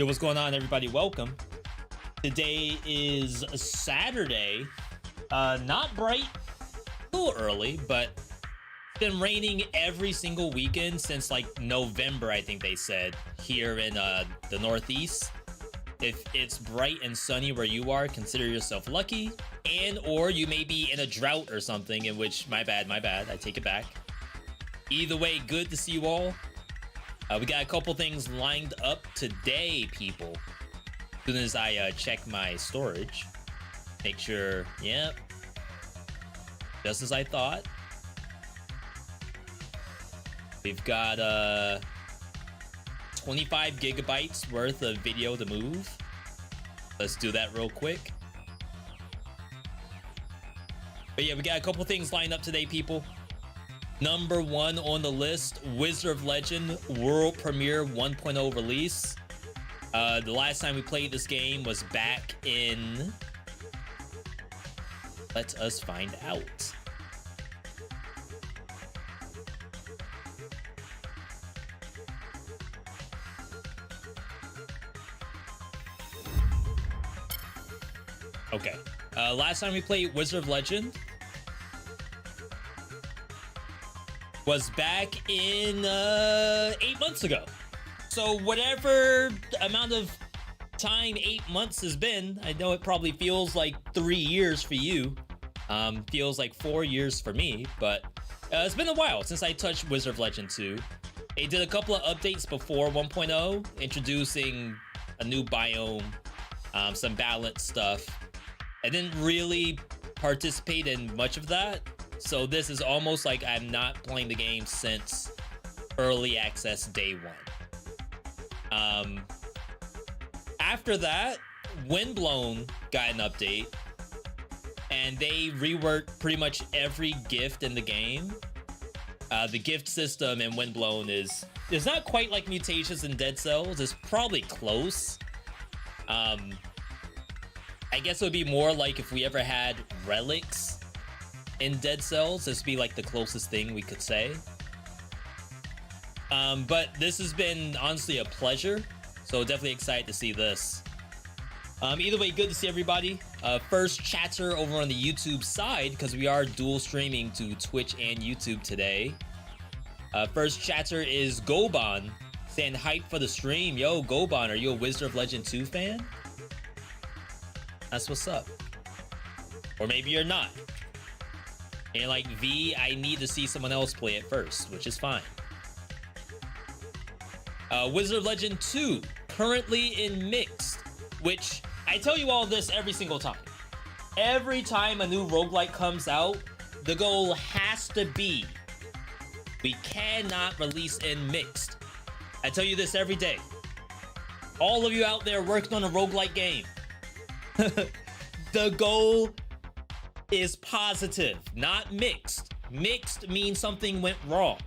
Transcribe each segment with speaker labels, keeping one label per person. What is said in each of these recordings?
Speaker 1: Yo, what's going on, everybody? Welcome. Today is Saturday. Not bright, a little early, but it's been raining every single weekend since like November, I think they said, here in the Northeast. If it's bright and sunny where you are, consider yourself lucky. And or you may be in a drought or something, in which, my bad, I take it back. Either way, good to see you all. We got a couple things lined up today, people. As soon as I check my storage, make sure, yep, just as I thought. We've got 25 gigabytes worth of video to move. Let's do that real quick. But yeah, we got a couple things lined up today, people. Number one on the list, Wizard of Legend World Premiere 1.0 release. The last time we played this game was back in... Let us find out. Okay. Last time we played Wizard of Legend was back in 8 months ago. So whatever amount of time 8 months has been, I know it probably feels like 3 years for you. Feels like 4 years for me, but it's been a while since I touched Wizard of Legend 2. They did a couple of updates before 1.0, introducing a new biome, some balanced stuff. I didn't really participate in much of that. So this is almost like I'm not playing the game since early access day one. After that, Windblown got an update, and they reworked pretty much every gift in the game. The gift system in Windblown is not quite like Mutations in Dead Cells. It's probably close. I guess it would be more like if we ever had relics in Dead Cells. This would be like the closest thing we could say. But this has been honestly a pleasure, so definitely excited to see this. Either way, good to see everybody. First chatter over on the YouTube side, because we are dual streaming to Twitch and YouTube today. First chatter is Goban, saying hype for the stream. Yo, Goban, are you a Wizard of Legend 2 fan? That's what's up. Or maybe you're not. And like, V, I need to see someone else play it first, which is fine. Wizard of Legend 2, currently in mixed, which I tell you all this every single time. Every time a new roguelike comes out, the goal has to be, we cannot release in mixed. I tell you this every day. All of you out there working on a roguelike game, the goal is positive, not mixed. Mixed means something went wrong.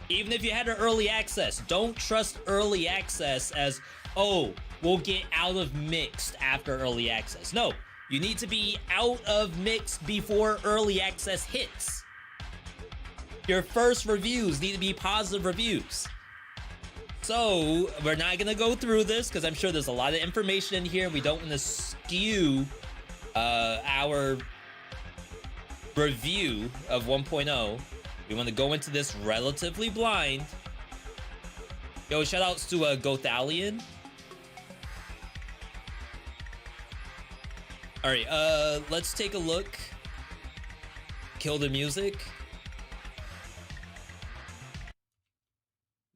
Speaker 1: Even if you had an early access, don't trust early access as, oh, we'll get out of mixed after early access. No, you need to be out of mixed before early access hits. Your first reviews need to be positive reviews. So we're not gonna go through this because I'm sure there's a lot of information in here. We don't want to skew our review of 1.0. We want to go into this relatively blind. Yo, shoutouts to Gothalion. All right, let's take a look. Kill the music.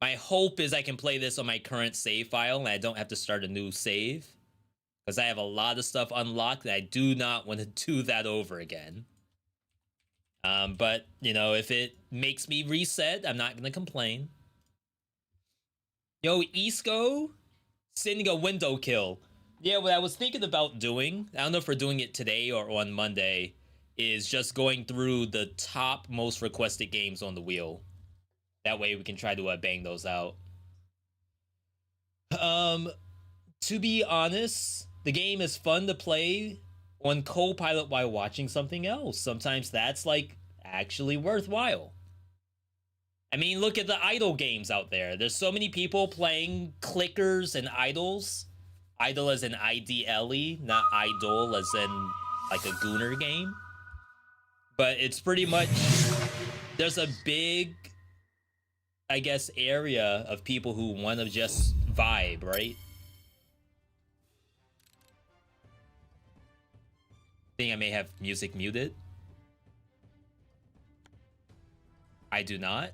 Speaker 1: My hope is I can play this on my current save file and I don't have to start a new save, because I have a lot of stuff unlocked and I do not want to do that over again. But, you know, if it makes me reset, I'm not going to complain. Yo, Isco, sending a window kill. Yeah, what I was thinking about doing, I don't know if we're doing it today or on Monday, is just going through the top most requested games on the wheel. That way we can try to bang those out. To be honest, the game is fun to play on co-pilot while watching something else. Sometimes that's like actually worthwhile. I mean, look at the idle games out there. There's so many people playing clickers and idols. Idle as in IDLE, not idle as in like a gooner game. But it's pretty much, there's a big, I guess, area of people who want to just vibe, right? I think I may have music muted. I do not.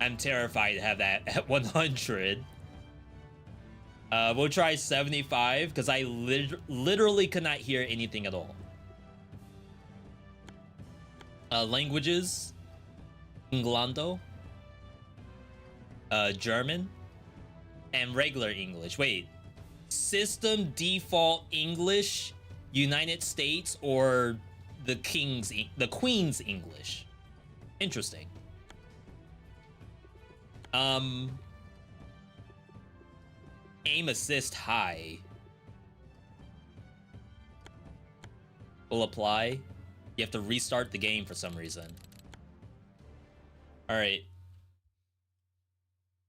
Speaker 1: I'm terrified to have that at 100. We'll try 75 because I literally could not hear anything at all. Languages: Inglando, German, and regular English. Wait, system default English, United States, or the Queen's English? Interesting. Aim assist high will apply. You have to restart the game for some reason. All right.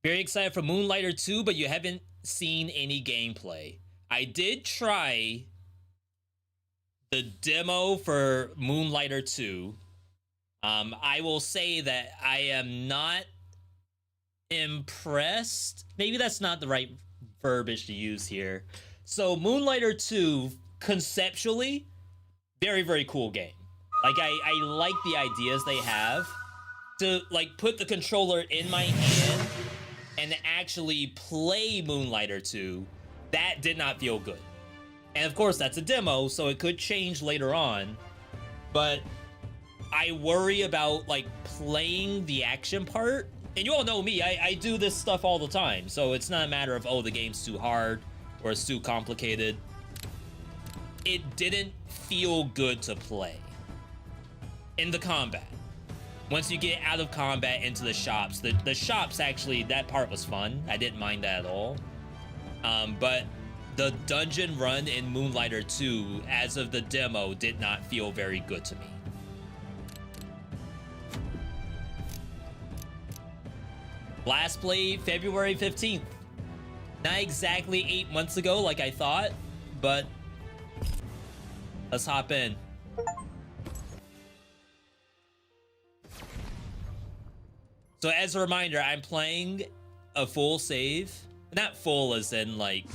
Speaker 1: Very excited for Moonlighter 2, but you haven't seen any gameplay. I did try the demo for Moonlighter 2. I will say that I am not impressed. Maybe that's not the right verbiage to use here. So Moonlighter 2, conceptually, very, very cool game. Like, I like the ideas they have to, like, put the controller in my hand and actually play Moonlighter 2. That did not feel good. And of course, that's a demo, so it could change later on. But I worry about, like, playing the action part. And you all know me, I do this stuff all the time. So it's not a matter of, oh, the game's too hard or it's too complicated. It didn't feel good to play in the combat. Once you get out of combat into the shops, the shops, actually, that part was fun. I didn't mind that at all. But the dungeon run in Moonlighter 2, as of the demo, did not feel very good to me. Last played February 15th. Not exactly 8 months ago like I thought, but let's hop in. So as a reminder, I'm playing a full save. Not full as in, like,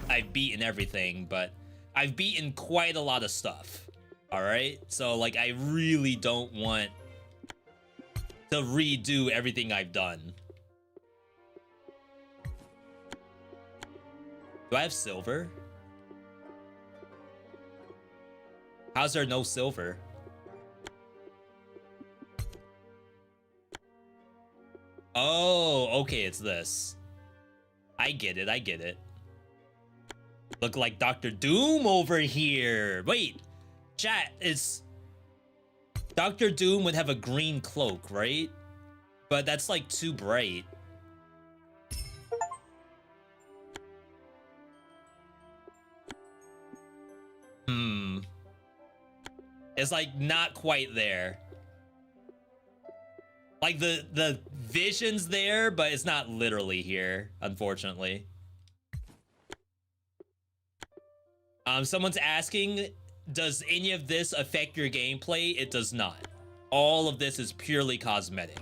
Speaker 1: I've beaten everything, but I've beaten quite a lot of stuff. Alright? So, like, I really don't want to redo everything I've done. Do I have silver? How's there no silver? Oh, okay, it's this. I get it, I get it. Look like Dr. Doom over here. Wait, chat, is Dr. Doom would have a green cloak, right? But that's like too bright. It's like not quite there. Like the vision's there, but it's not literally here, unfortunately. Someone's asking, does any of this affect your gameplay? It does not. All of this is purely cosmetic.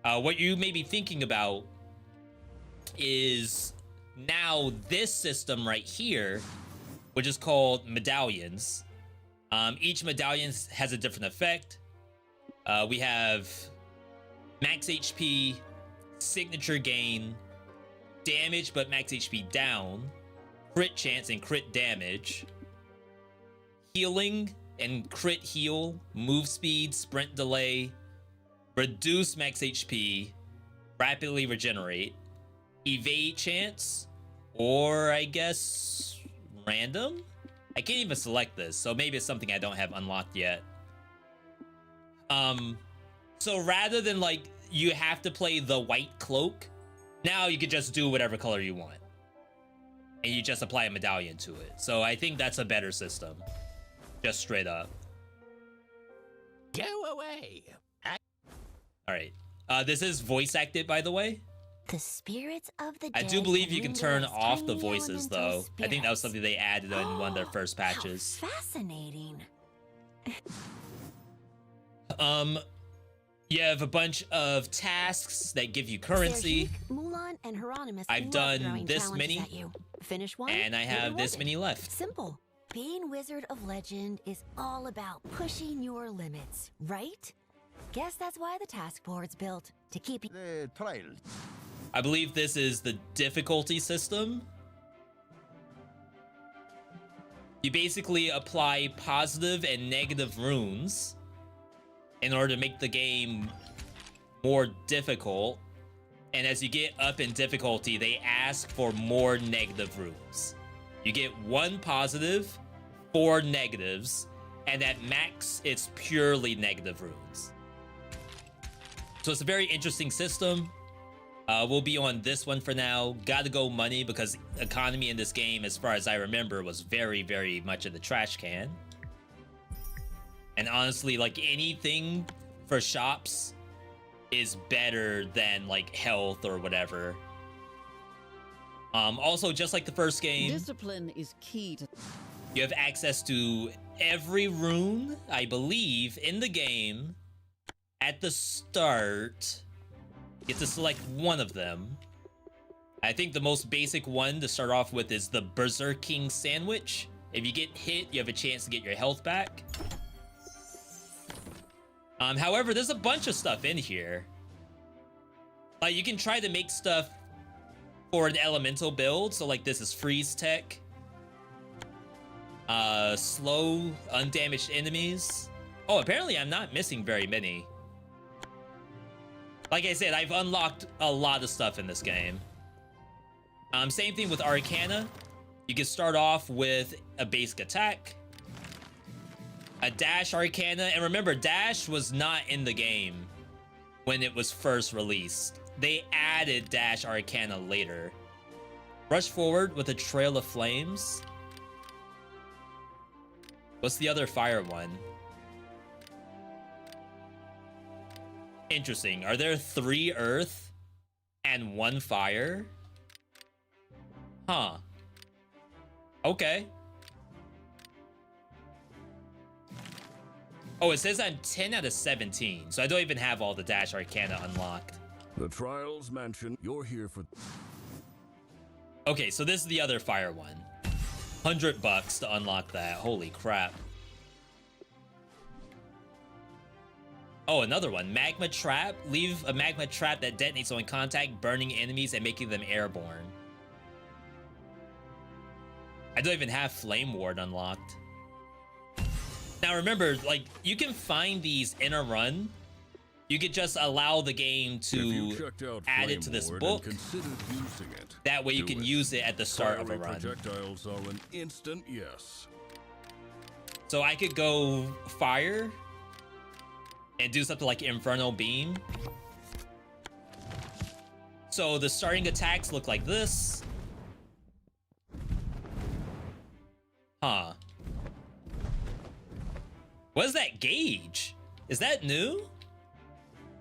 Speaker 1: What you may be thinking about is now this system right here, which is called medallions. Each medallion has a different effect. We have max HP, signature gain, damage but max HP down, crit chance and crit damage, healing and crit heal, move speed, sprint delay, reduce max HP, rapidly regenerate, evade chance, or I guess random? I can't even select this, so maybe it's something I don't have unlocked yet. So rather than, like, you have to play the white cloak, now you could just do whatever color you want. and you just apply a medallion to it. So I think that's a better system. Just straight up.
Speaker 2: Go away.
Speaker 1: All right. This is voice acted, by the way.
Speaker 3: The spirits of the
Speaker 1: I
Speaker 3: dead
Speaker 1: do believe you can
Speaker 3: linger
Speaker 1: turn
Speaker 3: as
Speaker 1: off the
Speaker 3: tiny
Speaker 1: voices,
Speaker 3: elemental
Speaker 1: though. I think that was something they added in one of their
Speaker 3: spirits.
Speaker 1: first patches.
Speaker 3: How fascinating.
Speaker 1: You have a bunch of tasks that give you currency,
Speaker 3: Sergeant, Mulan, and Hieronymus
Speaker 1: I've
Speaker 3: love
Speaker 1: done
Speaker 3: throwing
Speaker 1: this
Speaker 3: challenges
Speaker 1: many,
Speaker 3: at you. Finish one,
Speaker 1: and I
Speaker 3: get
Speaker 1: have this
Speaker 3: rewarded.
Speaker 1: many left.
Speaker 3: Simple. Being Wizard of Legend is all about pushing your limits, right? Guess that's why the task board's built, to keep you.
Speaker 2: The trial.
Speaker 1: I believe this is the difficulty system. You basically apply positive and negative runes in order to make the game more difficult. And as you get up in difficulty, they ask for more negative runes. You get 1 positive, 4 negatives, and at max, it's purely negative runes. So it's a very interesting system. We'll be on this one for now. Gotta go money because economy in this game, as far as I remember, was very, very much in the trash can. And honestly, like anything for shops is better than like health or whatever. Also, just like the first game,
Speaker 4: Discipline is key to.
Speaker 1: you have access to every rune, I believe, in the game. At the start, you get to select one of them. I think the most basic one to start off with is the Berserking Sandwich. If you get hit, you have a chance to get your health back. However, there's a bunch of stuff in here. Like, you can try to make stuff for an elemental build. So, like, this is freeze tech. Slow, undamaged enemies. Oh, apparently I'm not missing very many. Like I said, I've unlocked a lot of stuff in this game. Same thing with Arcana. You can start off with a basic attack, a dash Arcana, and remember, dash was not in the game when it was first released. They added dash Arcana later. Rush forward with a trail of flames. What's the other fire one? Interesting. Are there 3 earth and 1 fire? Huh. Okay. Oh, it says I'm 10 out of 17, so I don't even have all the Dash Arcana unlocked.
Speaker 5: The Trials Mansion, you're here for...
Speaker 1: Okay, so this is the other fire one. $100 to unlock that. Holy crap. Oh, another one. Magma Trap. Leave a magma trap that detonates on contact, burning enemies and making them airborne. I don't even have Flame Ward unlocked. Now remember, like, you can find these in a run. You could just allow the game to add it to this book. That way you can use it at the start of a run.
Speaker 5: Projectiles are an instant yes.
Speaker 1: So I could go fire and do something like Infernal Beam. So the starting attacks look like this. Huh. What is that gauge? Is that new?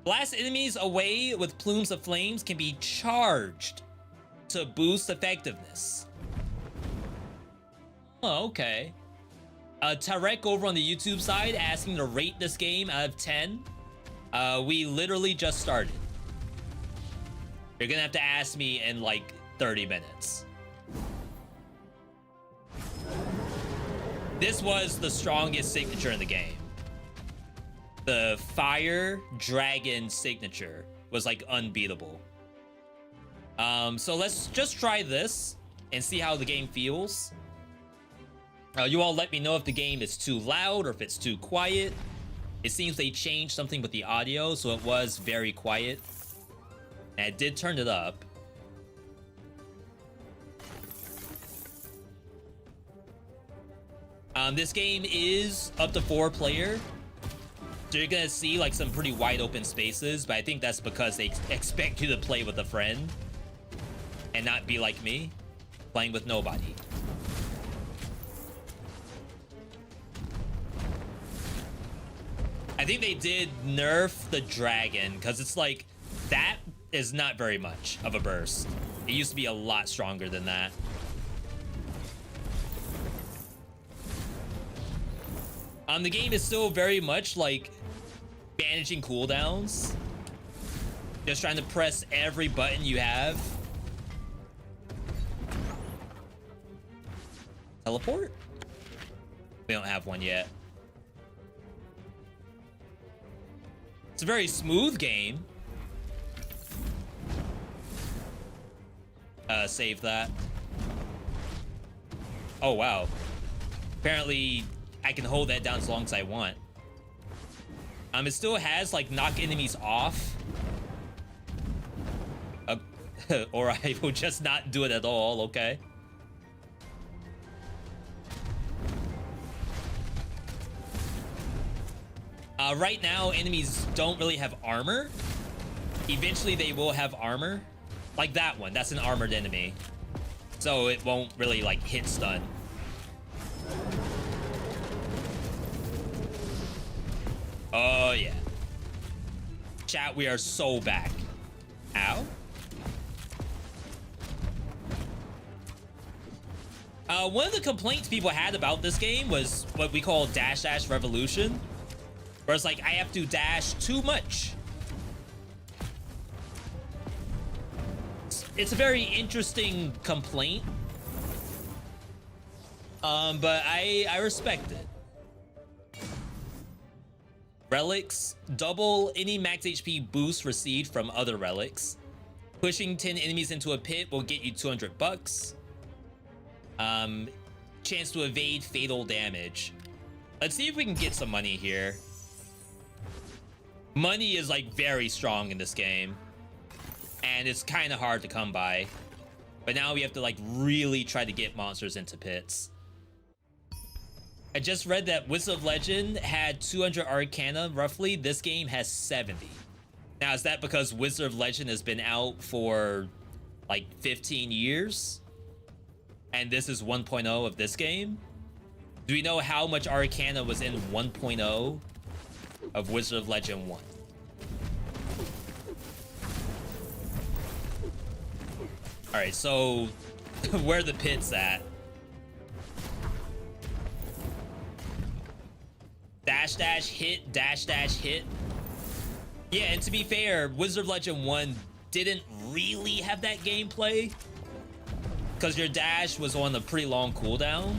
Speaker 1: Blast enemies away with plumes of flames can be charged to boost effectiveness. Oh, okay. Tarek over on the YouTube side asking to rate this game out of 10. We literally just started. You're gonna have to ask me in like 30 minutes. This was the strongest signature in the game. The Fire Dragon signature was like unbeatable. So let's just try this and see how the game feels. You all let me know if the game is too loud or if it's too quiet. It seems they changed something with the audio, so it was very quiet. And I did turn it up. This game is up to 4-player. So you're gonna see like some pretty wide open spaces, but I think that's because they expect you to play with a friend and not be like me. Playing with nobody. I think they did nerf the dragon because it's like that is not very much of a burst. It used to be a lot stronger than that. The game is still very much like managing cooldowns. Just trying to press every button you have. Teleport? We don't have one yet. It's a very smooth game. Save that. Oh, wow. Apparently, I can hold that down as long as I want. It still has, like, knock enemies off. Or I will just not do it at all, okay? Right now, enemies don't really have armor. Eventually, they will have armor. Like that one. That's an armored enemy. So it won't really, like, hit stun. Oh, yeah. Chat, we are so back. Ow. One of the complaints people had about this game was what we call dash dash revolution. Where it's like, I have to dash too much. It's a very interesting complaint. But I respect it. Relics. Double any max HP boost received from other relics. Pushing 10 enemies into a pit will get you 200 bucks. Chance to evade fatal damage. Let's see if we can get some money here. Money is like very strong in this game. And it's kind of hard to come by. But now we have to like really try to get monsters into pits. I just read that Wizard of Legend had 200 Arcana roughly. This game has 70. Now, is that because Wizard of Legend has been out for like 15 years? And this is 1.0 of this game? Do we know how much Arcana was in 1.0 of Wizard of Legend 1? Alright, so where are the pits at? Dash dash hit, dash dash hit. Yeah, and to be fair, Wizard of Legend 1 didn't really have that gameplay. Because your dash was on a pretty long cooldown.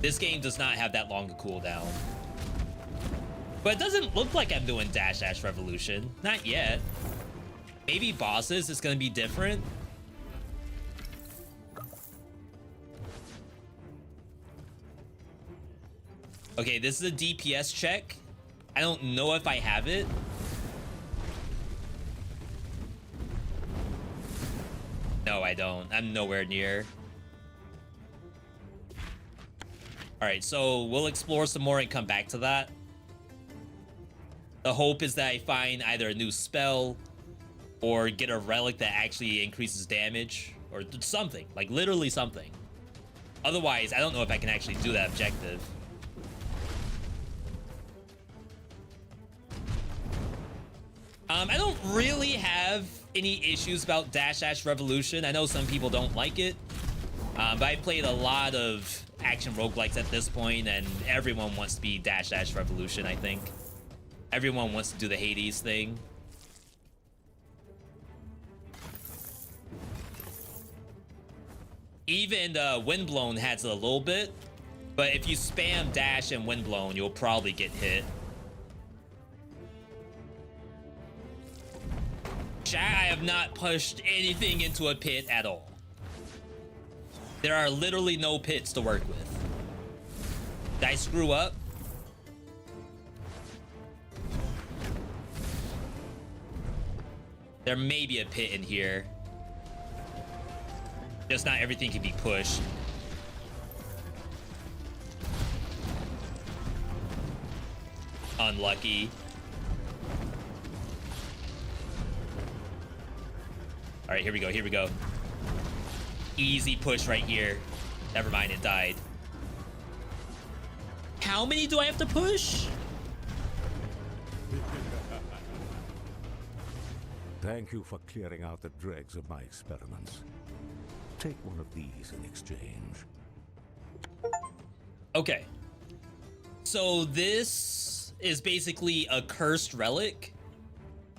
Speaker 1: This game does not have that long a cooldown. But it doesn't look like I'm doing dash dash revolution. Not yet. Maybe bosses is going to be different. Okay, this is a DPS check. I don't know if I have it. No, I don't. I'm nowhere near. Alright, so we'll explore some more and come back to that. The hope is that I find either a new spell or get a relic that actually increases damage or something. Like, literally something. Otherwise, I don't know if I can actually do that objective. I don't really have any issues about Dash Dash Revolution. I know some people don't like it, but I played a lot of action roguelikes at this point, and everyone wants to be Dash Dash Revolution, I think. Everyone wants to do the Hades thing. Even Windblown has it a little bit, but if you spam dash and Windblown, you'll probably get hit. Chat, I have not pushed anything into a pit at all. There are literally no pits to work with. Did I screw up? There may be a pit in here. Just not everything can be pushed. Unlucky. All right, here we go. Here we go. Easy push right here. Never mind, it died. How many do I have to push?
Speaker 4: Thank you for clearing out the dregs of my experiments. Take one of these in exchange.
Speaker 1: Okay. So this is basically a cursed relic.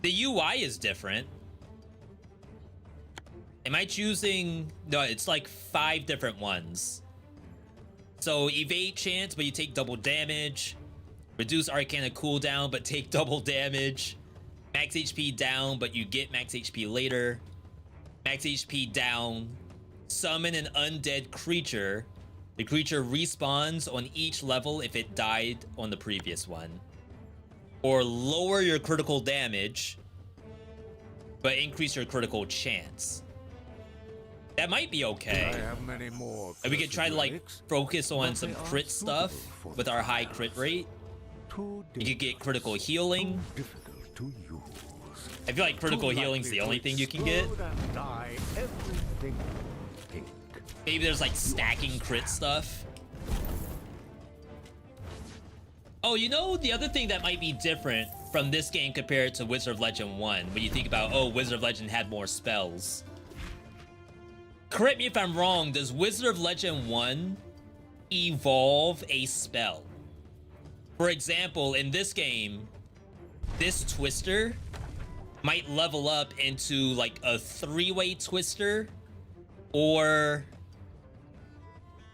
Speaker 1: The UI is different. Am I choosing... No, it's like 5 different ones. So evade chance, but you take double damage. Reduce Arcana cooldown, but take double damage. Max HP down, but you get max HP later. Max HP down. Summon an undead creature. The creature respawns on each level if it died on the previous one. Or lower your critical damage, but increase your critical chance. That might be okay.
Speaker 4: I have many more.
Speaker 1: And we could try to like
Speaker 4: relics,
Speaker 1: focus on
Speaker 4: but
Speaker 1: some
Speaker 4: they are
Speaker 1: crit stuff
Speaker 4: suitable for
Speaker 1: with our high crit rate.
Speaker 4: Too
Speaker 1: You could get
Speaker 4: dangerous,
Speaker 1: critical healing.
Speaker 4: too difficult to use.
Speaker 1: I feel like critical
Speaker 4: Too
Speaker 1: healing's
Speaker 4: likely
Speaker 1: the
Speaker 4: to
Speaker 1: only thing you can get.
Speaker 4: explode and dye everything pink.
Speaker 1: Maybe there's like stacking crit stuff. Oh, you know, the other thing that might be different from this game compared to Wizard of Legend 1, when you think about, oh, Wizard of Legend had more spells. Correct me if I'm wrong, does Wizard of Legend 1 evolve a spell? For example, in this game, this Twister might level up into like a 3-way Twister, or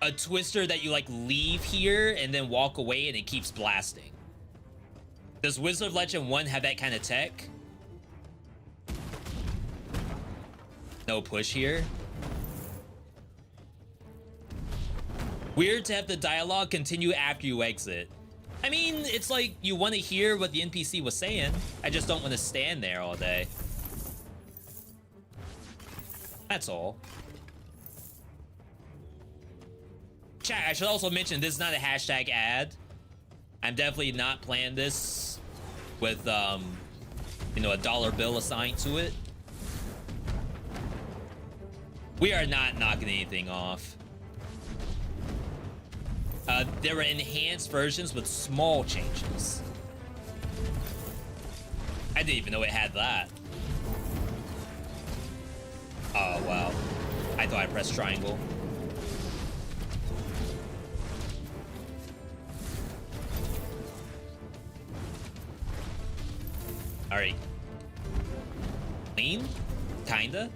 Speaker 1: a Twister that you like leave here and then walk away and it keeps blasting. Does Wizard of Legend 1 have that kind of tech? No push here. Weird to have the dialogue continue after you exit. I mean, it's like you want to hear what the NPC was saying. I just don't want to stand there all day. That's all. Chat, I should also mention this is not a hashtag ad. I'm definitely not playing this with, you know, a dollar bill assigned to it. We are not knocking anything off. There were enhanced versions with small changes. I didn't even know it had that. Oh, wow. I thought I pressed triangle. Alright. Clean? Kinda?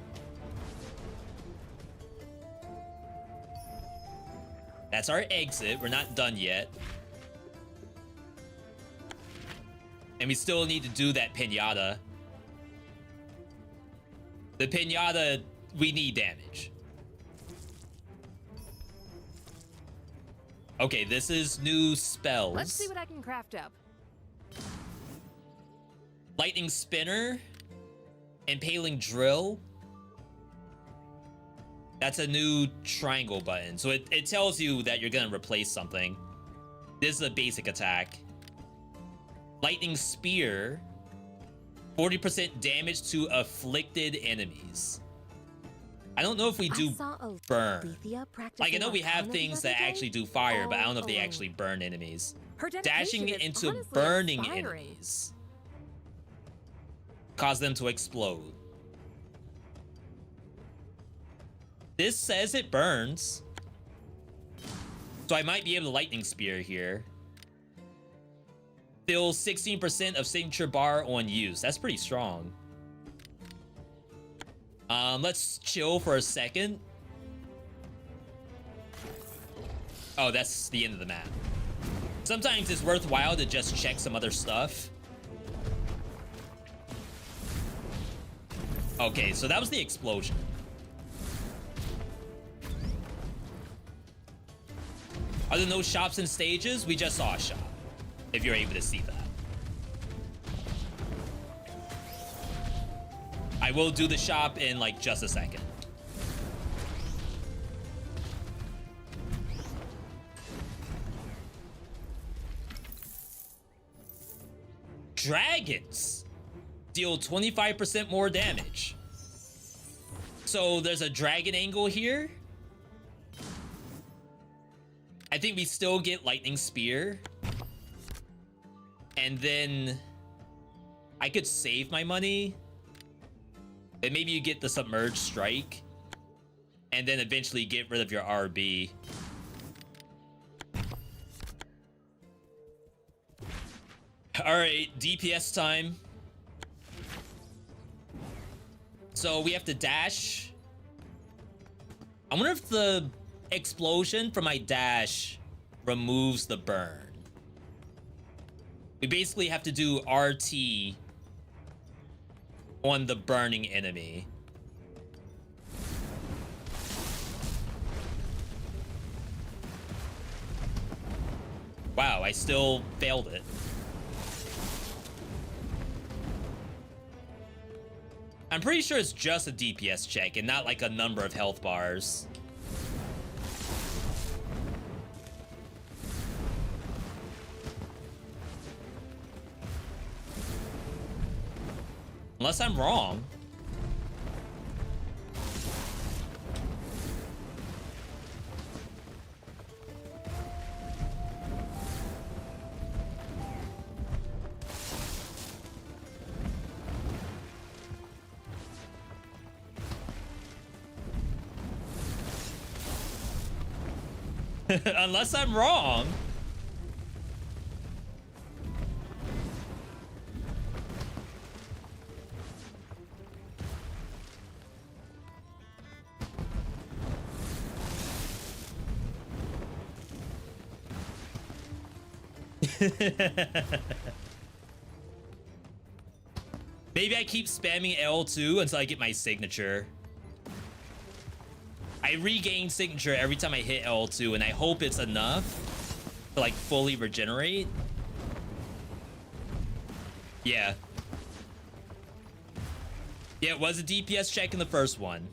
Speaker 1: That's our exit. We're not done yet. And we still need to do that pinata. The pinata, we need damage. Okay, this is new spells.
Speaker 6: Let's see what I can craft up.
Speaker 1: Lightning Spinner. Impaling Drill. That's a new triangle button. So it tells you that you're gonna replace something. This is a basic attack. Lightning Spear. 40% damage to afflicted enemies. I don't know if we do burn. Like, I know we have things that actually do fire, but I don't know if they actually burn enemies. Dashing into burning enemies. Cause them to explode. This says it burns. So I might be able to lightning spear here. Fills 16% of signature bar on use. That's pretty strong. Let's chill for a second. Oh, that's the end of the map. Sometimes it's worthwhile to just check some other stuff. Okay, so that was the explosion. Are there no shops and stages? We just saw a shop, if you're able to see that. I will do the shop in like just a second. Dragons deal 25% more damage. So there's a dragon angle here. I think we still get lightning spear. And then I could save my money. And maybe you get the submerged strike. And then eventually get rid of your RB. Alright, DPS time. So we have to dash. I wonder if the explosion from my dash removes the burn. We basically have to do RT on the burning enemy. Wow, I still failed it. I'm pretty sure it's just a DPS check and not like a number of health bars. Unless I'm wrong. Unless I'm wrong. Maybe I keep spamming L2 until I get my signature. I regain signature every time I hit L2, and I hope it's enough to like fully regenerate. Yeah. Yeah, it was a DPS check in the first one.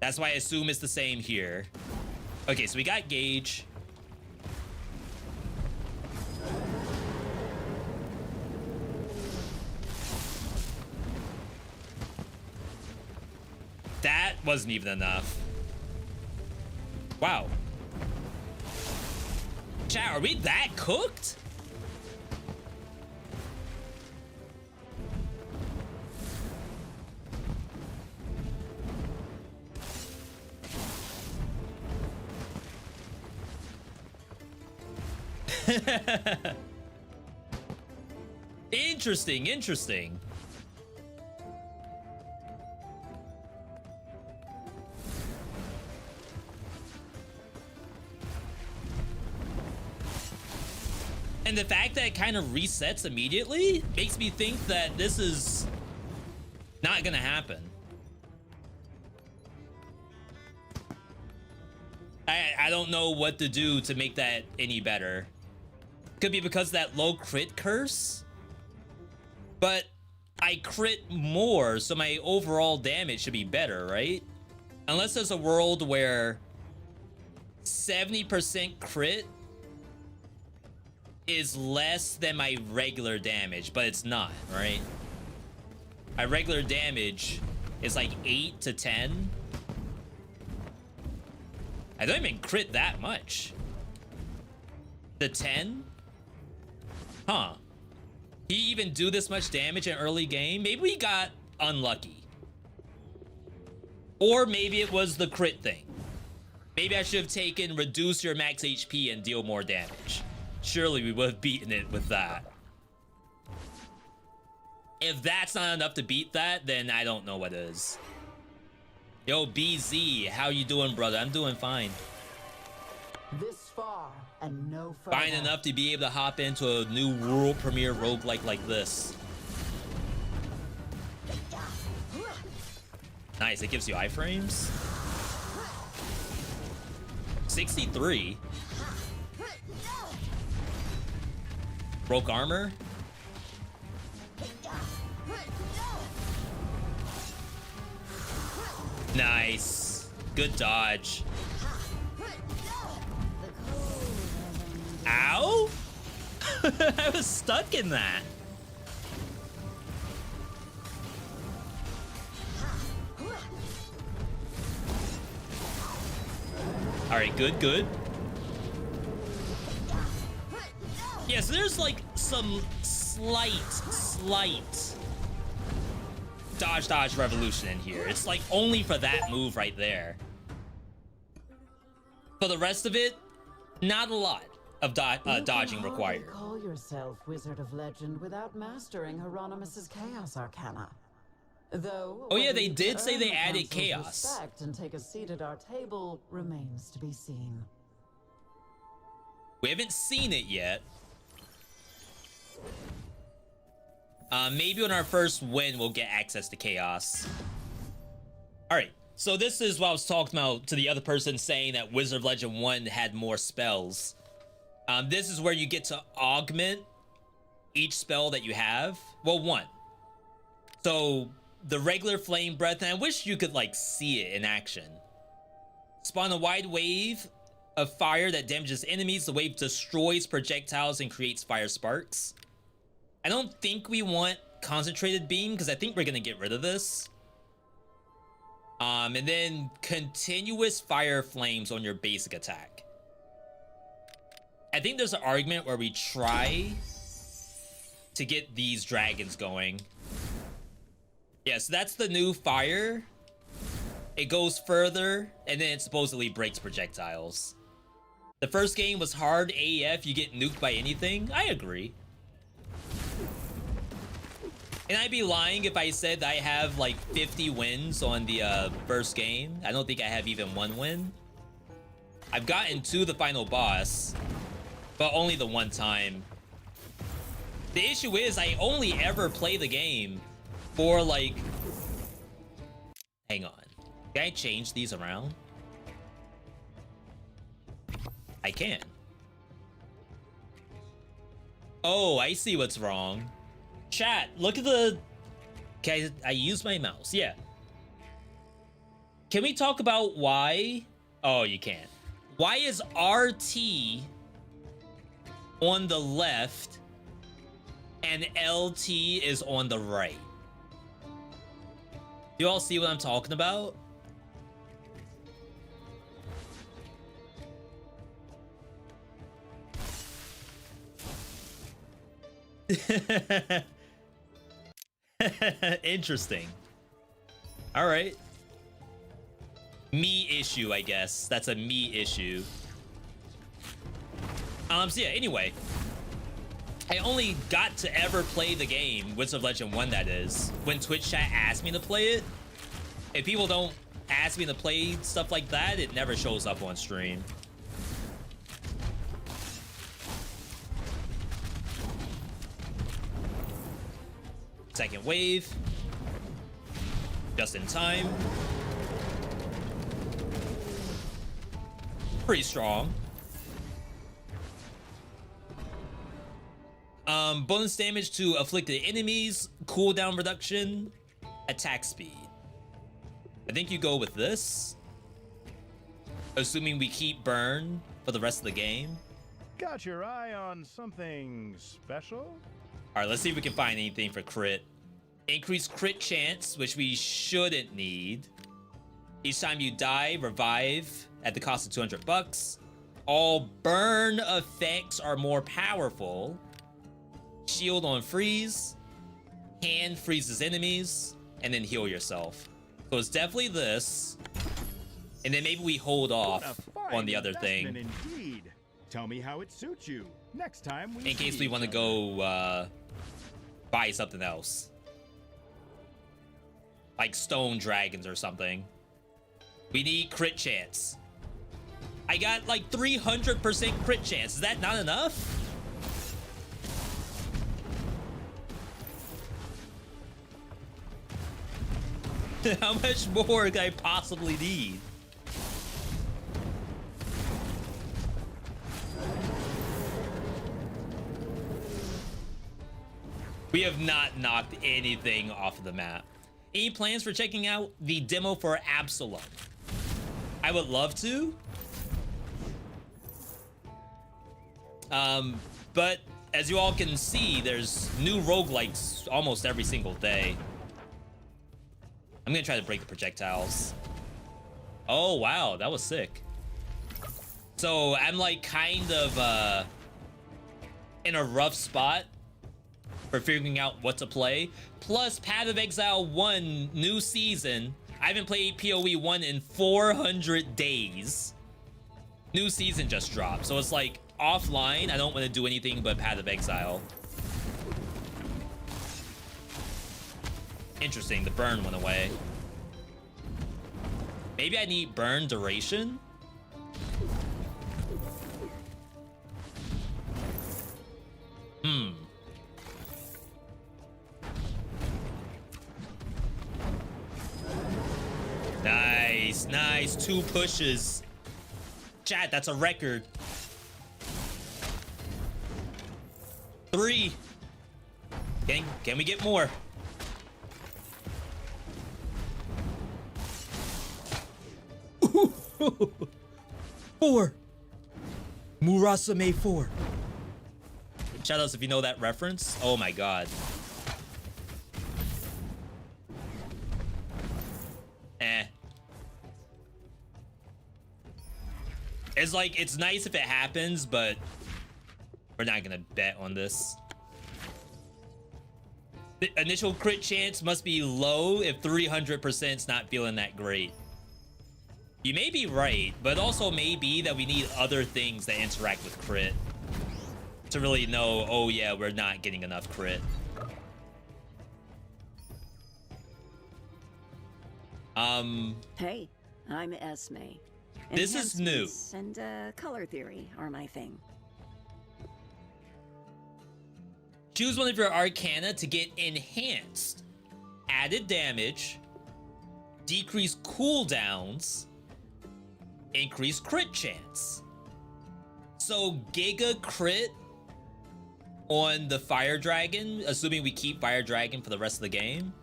Speaker 1: That's why I assume it's the same here. Okay, so we got Gauge. That wasn't even enough. Wow. Chat, are we that cooked? Interesting, interesting. And the fact that it kind of resets immediately makes me think that this is not gonna happen. I don't know what to do to make that any better. Could be because of that low crit curse, but I crit more, so my overall damage should be better, right? Unless there's a world where 70% crit is less than my regular damage, but it's not, right? My regular damage is like 8 to 10. I don't even crit that much. The 10? Huh. He even do this much damage in early game? Maybe we got unlucky. Or maybe it was the crit thing. Maybe I should have taken reduce your max HP and deal more damage. Surely we would have beaten it with that. If that's not enough to beat that, then I don't know what is. Yo, BZ, how you doing, brother? I'm doing fine.
Speaker 6: This far and no further.
Speaker 1: Fine enough to be able to hop into a new world premiere roguelike like this. Nice, it gives you iframes. 63. Broke armor. Nice. Good dodge. Ow? I was stuck in that. All right, good, good. Yeah, so there's like some slight dodge revolution in here. It's like only for that move right there. For the rest of it, not a lot of dodging required.
Speaker 6: You can hardly call yourself Wizard of Legend without mastering Hieronymus's Chaos Arcana. Though,
Speaker 1: Oh yeah,
Speaker 6: whether
Speaker 1: they
Speaker 6: you
Speaker 1: did
Speaker 6: can
Speaker 1: say
Speaker 6: earn
Speaker 1: they
Speaker 6: the
Speaker 1: added
Speaker 6: Council's
Speaker 1: chaos.
Speaker 6: respect and take a seat at our table remains to be seen.
Speaker 1: We haven't seen it yet. Maybe on our first win, we'll get access to chaos. All right, so this is what I was talking about to the other person saying that Wizard of Legend 1 had more spells. This is where you get to augment each spell that you have. Well, one. So the regular flame breath, and I wish you could like see it in action. Spawn a wide wave of fire that damages enemies. The wave destroys projectiles and creates fire sparks. I don't think we want concentrated beam because I think we're gonna get rid of this. And then continuous fire flames on your basic attack. I think there's an argument where we try to get these dragons going. Yeah, so that's the new fire. It goes further, and then it supposedly breaks projectiles. The first game was hard AF, you get nuked by anything. I agree. And I'd be lying if I said I have like 50 wins on the first game. I don't think I have even one win. I've gotten to the final boss, but only the one time. The issue is I only ever play the game for like... Hang on. Can I change these around? I can. Oh, I see what's wrong. Chat, look at the... Okay, I use my mouse. Yeah. Can we talk about why... Oh, you can't. Why is RT on the left and LT is on the right? Do you all see what I'm talking about? Interesting. All right. Me issue, I guess. That's a me issue. So yeah, anyway. I only got to ever play the game, Wizard of Legend 1 that is, when Twitch chat asked me to play it. If people don't ask me to play stuff like that, it never shows up on stream. Second wave. Just in time. Pretty strong. Bonus damage to afflicted enemies, cooldown reduction, attack speed. I think you go with this. Assuming we keep burn for the rest of the game.
Speaker 7: Got your eye on something special?
Speaker 1: All right, let's see if we can find anything for crit. Increased crit chance, which we shouldn't need. Each time you die, revive at the cost of 200 bucks. All burn effects are more powerful. Shield on freeze. Hand freezes enemies. And then heal yourself. So it's definitely this. And then maybe we hold off on the other thing.
Speaker 7: Indeed. Tell me how it suits you. Next time we
Speaker 1: in case we want to go buy something else. Like stone dragons or something. We need crit chance. I got like 300% crit chance. Is that not enough? How much more could I possibly need? We have not knocked anything off of the map. Any plans for checking out the demo for Absalom? I would love to. But as you all can see, there's new roguelikes almost every single day. I'm gonna try to break the projectiles. Oh, wow, that was sick. So I'm like kind of in a rough spot for figuring out what to play. Plus, Path of Exile 1 new season. I haven't played PoE 1 in 400 days. New season just dropped. So it's like offline. I don't want to do anything but Path of Exile. Interesting, the burn went away. Maybe I need burn duration? Nice, nice. 2 pushes. Chat, that's a record. 3. Can we get more? Four. Murasame 4. Shoutouts if you know that reference. Oh my god. It's like, it's nice if it happens, but we're not gonna bet on this. The initial crit chance must be low if 300% is not feeling that great. You may be right, but also may be that we need other things that interact with crit to really know, oh yeah, we're not getting enough crit.
Speaker 8: Hey, I'm Esme.
Speaker 1: This is new.
Speaker 8: Enhancements and color theory are my thing.
Speaker 1: Choose one of your arcana to get enhanced, added damage, decreased cooldowns, increased crit chance. So Giga crit on the Fire Dragon, assuming we keep Fire Dragon for the rest of the game.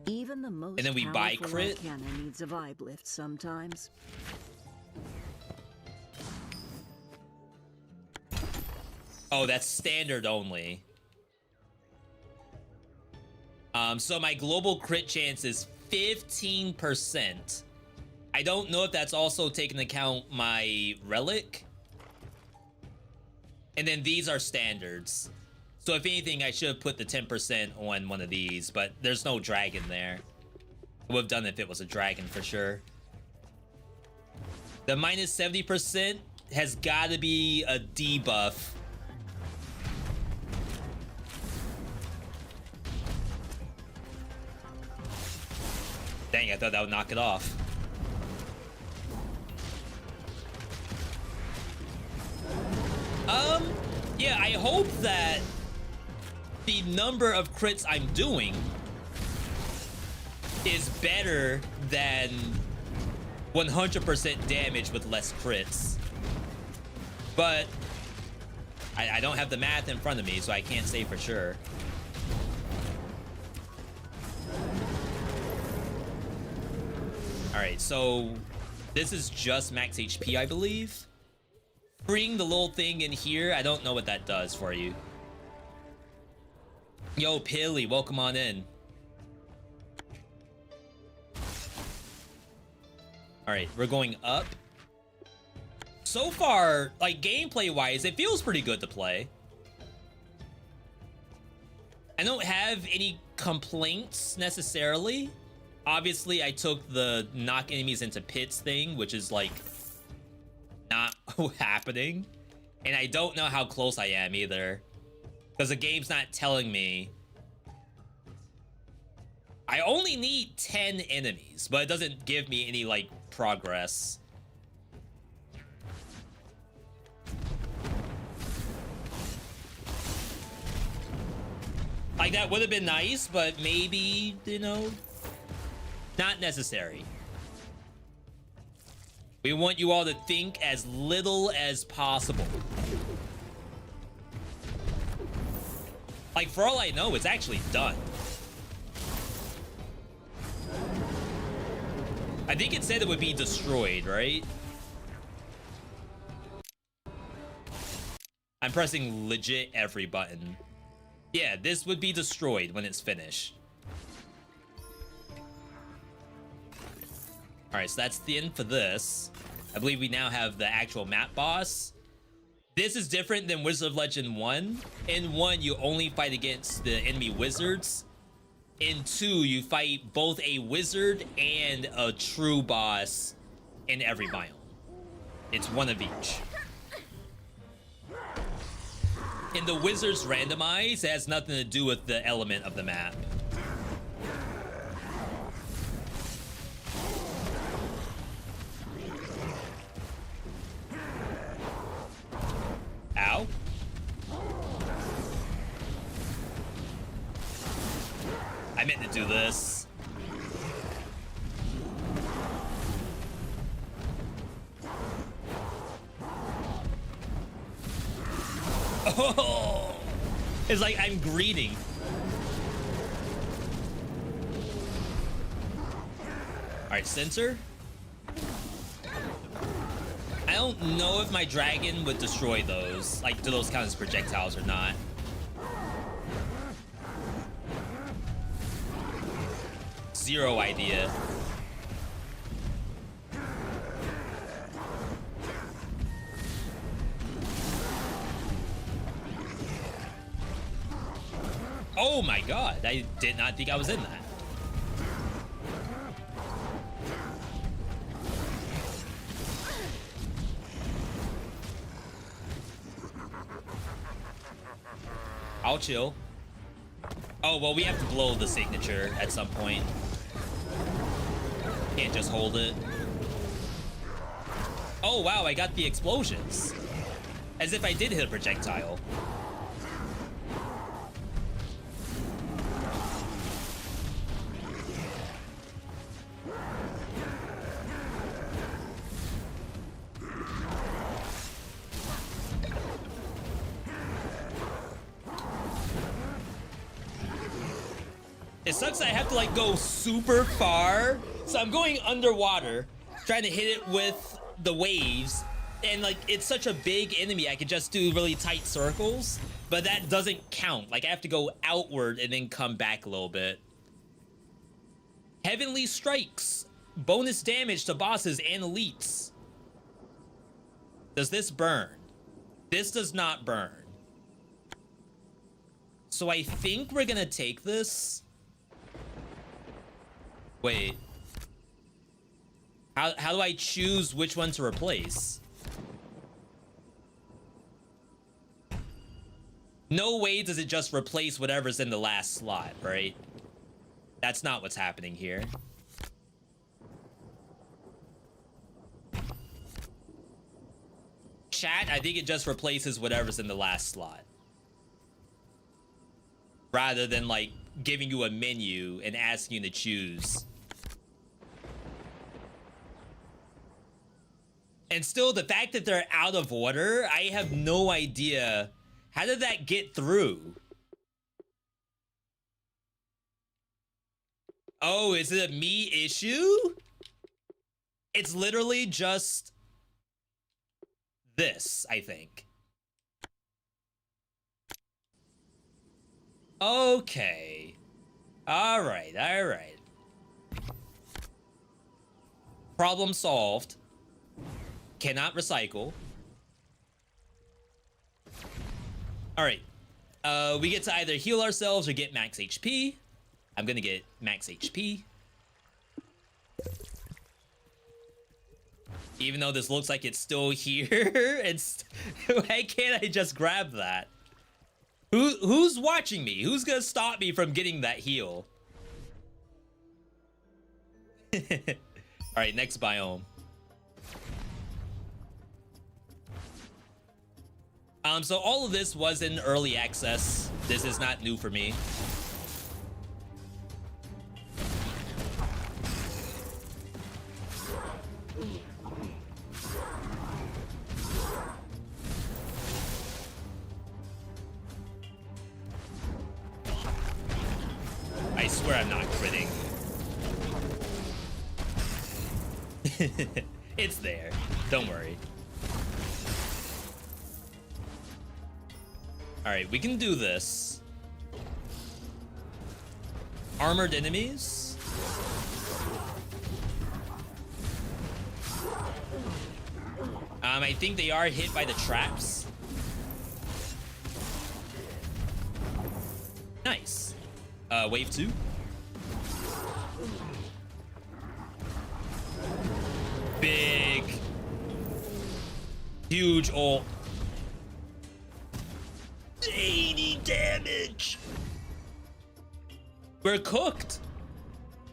Speaker 8: Even the most
Speaker 1: And then we buy
Speaker 8: powerful
Speaker 1: crit?
Speaker 8: arcana needs a vibe lift sometimes.
Speaker 1: Oh, that's standard only. So my global crit chance is 15%. I don't know if that's also taking into account my relic. And then these are standards. So if anything, I should have put the 10% on one of these, but there's no dragon there. I would have done it if it was a dragon for sure. The minus 70% has got to be a debuff. Dang, I thought that would knock it off. Yeah, I hope that the number of crits I'm doing is better than 100% damage with less crits. But I don't have the math in front of me, so I can't say for sure. Alright, so this is just max HP, I believe. Freeing the little thing in here, I don't know what that does for you. Yo, Pilly, welcome on in. Alright, we're going up. So far, like gameplay-wise, it feels pretty good to play. I don't have any complaints necessarily. Obviously, I took the knock enemies into pits thing, which is like not happening. And I don't know how close I am either, because the game's not telling me. I only need 10 enemies, but it doesn't give me any like progress. Like that would have been nice, but maybe, you know, not necessary. We want you all to think as little as possible. Like, for all I know, it's actually done. I think it said it would be destroyed, right? I'm pressing legit every button. Yeah, this would be destroyed when it's finished. Alright, so that's the end for this. I believe we now have the actual map boss. This is different than Wizard of Legend 1. In 1, you only fight against the enemy wizards. In 2, you fight both a wizard and a true boss in every biome. It's one of each. And the wizards randomize. It has nothing to do with the element of the map. Ow. I meant to do this. Oh! It's like I'm greeting. Alright, sensor. I don't know if my dragon would destroy those. Like, do those count as projectiles or not? Zero idea. Oh my god, I did not think I was in that. I'll chill. Oh, well, we have to blow the signature at some point. Can't just hold it. Oh, wow, I got the explosions. As if I did hit a projectile. It sucks that I have to like go super far. So I'm going underwater, trying to hit it with the waves. And like, it's such a big enemy, I could just do really tight circles, but that doesn't count. Like I have to go outward and then come back a little bit. Heavenly Strikes. Bonus damage to bosses and elites. Does this burn? This does not burn. So I think we're gonna take this. Wait. How do I choose which one to replace? No way does it just replace whatever's in the last slot, right? That's not what's happening here. Chat, I think it just replaces whatever's in the last slot. Rather than like giving you a menu and asking you to choose. And still, the fact that they're out of order, I have no idea. How did that get through? Oh, is it a me issue? It's literally just this, I think. Okay. All right, all right. Problem solved. Cannot recycle. All right. We get to either heal ourselves or get max HP. I'm gonna get max HP. Even though this looks like it's still here, it's why can't I just grab that? Who's watching me? Who's gonna stop me from getting that heal? All right, next biome. So all of this was in early access. This is not new for me. I swear I'm not critting. It's there. Don't worry. Alright, we can do this. Armored enemies. I think they are hit by the traps. Nice. Wave 2. Big. Huge ult. 80 damage. We're cooked.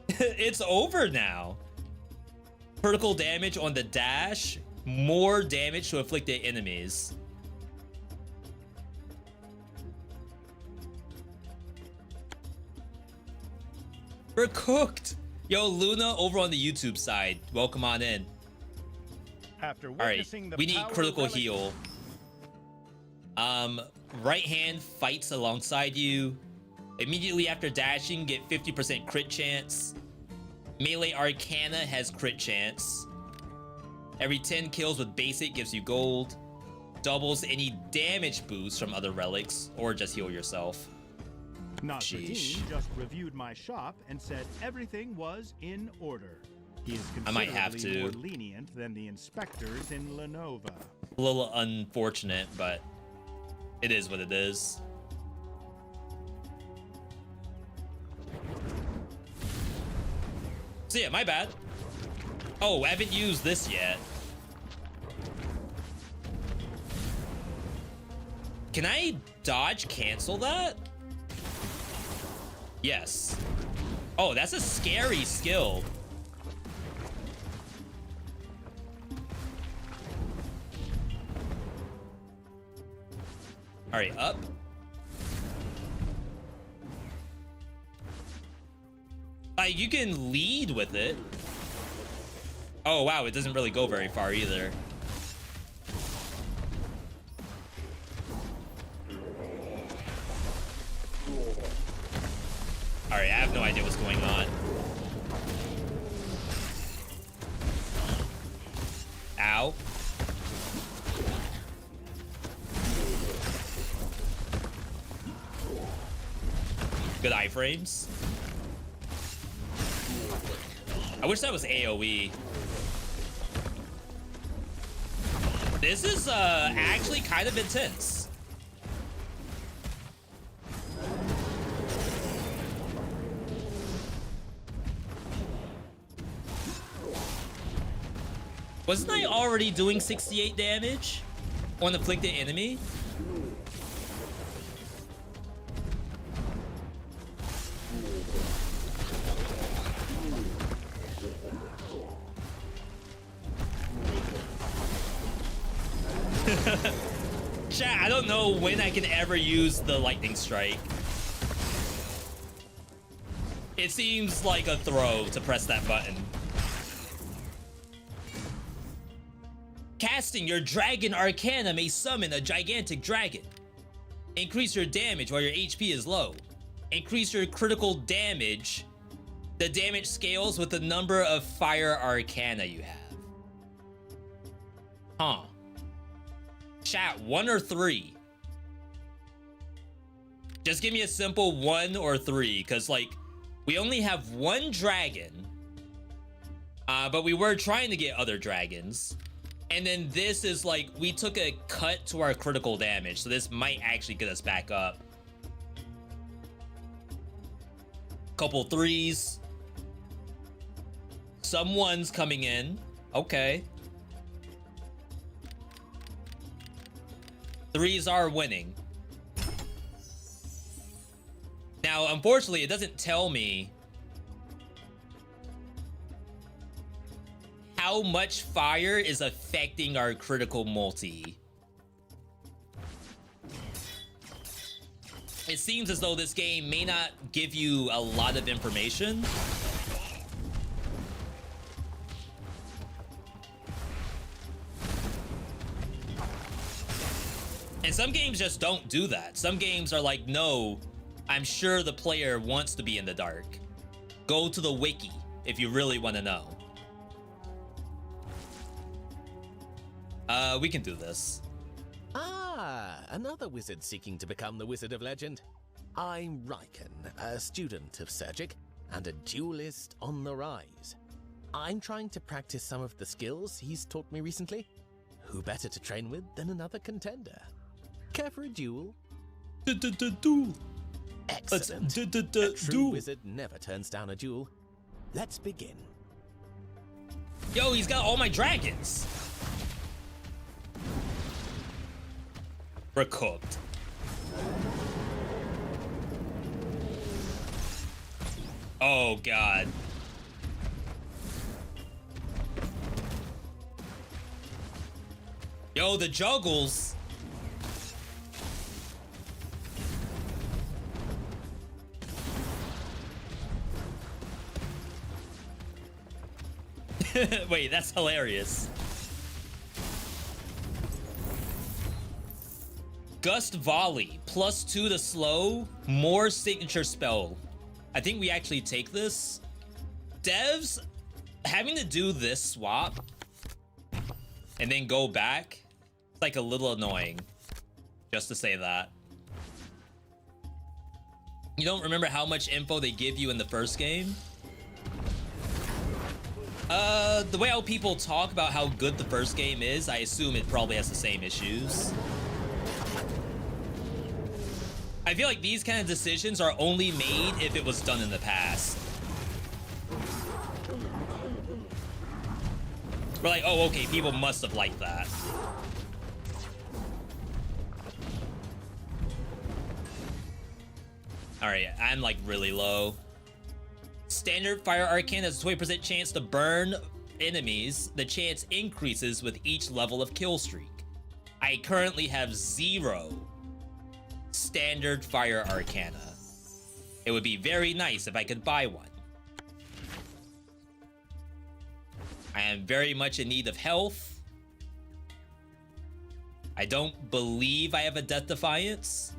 Speaker 1: It's over now. Critical damage on the dash. More damage to afflicted enemies. We're cooked. Yo, Luna over on the YouTube side. Welcome on in.
Speaker 7: After
Speaker 1: All right,
Speaker 7: witnessing the
Speaker 1: we need
Speaker 7: power
Speaker 1: critical
Speaker 7: relic-
Speaker 1: heal. Right hand fights alongside you. Immediately after dashing, get 50% crit chance. Melee Arcana has crit chance. Every 10 kills with basic gives you gold. Doubles any damage boost from other relics, or just heal yourself.
Speaker 7: Nasruddin
Speaker 1: Sheesh.
Speaker 7: just reviewed my shop and said everything was in order. He is
Speaker 1: I might have
Speaker 7: considerably
Speaker 1: to.
Speaker 7: more lenient than the inspectors in Lenova.
Speaker 1: A little unfortunate, but it is what it is. So yeah, my bad. Oh, I haven't used this yet. Can I dodge cancel that? Yes. Oh, that's a scary skill. All right, up. Like, you can lead with it. Oh, wow, it doesn't really go very far either. All right, I have no idea what's going on. Ow. Good iframes. I wish that was AoE. This is actually kind of intense. Wasn't I already doing 68 damage on the afflicted enemy? Chat, I don't know when I can ever use the lightning strike. It seems like a throw to press that button. Casting your Dragon Arcana may summon a gigantic dragon. Increase your damage while your HP is low. Increase your critical damage. The damage scales with the number of Fire Arcana you have. Huh. Chat, 1 or 3? Just give me a simple 1 or 3, because, like, we only have 1 dragon. But we were trying to get other dragons. And then this is like, we took a cut to our critical damage, so this might actually get us back up. Couple 3s. Someone's coming in. Okay. 3s are winning. Now, unfortunately, it doesn't tell me how much fire is affecting our critical multi. It seems as though this game may not give you a lot of information. And some games just don't do that. Some games are like, no, I'm sure the player wants to be in the dark. Go to the wiki if you really want to know. We can do this.
Speaker 2: Ah, another wizard seeking to become the Wizard of Legend. I'm Riken, a student of Surgic and a duelist on the rise. I'm trying to practice some of the skills he's taught me recently. who better to train with than another contender? Care for a duel?
Speaker 1: Duel.
Speaker 2: Excellent. A true wizard never turns down a duel. Let's begin.
Speaker 1: Yo, he's got all my dragons. We're cooked. Oh, God. Yo, the juggles. Wait, that's hilarious. Gust Volley, +2 to slow, more signature spell. I think we actually take this. Devs, having to do this swap and then go back, it's like a little annoying, just to say that. You don't remember how much info they give you in the first game? The way how people talk about how good the first game is, I assume it probably has the same issues. I feel like these kind of decisions are only made if it was done in the past. We're like, oh, okay, people must have liked that. All right, I'm like really low. Standard Fire Arcane has a 20% chance to burn enemies. The chance increases with each level of kill streak. I currently have 0 Standard Fire Arcana. It would be very nice if I could buy one. I am very much in need of health. I don't believe I have a Death Defiance.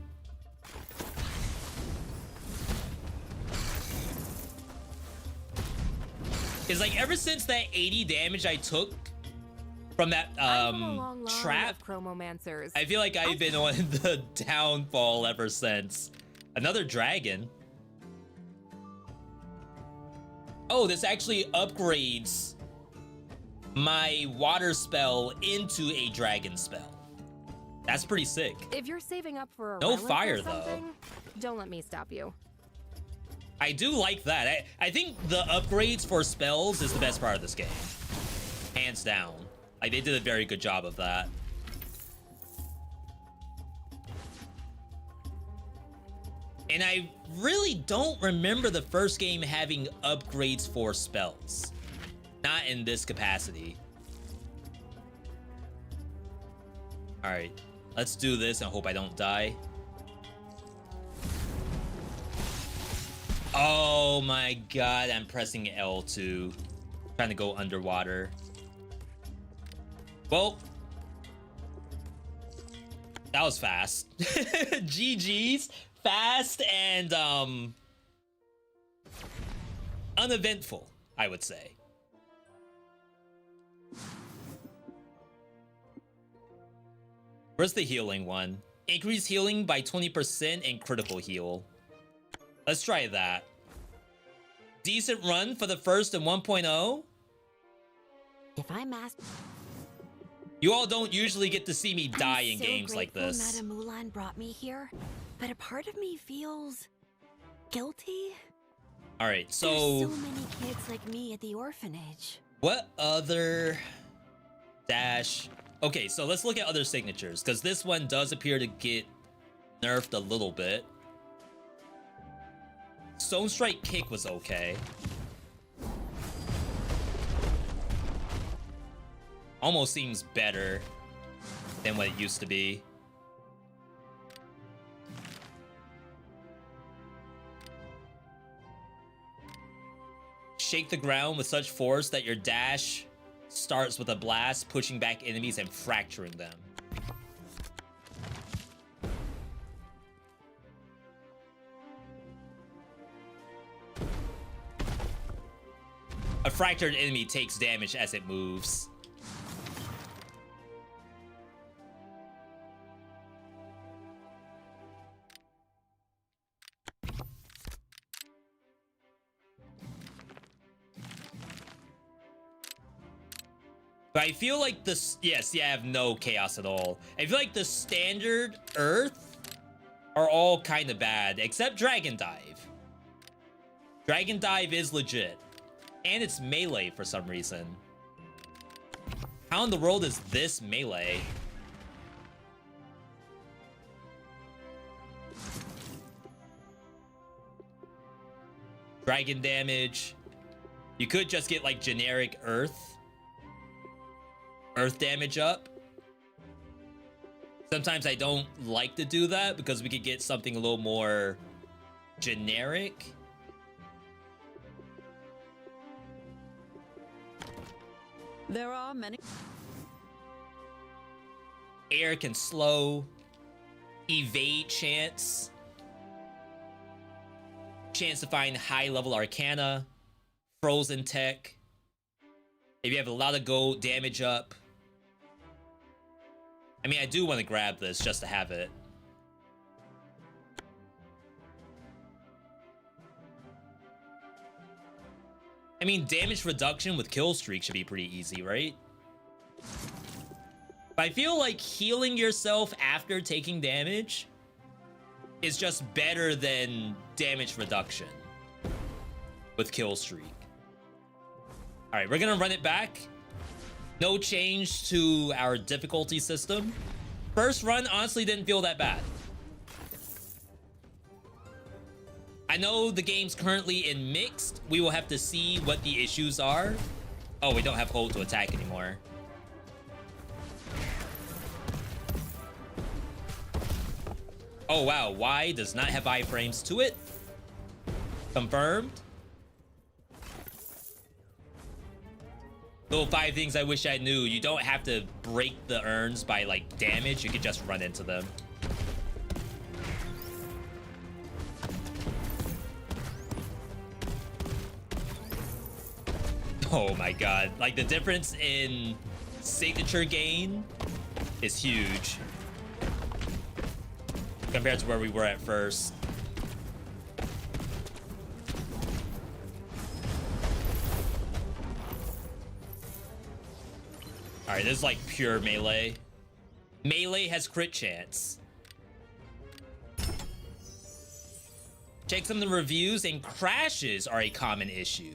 Speaker 1: It's like ever since that 80 damage I took from that trap, I feel like I've been on the downfall ever since. Another dragon. Oh, this actually upgrades my water spell into a dragon spell. That's pretty sick.
Speaker 9: If you're saving up for a
Speaker 1: no
Speaker 9: relic
Speaker 1: fire
Speaker 9: or something,
Speaker 1: though.
Speaker 9: Don't let me stop you.
Speaker 1: I do like that. I think the upgrades for spells is the best part of this game. Hands down. Like, they did a very good job of that. And I really don't remember the first game having upgrades for spells. Not in this capacity. Alright, let's do this and hope I don't die. Oh my god, I'm pressing L2. Trying to go underwater. Well, that was fast. GG's. Fast and uneventful, I would say. Where's the healing one? Increase healing by 20% and critical heal. Let's try that. Decent run for the first and 1.0.
Speaker 3: If I master...
Speaker 1: You all don't usually get to see me die in games like this.
Speaker 3: Madame Moulin brought me here, but a part of me feels guilty.
Speaker 1: All right, so
Speaker 3: there's so many kids like me at the orphanage.
Speaker 1: What other dash? Okay, so let's look at other signatures because this one does appear to get nerfed a little bit. Stone Strike Kick was okay. Almost seems better than what it used to be. Shake the ground with such force that your dash starts with a blast, pushing back enemies and fracturing them. A fractured enemy takes damage as it moves. But I feel like this, yes, yeah, I have no chaos at all. I feel like the standard Earth are all kind of bad, except Dragon Dive. Dragon Dive is legit. And it's melee for some reason. How in the world is this melee? Dragon damage. You could just get like generic Earth damage up. Sometimes I don't like to do that because we could get something a little more generic.
Speaker 8: There are many.
Speaker 1: Air can slow. Evade chance. Chance to find high level arcana. Frozen tech. If you have a lot of gold, damage up. I mean, I do want to grab this just to have it. I mean, damage reduction with kill streak should be pretty easy, right? But I feel like healing yourself after taking damage is just better than damage reduction with kill streak. All right, we're gonna run it back. No change to our difficulty system. First run honestly didn't feel that bad. I know the game's currently in mixed. We will have to see what the issues are. Oh, we don't have hold to attack anymore. Oh wow, Y does not have iframes to it. Confirmed. Little 5 things I wish I knew. You don't have to break the urns by like damage. You can just run into them. Oh my god. Like the difference in signature gain is huge compared to where we were at first. All right, this is like pure melee. Melee has crit chance. Check some of the reviews, and crashes are a common issue.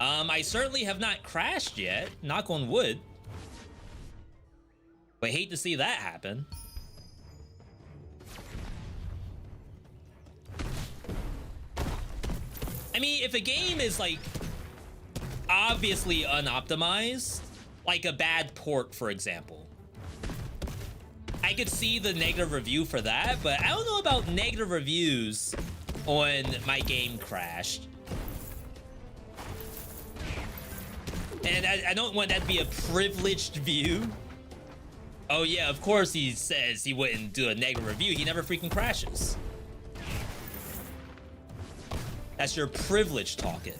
Speaker 1: I certainly have not crashed yet, knock on wood. But hate to see that happen. I mean, if a game is like obviously unoptimized, like a bad port, for example, I could see the negative review for that, but I don't know about negative reviews on my game crashed. And I don't want that to be a privileged view. Oh yeah, of course he says he wouldn't do a negative review. He never freaking crashes. That's your privilege talking.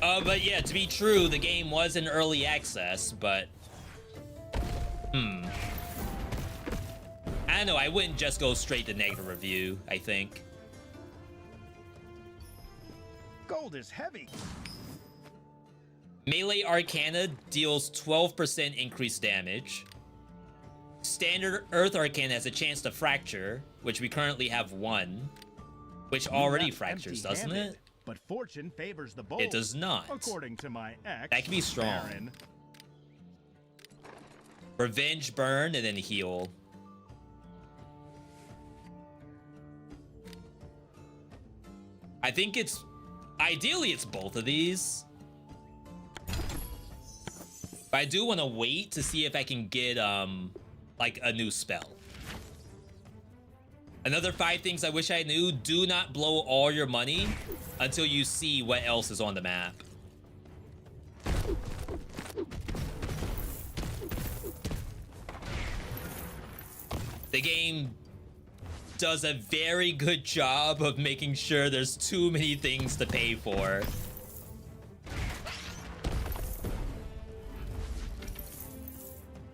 Speaker 1: But yeah, to be true, the game was in early access, but... I don't know, I wouldn't just go straight to negative review, I think.
Speaker 7: Gold is heavy.
Speaker 1: Melee Arcana deals 12% increased damage. Standard Earth Arcana has a chance to fracture, which we currently have 1, which already fractures, doesn't it?
Speaker 7: But fortune favors the bold.
Speaker 1: It does not.
Speaker 7: According to my ex.
Speaker 1: That can be strong.
Speaker 7: Baron.
Speaker 1: Revenge burn and then heal. I think it's... Ideally, it's both of these. But I do want to wait to see if I can get, like, a new spell. Another 5 things I wish I knew. Do not blow all your money until you see what else is on the map. The game does a very good job of making sure there's too many things to pay for.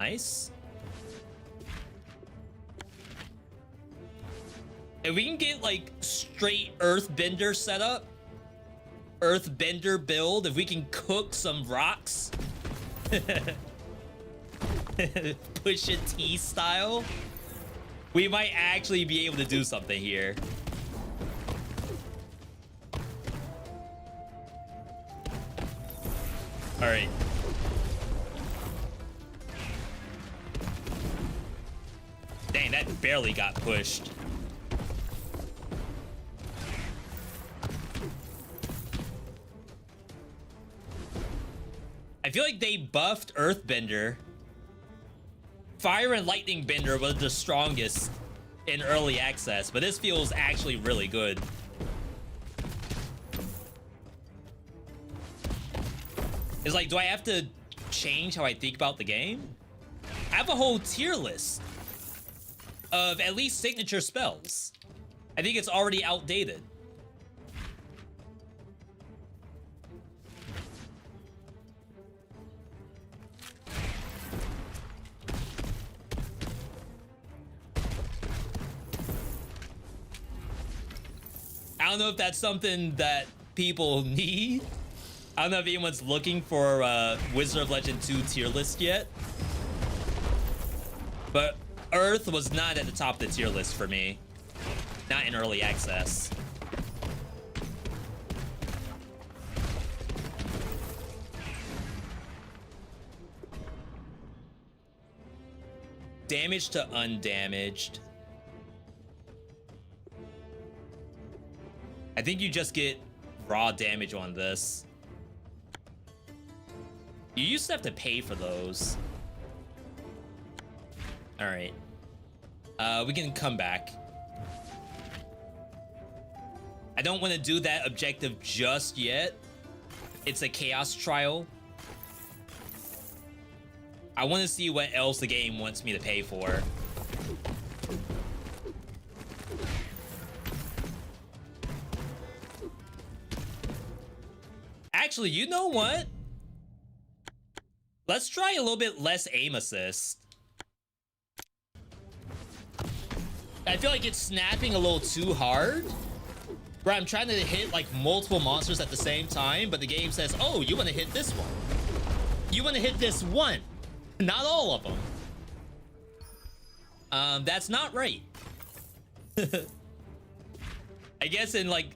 Speaker 1: Nice. If we can get like straight earthbender set up, earthbender build, if we can cook some rocks, push it T style, we might actually be able to do something here. All right. Dang, that barely got pushed. I feel like they buffed Earthbender. Fire and Lightning Bender was the strongest in early access, but this feels actually really good. It's like, do I have to change how I think about the game? I have a whole tier list of at least signature spells. I think it's already outdated. I don't know if that's something that people need. I don't know if anyone's looking for Wizard of Legend 2 tier list yet. But Earth was not at the top of the tier list for me. Not in early access. Damage to undamaged. I think you just get raw damage on this. You used to have to pay for those. All right. We can come back. I don't want to do that objective just yet. It's a chaos trial. I want to see what else the game wants me to pay for. Actually, you know what? Let's try a little bit less aim assist. I feel like it's snapping a little too hard. Where I'm trying to hit like multiple monsters at the same time, but the game says, oh, you want to hit this one. You want to hit this one. Not all of them. That's not right. I guess in like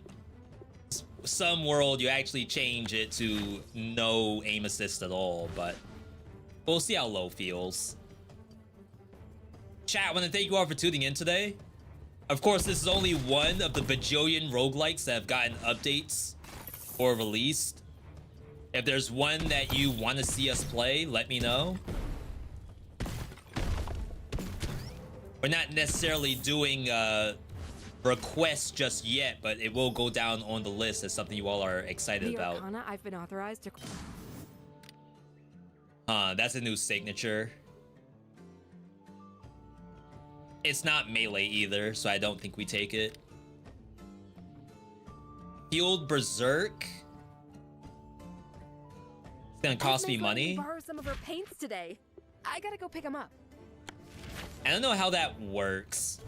Speaker 1: some world you actually change it to no aim assist at all, but we'll see how low feels. Chat, I want to thank you all for tuning in today. Of course, this is only one of the bajillion roguelikes that have gotten updates or released. If there's one that you want to see us play, let me know. We're not necessarily doing requests just yet, but it will go down on the list as something you all are excited about.
Speaker 9: Arcana I've been authorized to...
Speaker 1: That's a new signature. It's not melee either, so I don't think we take it. Healed Berserk. It's gonna cost me money.
Speaker 9: Borrow some of her paints today. I gotta go pick them up.
Speaker 1: I don't know how that works.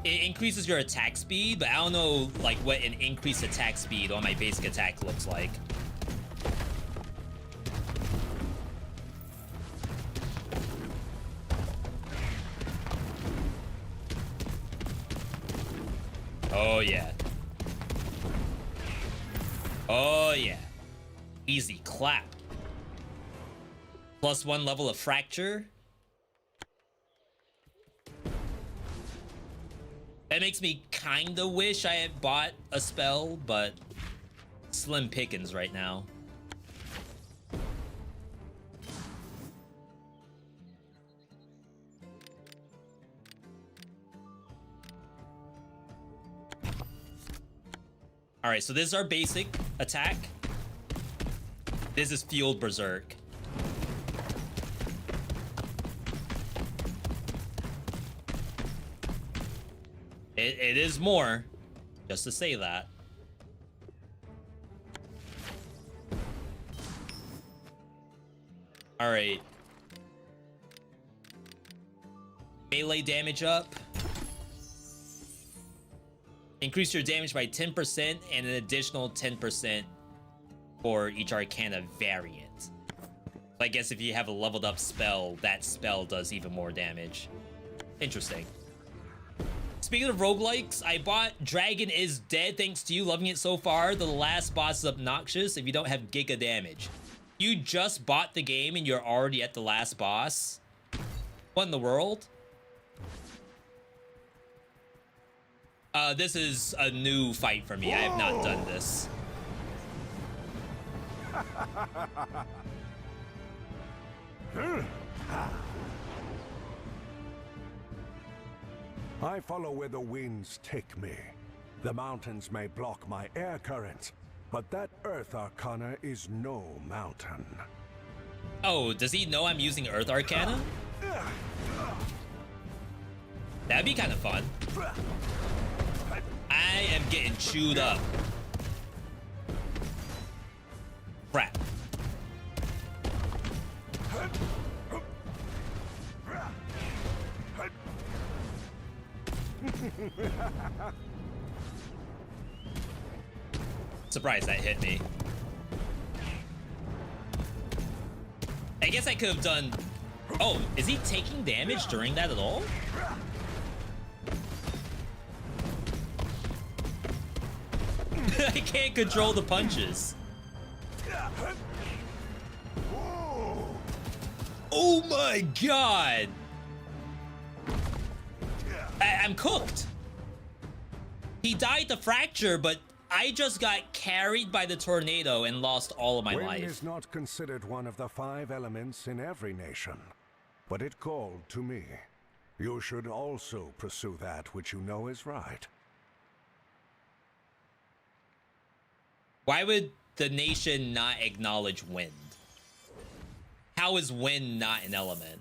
Speaker 1: It increases your attack speed, but I don't know like what an increased attack speed on my basic attack looks like. Oh yeah. Oh yeah. Easy clap. +1 level of fracture. That makes me kinda wish I had bought a spell, but slim pickings right now. All right, so this is our basic attack. This is Fueled Berserk. It is more, just to say that. All right. Melee damage up. Increase your damage by 10% and an additional 10% for each Arcana variant. So I guess if you have a leveled up spell, that spell does even more damage. Interesting. Speaking of roguelikes, I bought Dragon is Dead thanks to you. Loving it so far. The last boss is obnoxious if you don't have Giga damage. You just bought the game and you're already at the last boss? What in the world? This is a new fight for me. I have not done this.
Speaker 4: I follow where the winds take me. The mountains may block my air currents, but that Earth Arcana is no mountain.
Speaker 1: Oh, does he know I'm using Earth Arcana? That'd be kind of fun. I am getting chewed up. Crap. Surprised that hit me. I guess I could have done... Oh, is he taking damage during that at all? I can't control the punches. Oh my god! I'm cooked. He died to fracture, but I just got carried by the tornado and lost all of my life.
Speaker 4: Wind is not considered one of the 5 elements in every nation, but it called to me. You should also pursue that which you know is right.
Speaker 1: Why would the nation not acknowledge wind? How is wind not an element?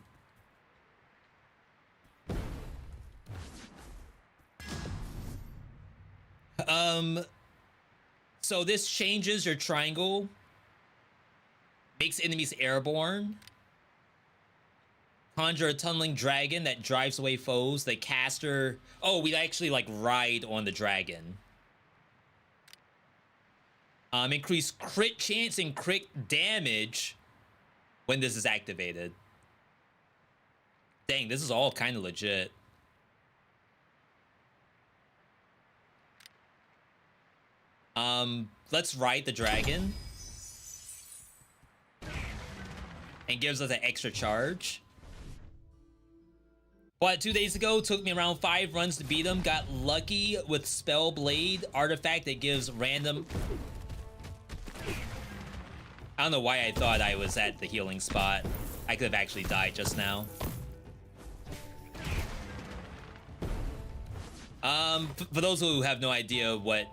Speaker 1: So this changes your triangle, makes enemies airborne, conjure a tunneling dragon that drives away foes. The caster, oh, we actually like ride on the dragon. Increase crit chance and crit damage when this is activated. Dang, this is all kind of legit. Let's ride the dragon. And gives us an extra charge. But 2 days ago, took me around 5 runs to beat him. Got lucky with Spell Blade artifact that gives random... I don't know why I thought I was at the healing spot. I could have actually died just now. For those who have no idea what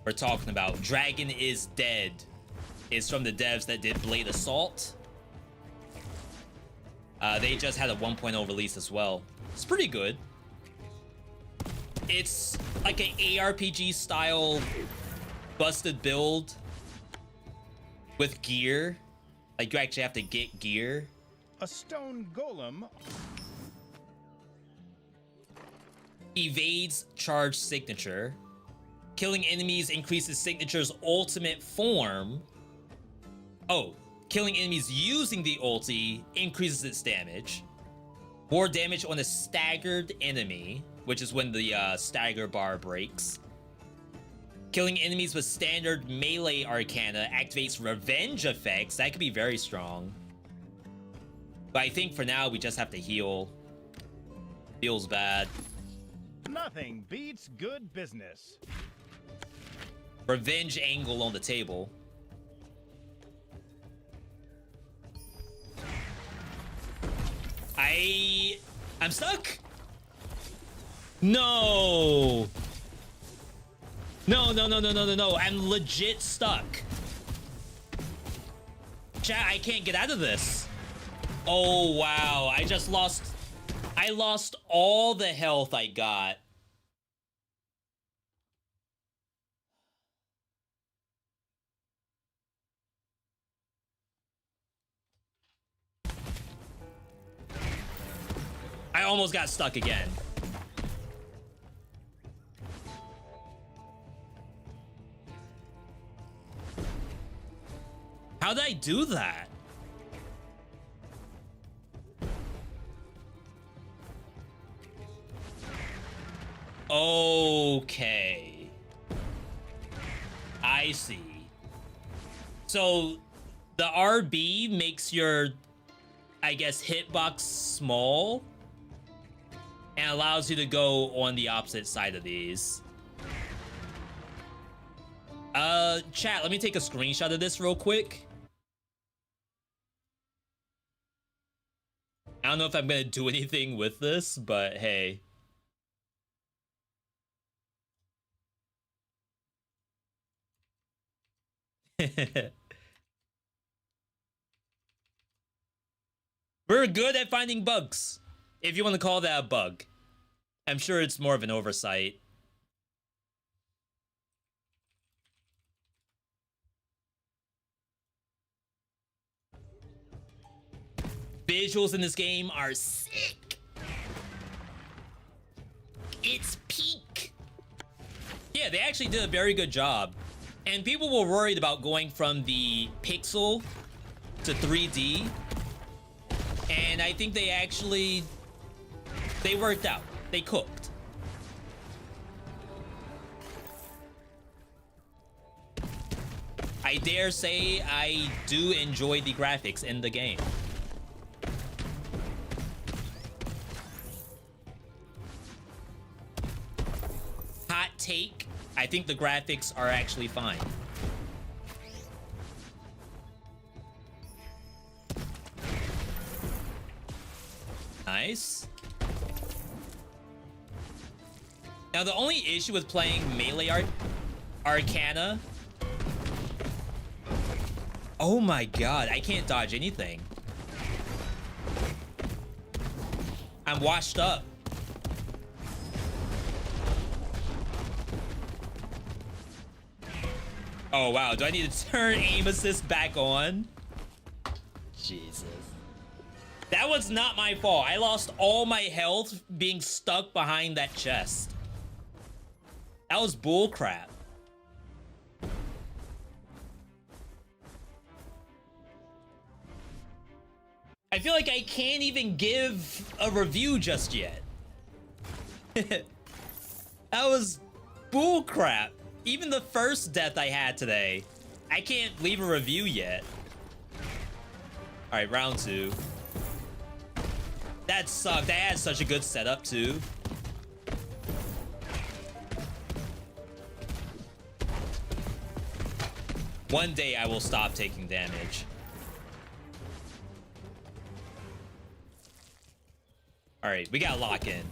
Speaker 1: we're talking about, Dragon is Dead is from the devs that did Blade Assault. They just had a 1.0 release as well. It's pretty good. It's like an ARPG style busted build with gear. Like you actually have to get gear.
Speaker 7: A stone golem.
Speaker 1: Evades charge signature. Killing enemies increases signature's ultimate form. Oh, killing enemies using the ulti increases its damage. More damage on a staggered enemy, which is when the stagger bar breaks. Killing enemies with standard melee arcana activates revenge effects. That could be very strong. But I think for now we just have to heal. Feels bad.
Speaker 7: Nothing beats good business.
Speaker 1: Revenge angle on the table. I'm stuck. No. No. I'm legit stuck. Chat, I can't get out of this. Oh, wow. I lost all the health I got. I almost got stuck again. How did I do that? Okay. I see. So the RB makes your, I guess, hitbox small and allows you to go on the opposite side of these. Chat, let me take a screenshot of this real quick. I don't know if I'm gonna do anything with this, but hey. We're good at finding bugs, if you want to call that a bug. I'm sure it's more of an oversight. Visuals in this game are sick. It's peak. Yeah, they actually did a very good job. And people were worried about going from the pixel to 3D. And I think they worked out. They cooked. I dare say I do enjoy the graphics in the game. Hot take, I think the graphics are actually fine. Nice. Now the only issue with playing melee Arcana. Oh my god, I can't dodge anything. I'm washed up. Oh wow, do I need to turn aim assist back on? Jesus. That was not my fault. I lost all my health being stuck behind that chest. That was bullcrap. I feel like I can't even give a review just yet. That was bullcrap. Even the first death I had today, I can't leave a review yet. All right, round 2. That sucked. That had such a good setup too. One day I will stop taking damage. All right, we got lock in.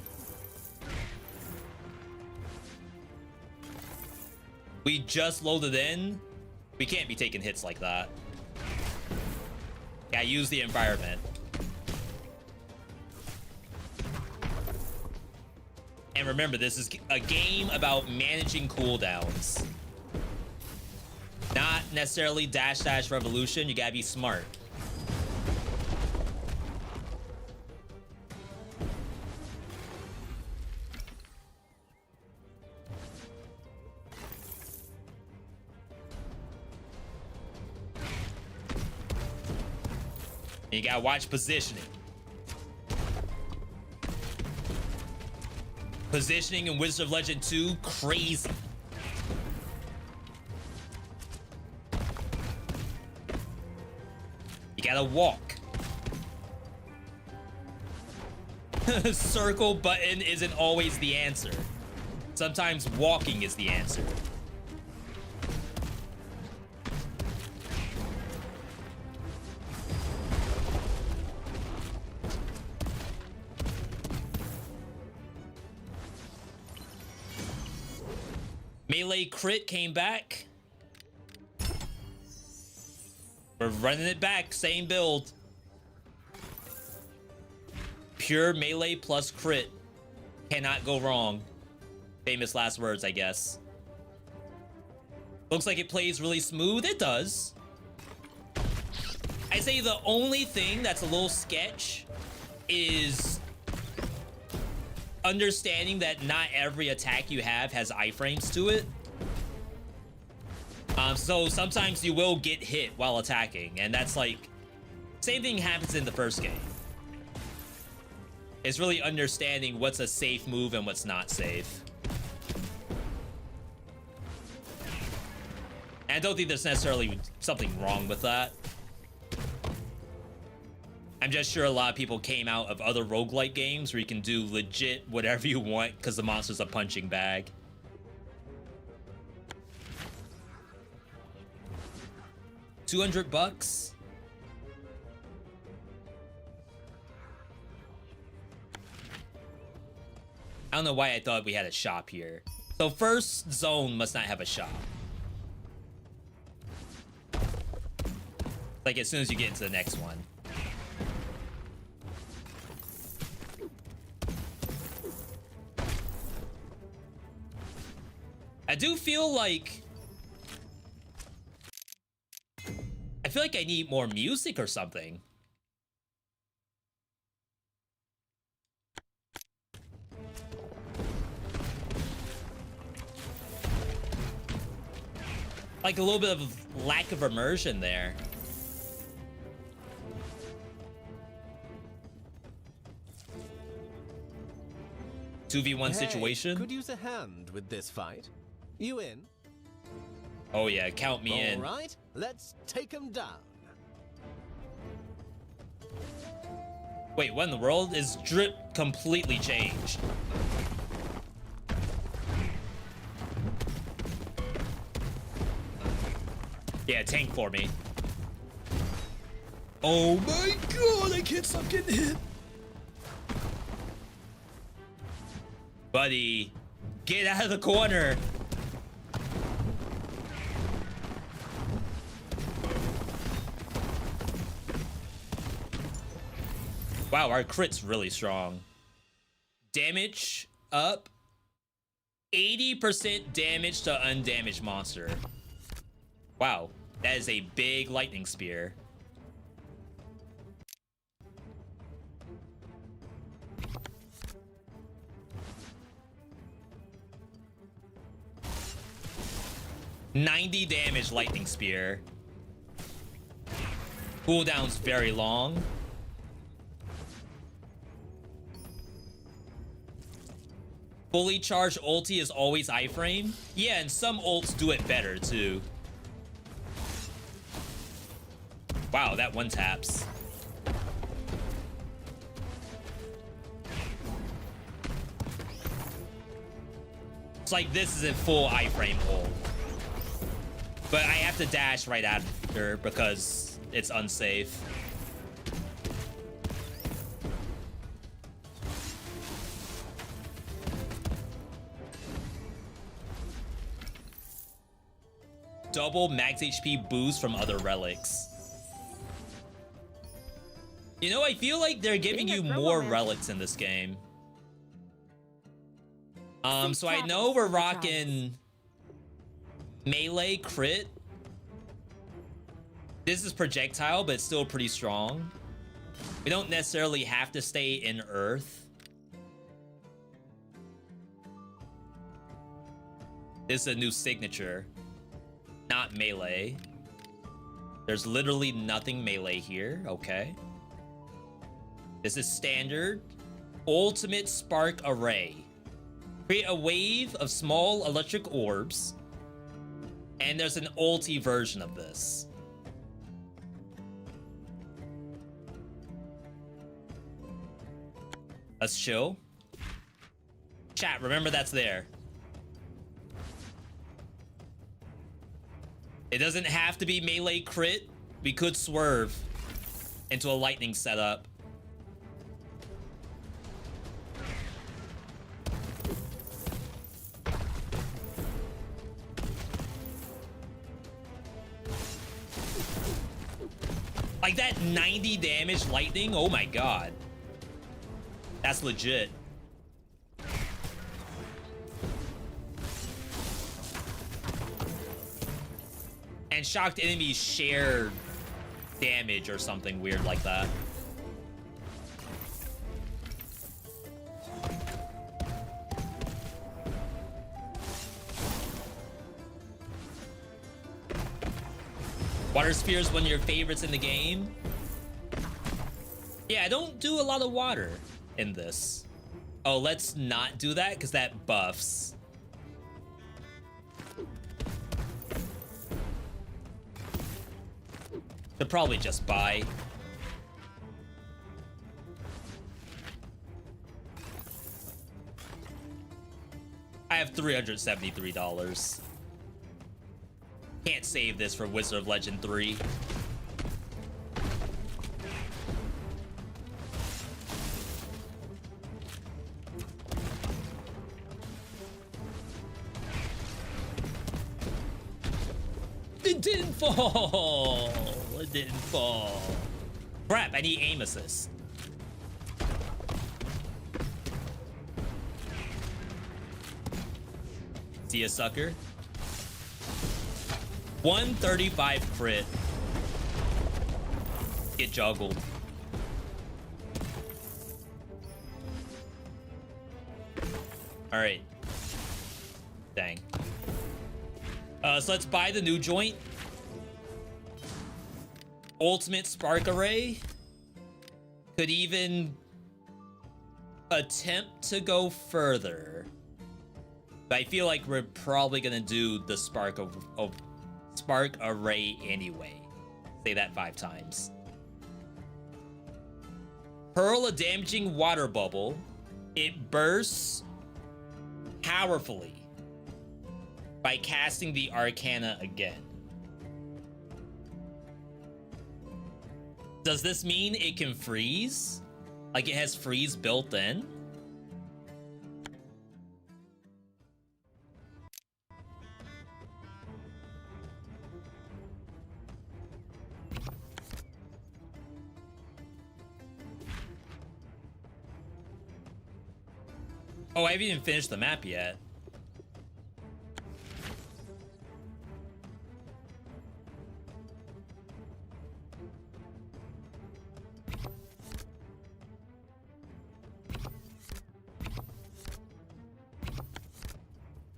Speaker 1: We just loaded in. We can't be taking hits like that. Yeah, use the environment. And remember, this is a game about managing cooldowns. Not necessarily dash revolution. You gotta be smart. You gotta watch positioning. Positioning in Wizard of Legend 2, crazy. You gotta walk. Circle button isn't always the answer. Sometimes walking is the answer. Melee crit came back. We're running it back, same build. Pure melee plus crit. Cannot go wrong. Famous last words, I guess. Looks like it plays really smooth. It does. I say the only thing that's a little sketch is understanding that not every attack you have has iframes to it. So sometimes you will get hit while attacking, and that's like, same thing happens in the first game. It's really understanding what's a safe move and what's not safe. And I don't think there's necessarily something wrong with that. I'm just sure a lot of people came out of other roguelike games where you can do legit whatever you want because the monster's a punching bag. $200? I don't know why I thought we had a shop here. So first zone must not have a shop. Like as soon as you get into the next one. I do feel like I need more music or something. Like a little bit of lack of immersion there. "2v1 situation."
Speaker 2: Could use a hand with this fight. You in?
Speaker 1: Oh yeah, count me in.
Speaker 2: All right, let's take him down.
Speaker 1: Wait, what in the world? Is drip completely changed? Yeah, tank for me. Oh my god, I can't stop getting hit. Buddy, get out of the corner. Wow, our crit's really strong. Damage up. 80% damage to undamaged monster. Wow, that is a big lightning spear. $90 damage lightning spear. Cooldown's very long. Fully charged ulti is always iframe. Yeah, and some ults do it better too. Wow, that one taps. It's like this is a full iframe ult. But I have to dash right after because it's unsafe. Double max HP boost from other relics. You know, I feel like they're giving you more relics in this game. So I know we're rocking melee crit. This is projectile, but it's still pretty strong. We don't necessarily have to stay in Earth. This is a new signature. Not melee. There's literally nothing melee here. Okay. This is standard. Ultimate spark array. Create a wave of small electric orbs. And there's an ulti version of this. Let's chill. Chat, remember that's there. It doesn't have to be melee crit. We could swerve into a lightning setup. Like that 90 damage lightning, oh my god. That's legit. And shocked enemies share damage or something weird like that. Water Sphere is one of your favorites in the game. Yeah, I don't do a lot of water in this. Oh, let's not do that because that buffs. Should probably just buy. I have $373. Can't save this for Wizard of Legend 3. It didn't fall. It didn't fall. Crap, I need aim assist. See a sucker? 135 crit. Get juggled. All right. Dang. So let's buy the new joint. Ultimate Spark Array. Could even attempt to go further. But I feel like we're probably gonna do the Spark Array anyway. Say that 5 times. Hurl a damaging water bubble. It bursts powerfully by casting the Arcana again. Does this mean it can freeze? Like it has freeze built in? Oh, I haven't even finished the map yet.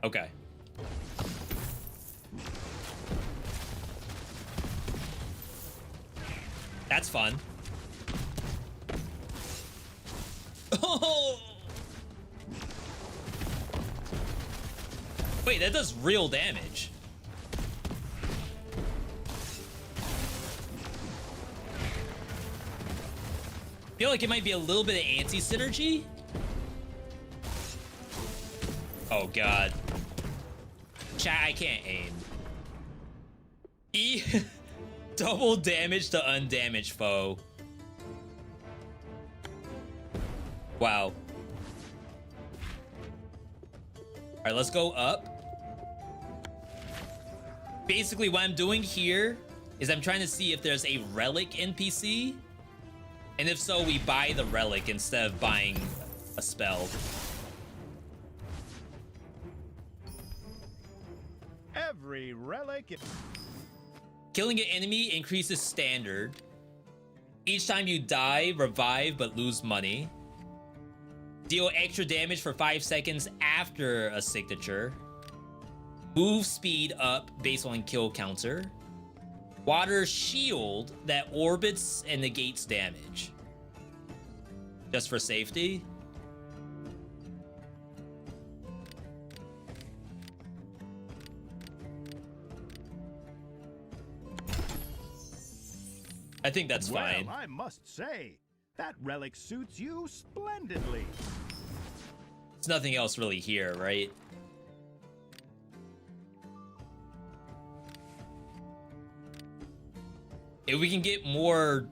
Speaker 1: Okay. That's fun. Oh! Wait, that does real damage. I feel like it might be a little bit of anti-synergy. Oh god. Chat, I can't aim. E double damage to undamaged foe. Wow. Alright, let's go up. Basically, what I'm doing here is I'm trying to see if there's a relic NPC. And if so, we buy the relic instead of buying a spell.
Speaker 7: Every relic.
Speaker 1: Killing an enemy increases standard. Each time you die, revive but lose money. Deal extra damage for 5 seconds after a signature. Move speed up based on kill counter. Water shield that orbits and negates damage. Just for safety. I think that's fine.
Speaker 7: Well, I must say, that relic suits you splendidly.
Speaker 1: There's nothing else really here, right? If we can get more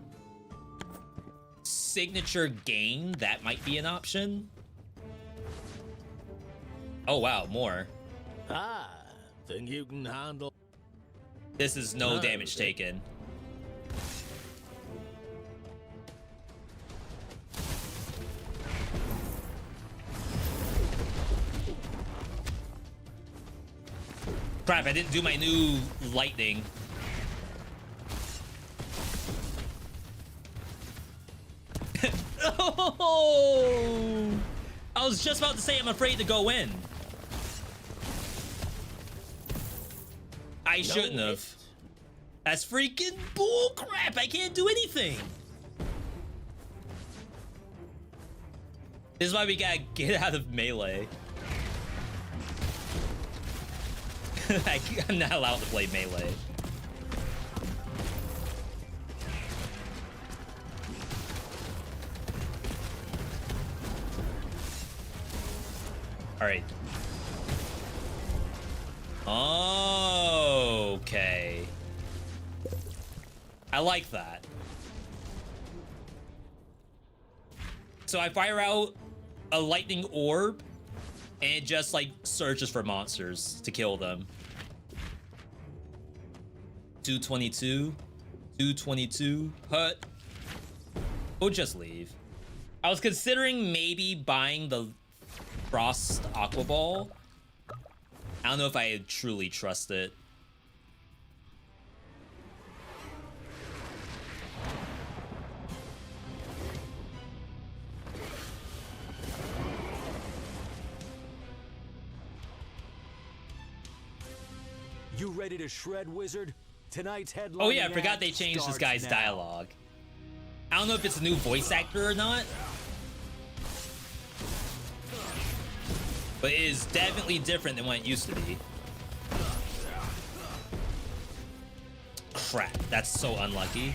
Speaker 1: signature gain, that might be an option. Oh wow, more.
Speaker 2: Ah, think you can handle.
Speaker 1: This is no damage taken. Crap, I didn't do my new lightning. Oh! I was just about to say I'm afraid to go in. I shouldn't have. That's freaking bull crap. I can't do anything. This is why we gotta get out of melee. I'm not allowed to play melee. All right. Okay. I like that. So I fire out a lightning orb and it just like searches for monsters to kill them. 222, 222, hut. We'll just leave. I was considering maybe buying the Frost Aqua Ball. I don't know if I truly trust it.
Speaker 10: You ready to shred, wizard? Tonight's headline.
Speaker 1: Oh yeah, I forgot they changed this guy's dialogue. I don't know if it's a new voice actor or not, but it is definitely different than what it used to be. Crap, that's so unlucky.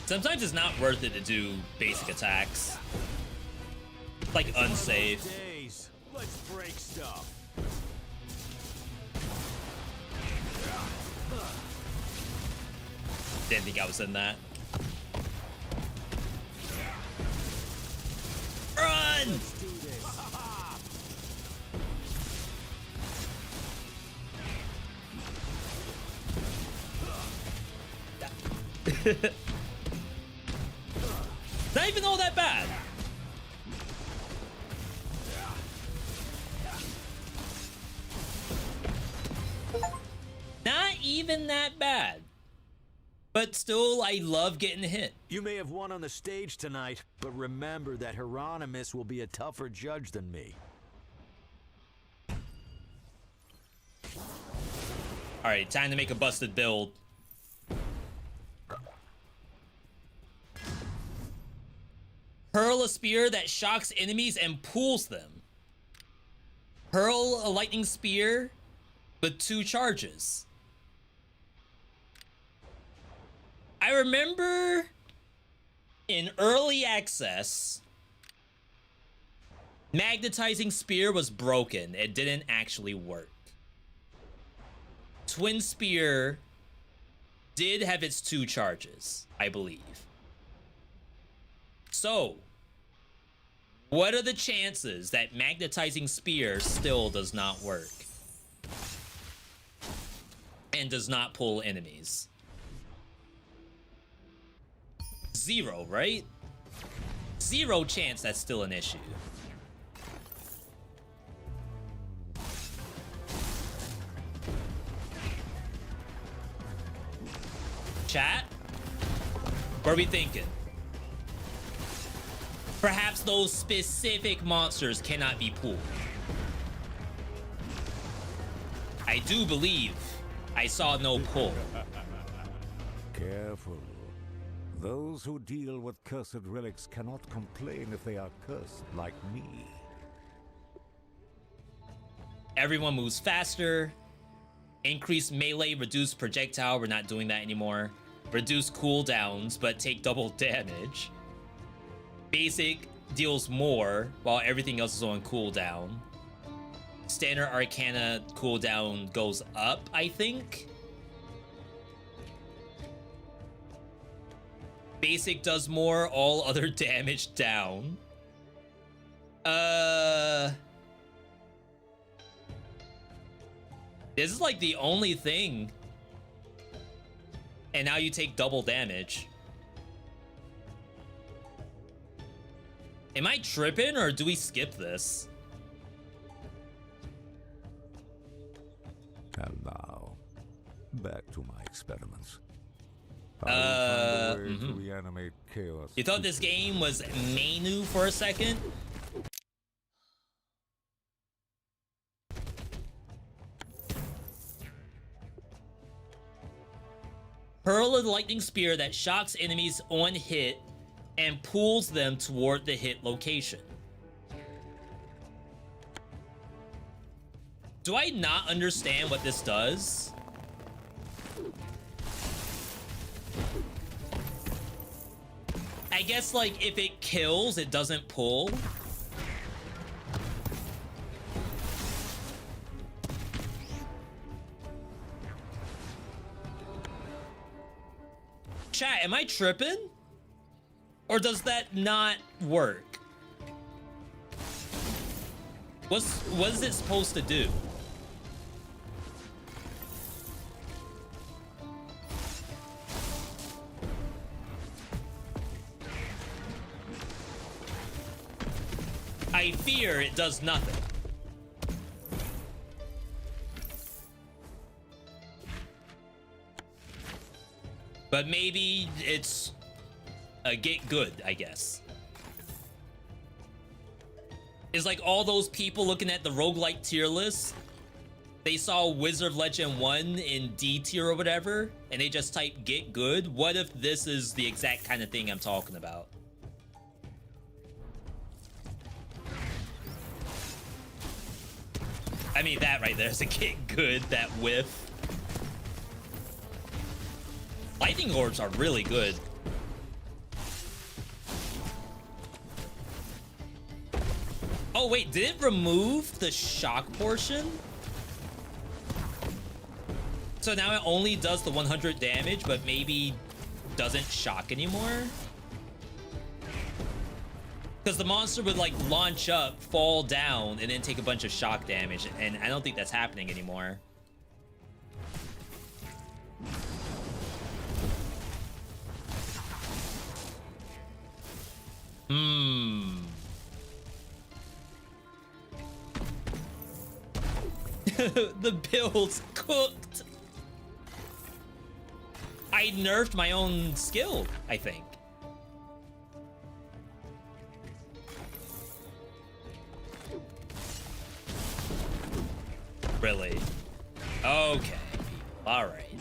Speaker 1: Sometimes it's not worth it to do basic attacks. It's like unsafe.
Speaker 10: Let's break stuff.
Speaker 1: Didn't think I was in that. Run!
Speaker 10: Let's do this.
Speaker 1: Not even all that bad. Not even that bad. But still, I love getting hit.
Speaker 10: You may have won on the stage tonight, but remember that Hieronymus will be a tougher judge than me.
Speaker 1: All right, time to make a busted build. Hurl a spear that shocks enemies and pulls them. Hurl a lightning spear with 2 charges. I remember in early access, magnetizing spear was broken. It didn't actually work. Twin spear did have its 2 charges, I believe. So, what are the chances that magnetizing spear still does not work? And does not pull enemies? 0, right? 0 chance that's still an issue. Chat? What are we thinking? Perhaps those specific monsters cannot be pulled. I do believe I saw no pull.
Speaker 4: Careful. Those who deal with cursed relics cannot complain if they are cursed like me.
Speaker 1: Everyone moves faster. Increase melee, reduce projectile. We're not doing that anymore. Reduce cooldowns, but take double damage. Basic deals more, while everything else is on cooldown. Standard Arcana cooldown goes up, I think. Basic does more, all other damage down. This is like the only thing. And now you take double damage. Am I tripping or do we skip this?
Speaker 4: And now, back to my experiments. I will find a way to reanimate chaos.
Speaker 1: You thought this game was menu for a second? Hurl a lightning spear that shocks enemies on hit and pulls them toward the hit location. Do I not understand what this does? I guess, like, if it kills, it doesn't pull. Chat, am I tripping? Or does that not work? What is it supposed to do? I fear it does nothing. But maybe it's a get good, I guess. It's like all those people looking at the roguelike tier list, they saw Wizard of Legend 1 in D tier or whatever, and they just typed get good. What if this is the exact kind of thing I'm talking about? I mean, that right there is a get good, that whiff. Lightning orbs are really good. Oh wait, did it remove the shock portion? So now it only does the 100 damage, but maybe doesn't shock anymore? Because the monster would like launch up, fall down, and then take a bunch of shock damage, and I don't think that's happening anymore. The build's cooked. I nerfed my own skill, I think. Really? Okay. All right.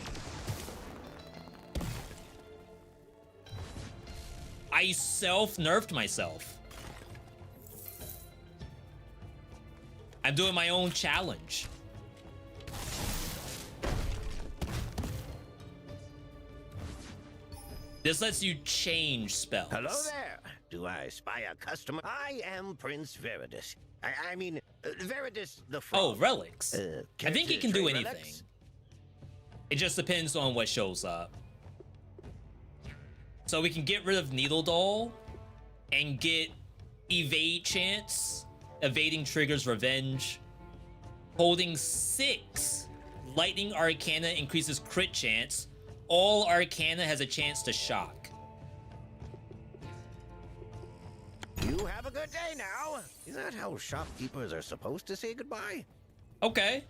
Speaker 1: I self-nerfed myself. I'm doing my own challenge. This lets you change spells.
Speaker 11: Hello there. Do I spy a customer? I am Prince Veridus. I mean, Veridus the Frog.
Speaker 1: Oh, relics. I think it can do anything.
Speaker 11: Relics?
Speaker 1: It just depends on what shows up. So we can get rid of Needle Doll and get evade chance. Evading triggers revenge. Holding 6 Lightning Arcana increases crit chance. All Arcana has a chance to shock.
Speaker 11: You have a good day now. Is that how shopkeepers are supposed to say goodbye?
Speaker 1: Okay.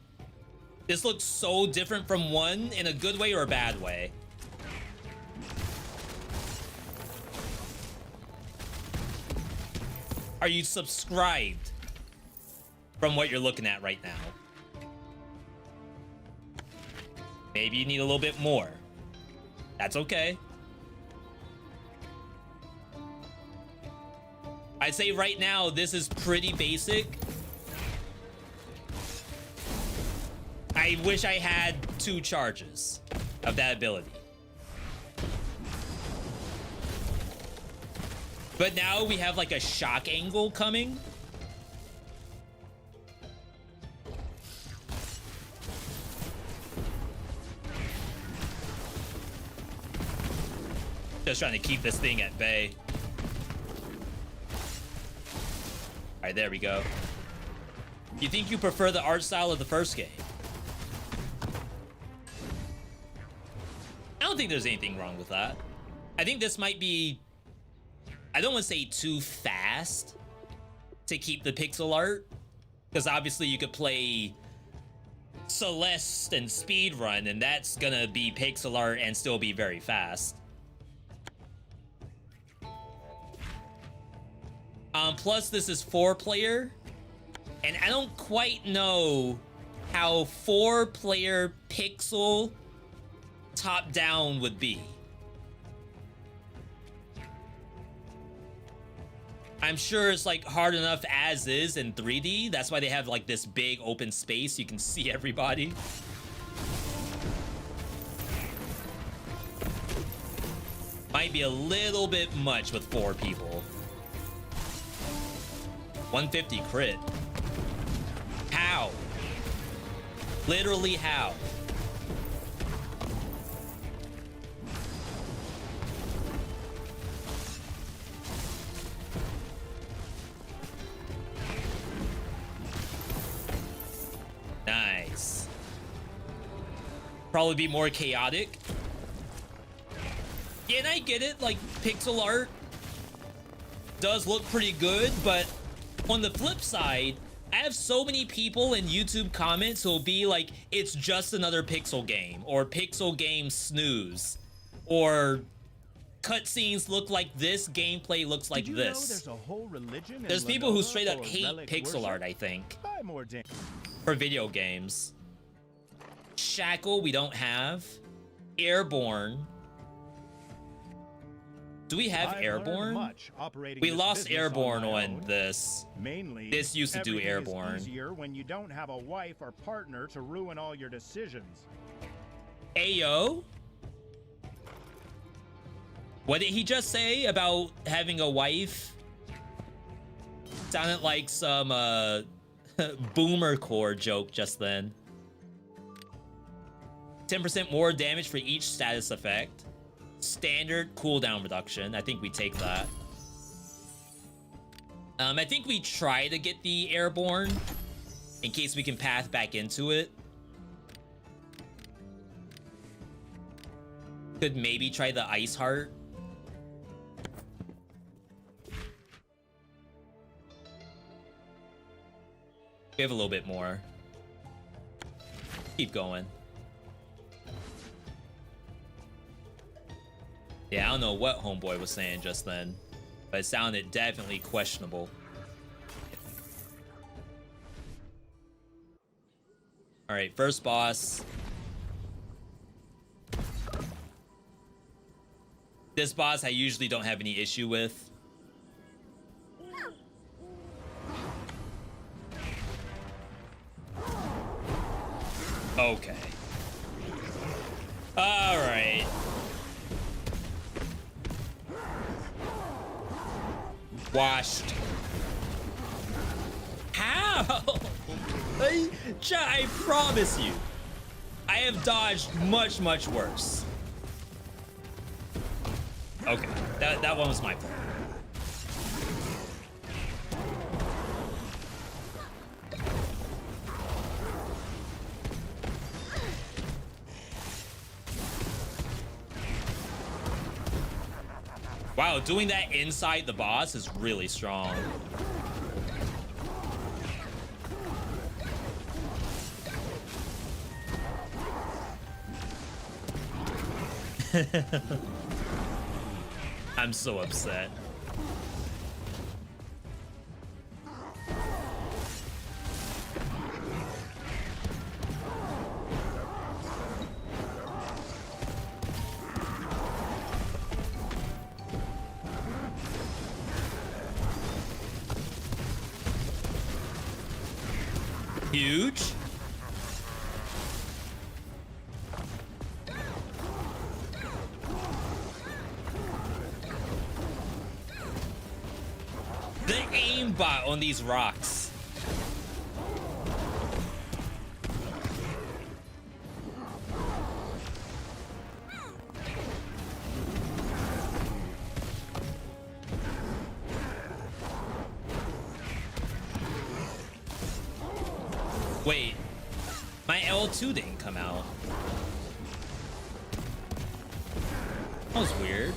Speaker 1: This looks so different from 1 in a good way or a bad way. Are you subscribed from what you're looking at right now? Maybe you need a little bit more. That's okay. I'd say right now, this is pretty basic. I wish I had 2 charges of that ability. But now we have like a shock angle coming. Just trying to keep this thing at bay. All right, there we go. You think you prefer the art style of the first game? I don't think there's anything wrong with that. I think this might be, I don't want to say too fast to keep the pixel art, because obviously you could play Celeste and speedrun, and that's gonna be pixel art and still be very fast. Plus this is 4-player, and I don't quite know how 4-player pixel top down would be. I'm sure it's like hard enough as is in 3D. That's why they have like this big open space. You can see everybody. Might be a little bit much with 4 people. 150 crit. How? Literally how? Nice. Probably be more chaotic. Yeah, and I get it, like, pixel art does look pretty good, but on the flip side, I have so many people in YouTube comments who'll be like, it's just another pixel game, or pixel game snooze, or cutscenes look like this, gameplay looks like
Speaker 7: Did you
Speaker 1: this.
Speaker 7: know there's a whole religion
Speaker 1: There's
Speaker 7: in
Speaker 1: people who
Speaker 7: Lenova
Speaker 1: straight up
Speaker 7: for
Speaker 1: hate
Speaker 7: relic
Speaker 1: pixel
Speaker 7: worship?
Speaker 1: art, I think,
Speaker 7: Buy more damn.
Speaker 1: for video games. Shackle, we don't have. Airborne. Do we have
Speaker 7: I've learned
Speaker 1: Airborne?
Speaker 7: much operating
Speaker 1: We
Speaker 7: this
Speaker 1: lost
Speaker 7: business
Speaker 1: Airborne
Speaker 7: my
Speaker 1: on
Speaker 7: own.
Speaker 1: this.
Speaker 7: Mainly,
Speaker 1: This used to do
Speaker 7: everything
Speaker 1: Airborne.
Speaker 7: is easier when you don't have a wife or partner to ruin all your decisions.
Speaker 1: Ayo? What did he just say about having a wife? Sounded like some boomer core joke just then. 10% more damage for each status effect. Standard cooldown reduction. I think we take that. I think we try to get the Airborne in case we can path back into it. Could maybe try the Ice Heart. We have a little bit more. Keep going. Yeah, I don't know what Homeboy was saying just then, but it sounded definitely questionable. All right, first boss. This boss I usually don't have any issue with. Okay. All right. Washed. How? I promise you, I have dodged much, much worse. Okay, that one was my fault. Wow, doing that inside the boss is really strong. I'm so upset. Huge. The aimbot on these rocks. Wait, my L2 didn't come out. That was weird.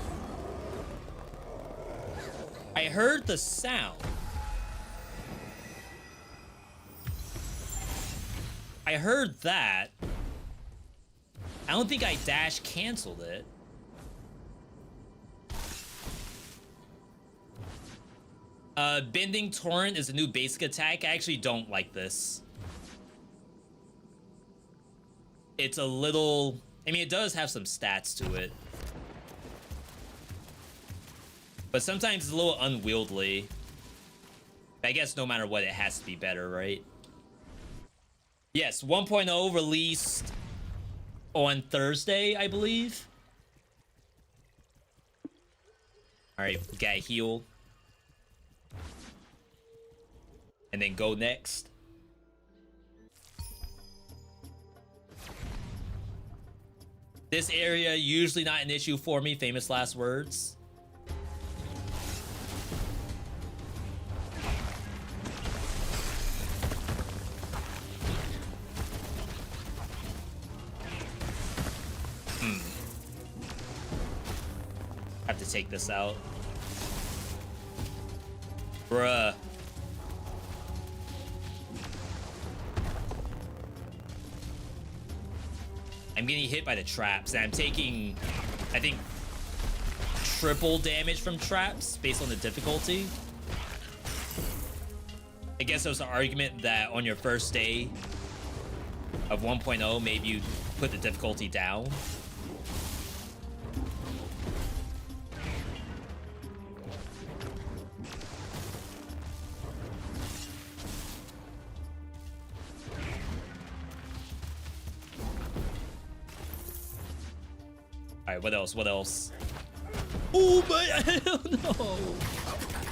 Speaker 1: I heard the sound. I heard that. I don't think I dash canceled it. Bending Torrent is a new basic attack. I actually don't like this. It's a little I mean, it does have some stats to it. But sometimes it's a little unwieldy. I guess no matter what, it has to be better, right? Yes, 1.0 released on Thursday, I believe. Alright, we gotta heal. And then go next. This area usually not an issue for me, famous last words. Have to take this out. Bruh. I'm getting hit by the traps, and I'm taking, I think, triple damage from traps based on the difficulty. I guess there's an argument that on your first day of 1.0, maybe you put the difficulty down. Alright, what else? What else? Oh, but I don't know.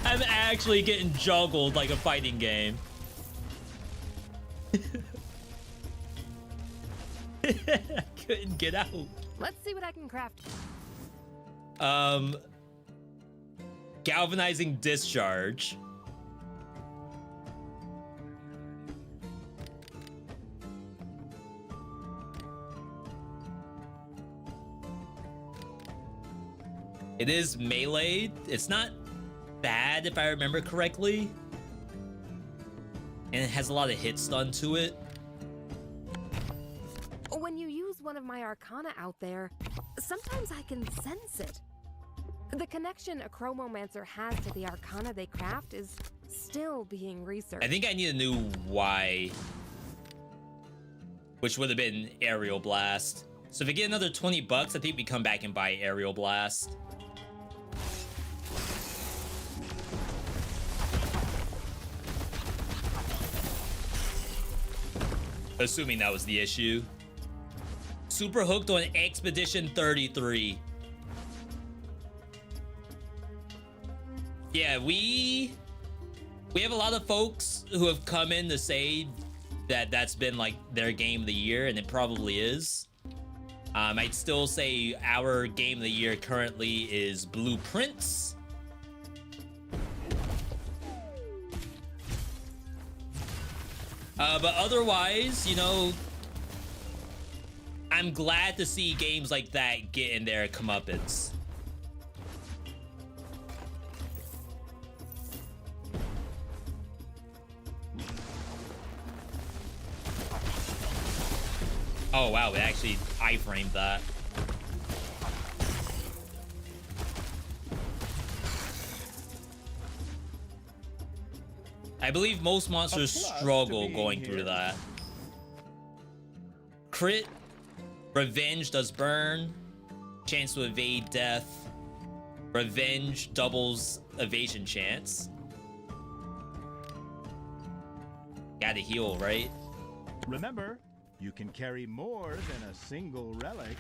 Speaker 1: I'm actually getting juggled like a fighting game. I couldn't get out.
Speaker 9: Let's see what I can craft.
Speaker 1: Galvanizing discharge. It is melee. It's not bad if I remember correctly. And it has a lot of hit stun to it.
Speaker 9: When you use one of my arcana out there, sometimes I can sense it. The connection a chromomancer has to the arcana they craft is still being researched.
Speaker 1: I think I need a new Y, which would have been Aerial Blast. So if I get another 20 bucks, I think we come back and buy Aerial Blast. Assuming that was the issue. Super hooked on Expedition 33. Yeah, we have a lot of folks who have come in to say that that's been like their game of the year, and it probably is. I'd still say our game of the year currently is Blueprints. But otherwise, you know, I'm glad to see games like that get in their comeuppance. Oh wow, it actually iframed that. I believe most monsters struggle going through that. Crit, revenge does burn, chance to evade death, revenge doubles evasion chance. Gotta heal, right?
Speaker 7: Remember, you can carry more than a single relic.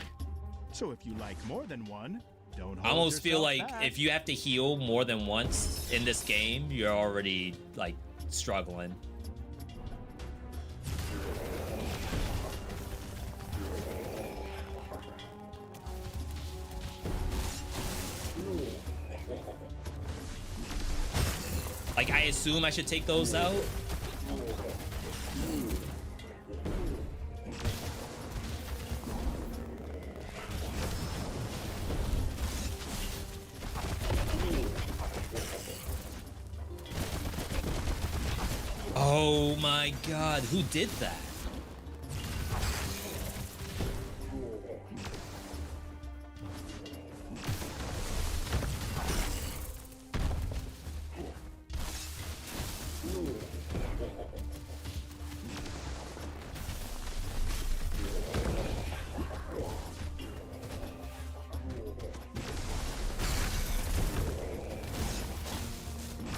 Speaker 7: So if you like more than one, don't hold
Speaker 1: I almost feel
Speaker 7: yourself
Speaker 1: like
Speaker 7: back.
Speaker 1: if you have to heal more than once in this game, you're already like struggling. Like, I assume I should take those out. Oh my god, who did that?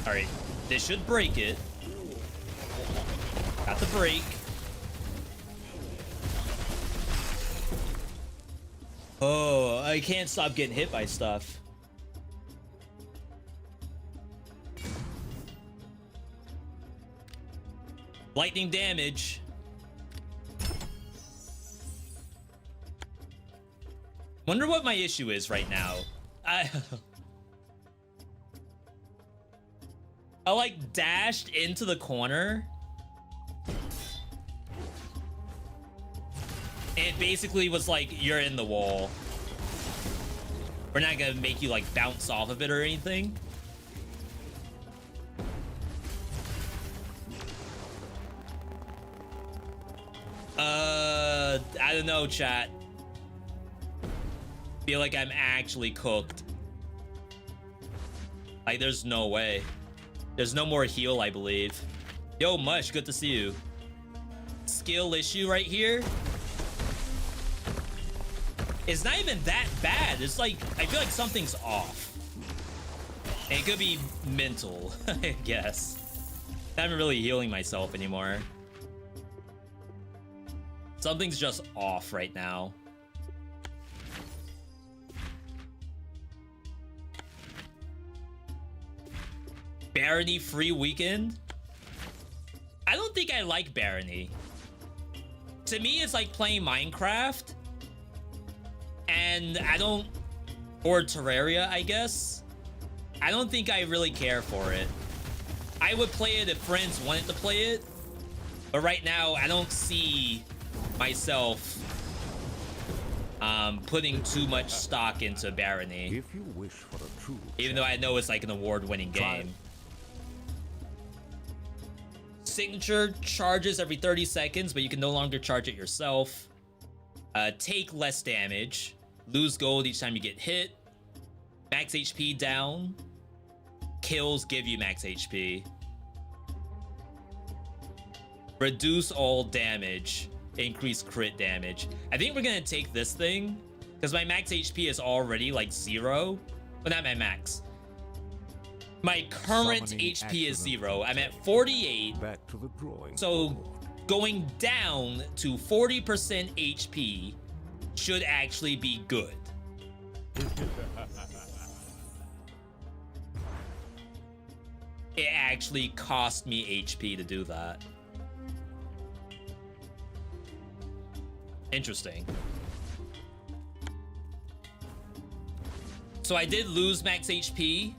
Speaker 1: All right, this should break it. Got the break. Oh, I can't stop getting hit by stuff. Lightning damage. Wonder what my issue is right now. I like dashed into the corner. It basically was like, you're in the wall. We're not gonna make you like bounce off of it or anything. I don't know, chat. Feel like I'm actually cooked. Like, there's no way. There's no more heal, I believe. Yo, Mush, good to see you. Skill issue right here. It's not even that bad. It's like, I feel like something's off. And it could be mental, I guess. I haven't really healing myself anymore. Something's just off right now. Barony free weekend? I don't think I like Barony. To me, it's like playing Minecraft. And I don't... Or Terraria, I guess. I don't think I really care for it. I would play it if friends wanted to play it. But right now, I don't see myself putting too much stock into Barony.
Speaker 4: If you wish for a true
Speaker 1: even though I know it's like an award-winning game. Signature charges every 30 seconds, but you can no longer charge it yourself. Take less damage. Lose gold each time you get hit. Max HP down. Kills give you max HP. Reduce all damage. Increase crit damage. I think we're gonna take this thing because my max HP is already like 0. Well, not my max. My current HP is 0. I'm at 48.
Speaker 4: Back to the drawing.
Speaker 1: So going down to 40% HP should actually be good. It actually cost me HP to do that. Interesting. So I did lose max HP,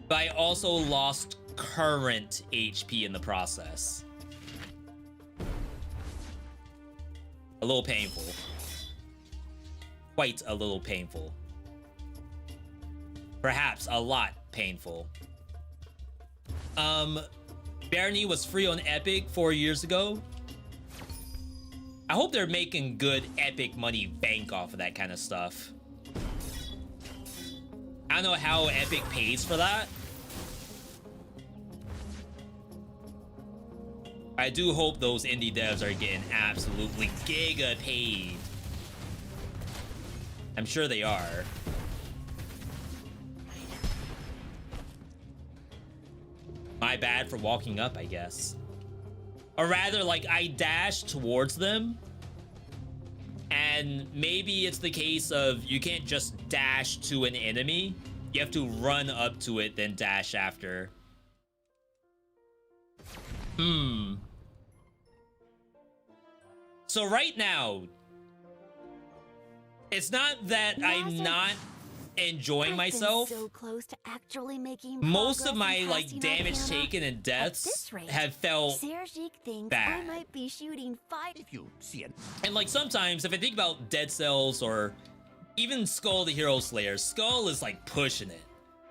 Speaker 1: but I also lost current HP in the process. A little painful. Quite a little painful. Perhaps a lot painful. Barony was free on Epic 4 years ago. I hope they're making good Epic money bank off of that kind of stuff. I don't know how Epic pays for that. I do hope those indie devs are getting absolutely giga paid. I'm sure they are. My bad for walking up, I guess. Or rather, like, I dashed towards them. And maybe it's the case of you can't just dash to an enemy. You have to run up to it, then dash after. So right now, it's not that I'm not enjoying myself.
Speaker 3: So close to actually making
Speaker 1: most of my like damage taken and deaths have felt bad.
Speaker 3: I might be shooting 5
Speaker 11: If you see it.
Speaker 1: And like sometimes if I think about Dead Cells or even Skull the Hero Slayer, Skull is like pushing it.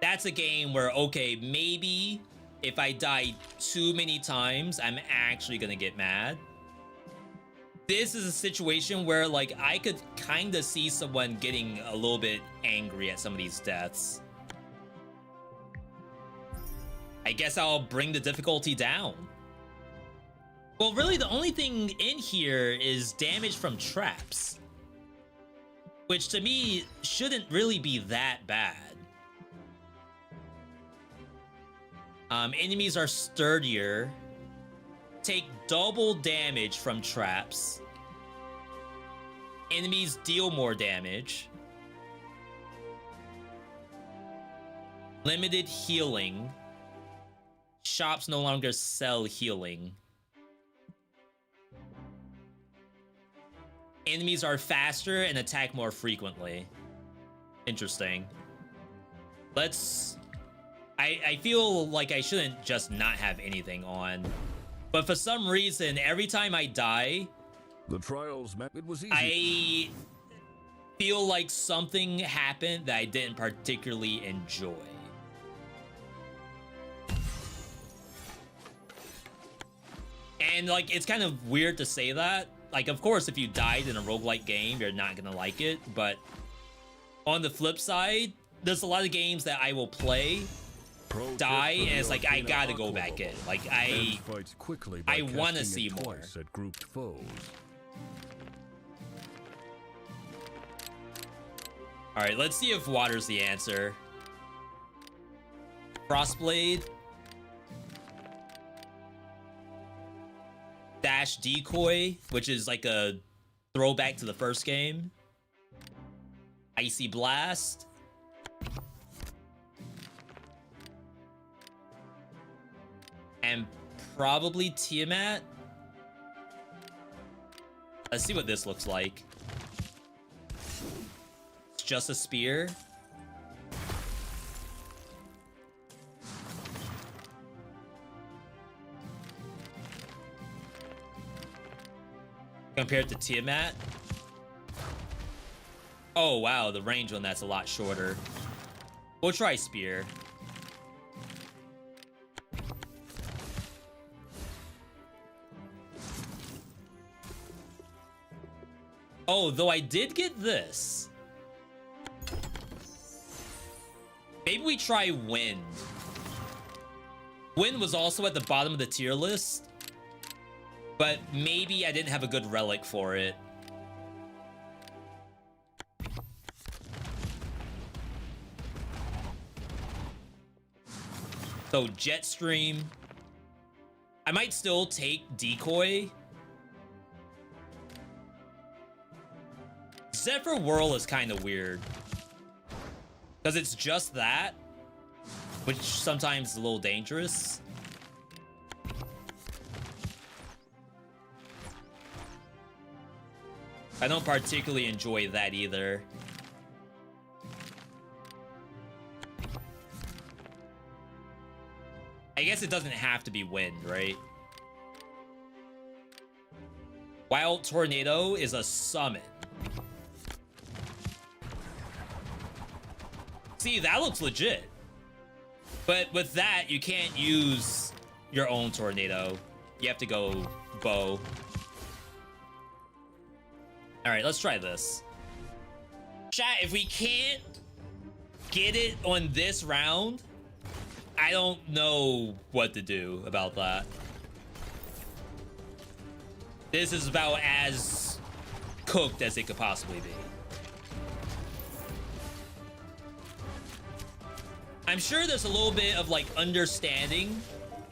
Speaker 1: That's a game where, okay, maybe if I die too many times, I'm actually gonna get mad. This is a situation where like I could kind of see someone getting a little bit angry at some of these deaths. I guess I'll bring the difficulty down. Well, really the only thing in here is damage from traps, which to me shouldn't really be that bad. Enemies are sturdier. Take double damage from traps. Enemies deal more damage. Limited healing. Shops no longer sell healing. Enemies are faster and attack more frequently. Interesting. Let's... I feel like I shouldn't just not have anything on. But for some reason, every time I die...
Speaker 5: The trials map, it was easy.
Speaker 1: I feel like something happened that I didn't particularly enjoy. And, like, it's kind of weird to say that. Like, of course, if you died in a roguelike game, you're not gonna like it. But on the flip side, there's a lot of games that I will play, die, and it's like, I gotta go back in. Like, I want to see more.
Speaker 5: At grouped foes.
Speaker 1: All right, let's see if water's the answer. Frostblade. Dash Decoy, which is like a throwback to the first game. Icy Blast. And probably Tiamat. Let's see what this looks like. It's just a spear. Compared to Tiamat. Oh, wow, the range on that's a lot shorter. We'll try Spear. Oh, though I did get this. Maybe we try Wind. Wind was also at the bottom of the tier list. But maybe I didn't have a good relic for it. So Jetstream. I might still take Decoy. Zephyr Whirl is kind of weird. Because it's just that. Which sometimes is a little dangerous. I don't particularly enjoy that either. I guess it doesn't have to be Wind, right? Wild Tornado is a summon. See, that looks legit. But with that, you can't use your own Tornado. You have to go bow. All right, let's try this. Chat, if we can't get it on this round, I don't know what to do about that. This is about as cooked as it could possibly be. I'm sure there's a little bit of like understanding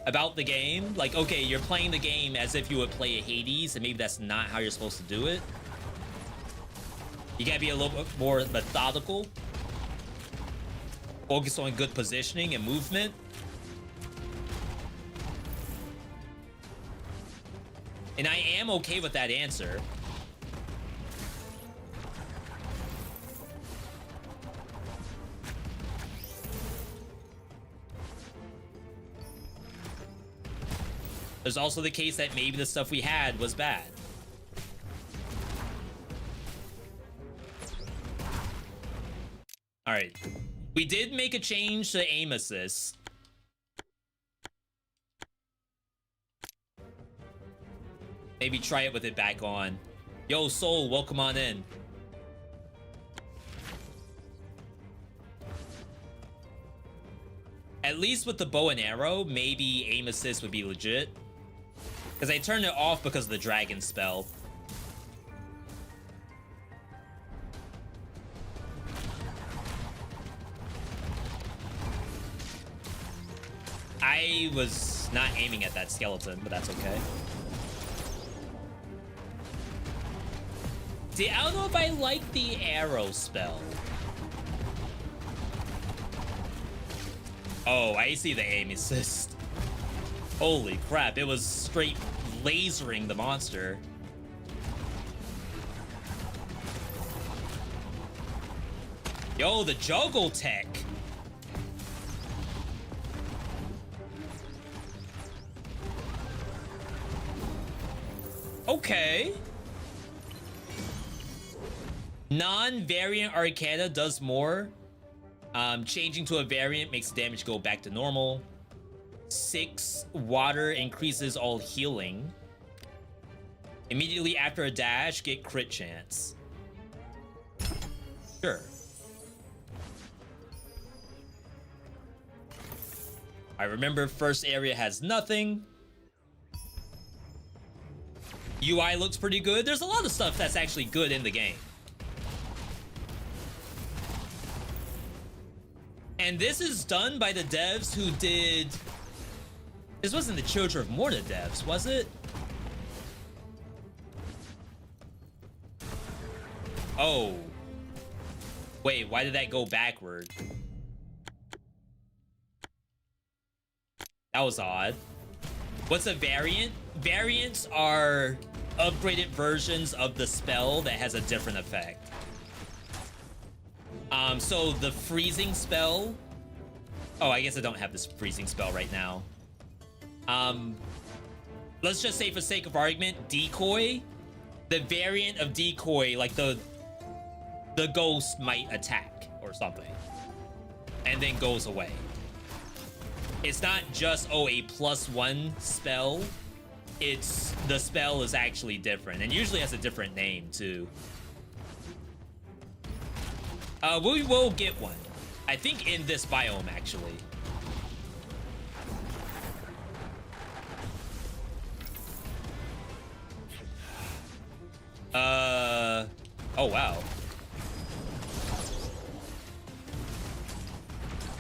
Speaker 1: about the game. Like, okay, you're playing the game as if you would play a Hades, and maybe that's not how you're supposed to do it. You gotta be a little bit more methodical. Focus on good positioning and movement. And I am okay with that answer. There's also the case that maybe the stuff we had was bad. All right, we did make a change to aim assist. Maybe try it with it back on. Yo, Soul, welcome on in. At least with the bow and arrow, maybe aim assist would be legit. Because I turned it off because of the dragon spell. I was not aiming at that skeleton, but that's okay. See, I don't know if I like the arrow spell. Oh, I see the aim assist. Holy crap, it was straight lasering the monster. Yo, the juggle tech. Okay. Non-variant Arcana does more. Changing to a variant makes damage go back to normal. 6 water increases all healing. Immediately after a dash, get crit chance. Sure. I remember first area has nothing. UI looks pretty good. There's a lot of stuff that's actually good in the game. And this is done by the devs who did... This wasn't the Children of Morta devs, was it? Oh. Wait, why did that go backward? That was odd. What's a variant? Variants are upgraded versions of the spell that has a different effect. So the freezing spell... Oh, I guess I don't have this freezing spell right now. Let's just say for sake of argument, decoy. The variant of decoy, like the ghost might attack or something. And then goes away. It's not just, oh, a +1 spell. It's, the spell is actually different. And usually has a different name, too. We will get one. I think in this biome, actually. Oh, wow.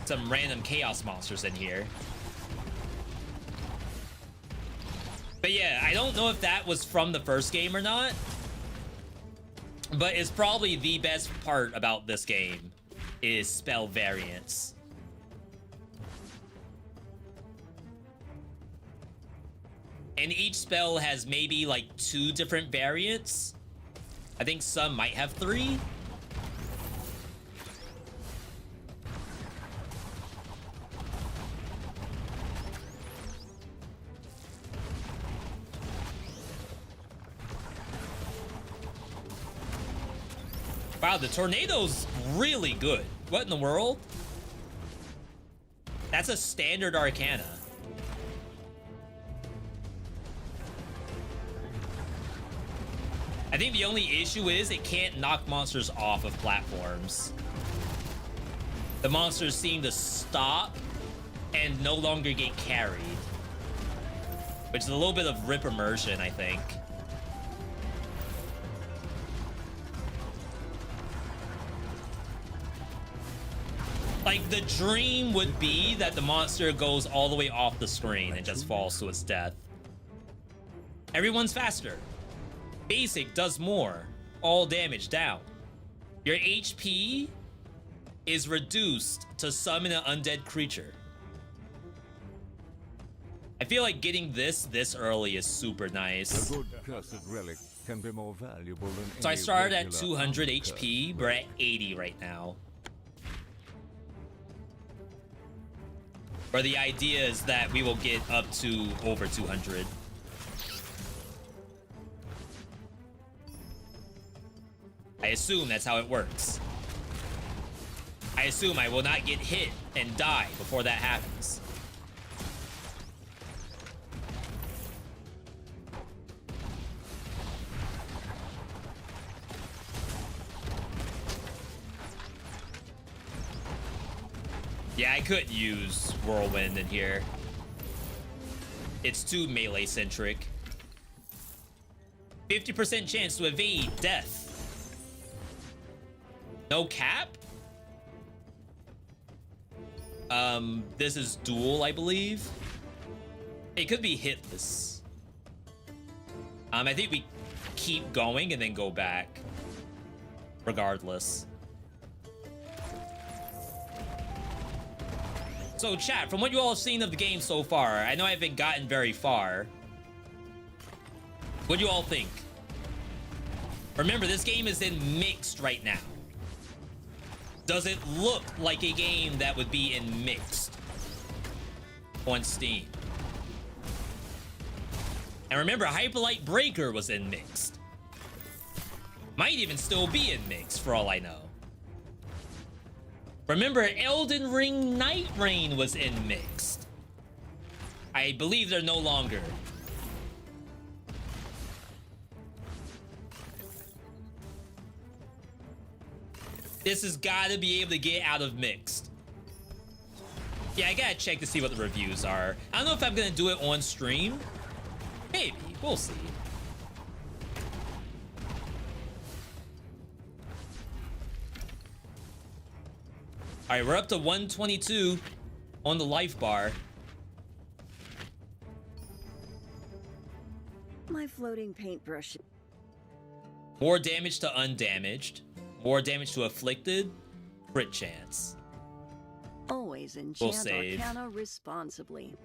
Speaker 1: Some random chaos monsters in here. But yeah, I don't know if that was from the first game or not. But it's probably the best part about this game is spell variants. And each spell has maybe like 2 different variants. I think some might have 3. Wow, the tornado's really good. What in the world? That's a standard Arcana. I think the only issue is it can't knock monsters off of platforms. The monsters seem to stop and no longer get carried. Which is a little bit of rip immersion, I think. Like, the dream would be that the monster goes all the way off the screen and just falls to its death. Everyone's faster. Basic does more. All damage down. Your HP is reduced to summon an undead creature. I feel like getting this early is super nice.
Speaker 4: A good cursed relic can be more valuable than
Speaker 1: So I
Speaker 4: any
Speaker 1: started at
Speaker 4: regular
Speaker 1: 200
Speaker 4: uncursed
Speaker 1: HP. We're at 80 right now. Or the idea is that we will get up to over 200. I assume that's how it works. I assume I will not get hit and die before that happens. Yeah, I could use Whirlwind in here. It's too melee-centric. 50% chance to evade death. No cap? This is dual, I believe. It could be hitless. I think we keep going and then go back. Regardless. So chat, from what you all have seen of the game so far, I know I haven't gotten very far. What do you all think? Remember, this game is in mixed right now. Does it look like a game that would be in mixed on Steam? And remember, Hyperlight Breaker was in mixed. Might even still be in mixed for all I know. Remember, Elden Ring Night Rain was in mixed. I believe they're no longer. This has got to be able to get out of mixed. Yeah, I gotta check to see what the reviews are. I don't know if I'm gonna do it on stream. Maybe, we'll see. All right, we're up to 122 on the life bar.
Speaker 8: My floating paintbrush.
Speaker 1: More damage to undamaged. More damage to afflicted. Crit chance.
Speaker 8: Always enchant
Speaker 1: We'll save.
Speaker 8: Arcana responsibly.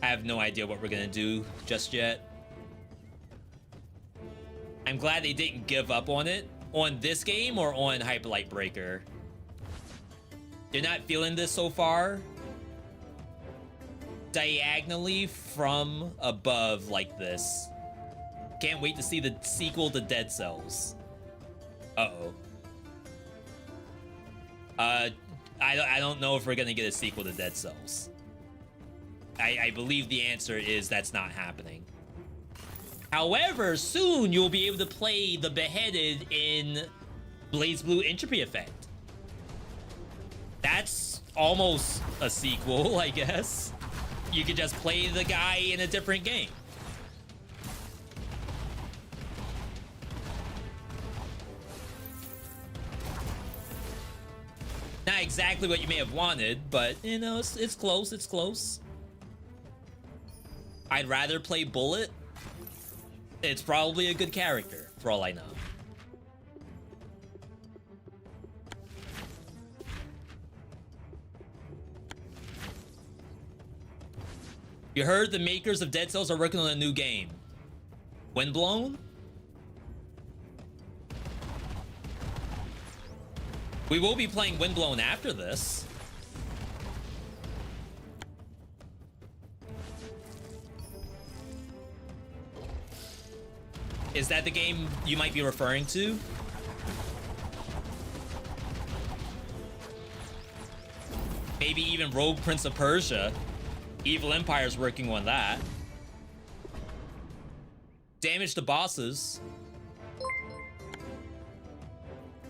Speaker 1: I have no idea what we're gonna do just yet. I'm glad they didn't give up on it. On this game or on Hyperlight Breaker? You're not feeling this so far? Diagonally from above like this. Can't wait to see the sequel to Dead Cells. Uh-oh. I don't know if we're gonna get a sequel to Dead Cells. I believe the answer is that's not happening. However, soon you'll be able to play the Beheaded in BlazBlue Entropy Effect. That's almost a sequel, I guess. You could just play the guy in a different game. Not exactly what you may have wanted, but, you know, it's close, it's close. I'd rather play Bullet. It's probably a good character, for all I know. You heard the makers of Dead Cells are working on a new game. Windblown? We will be playing Windblown after this. Is that the game you might be referring to? Maybe even Rogue Prince of Persia. Evil Empire's working on that. Damage to bosses.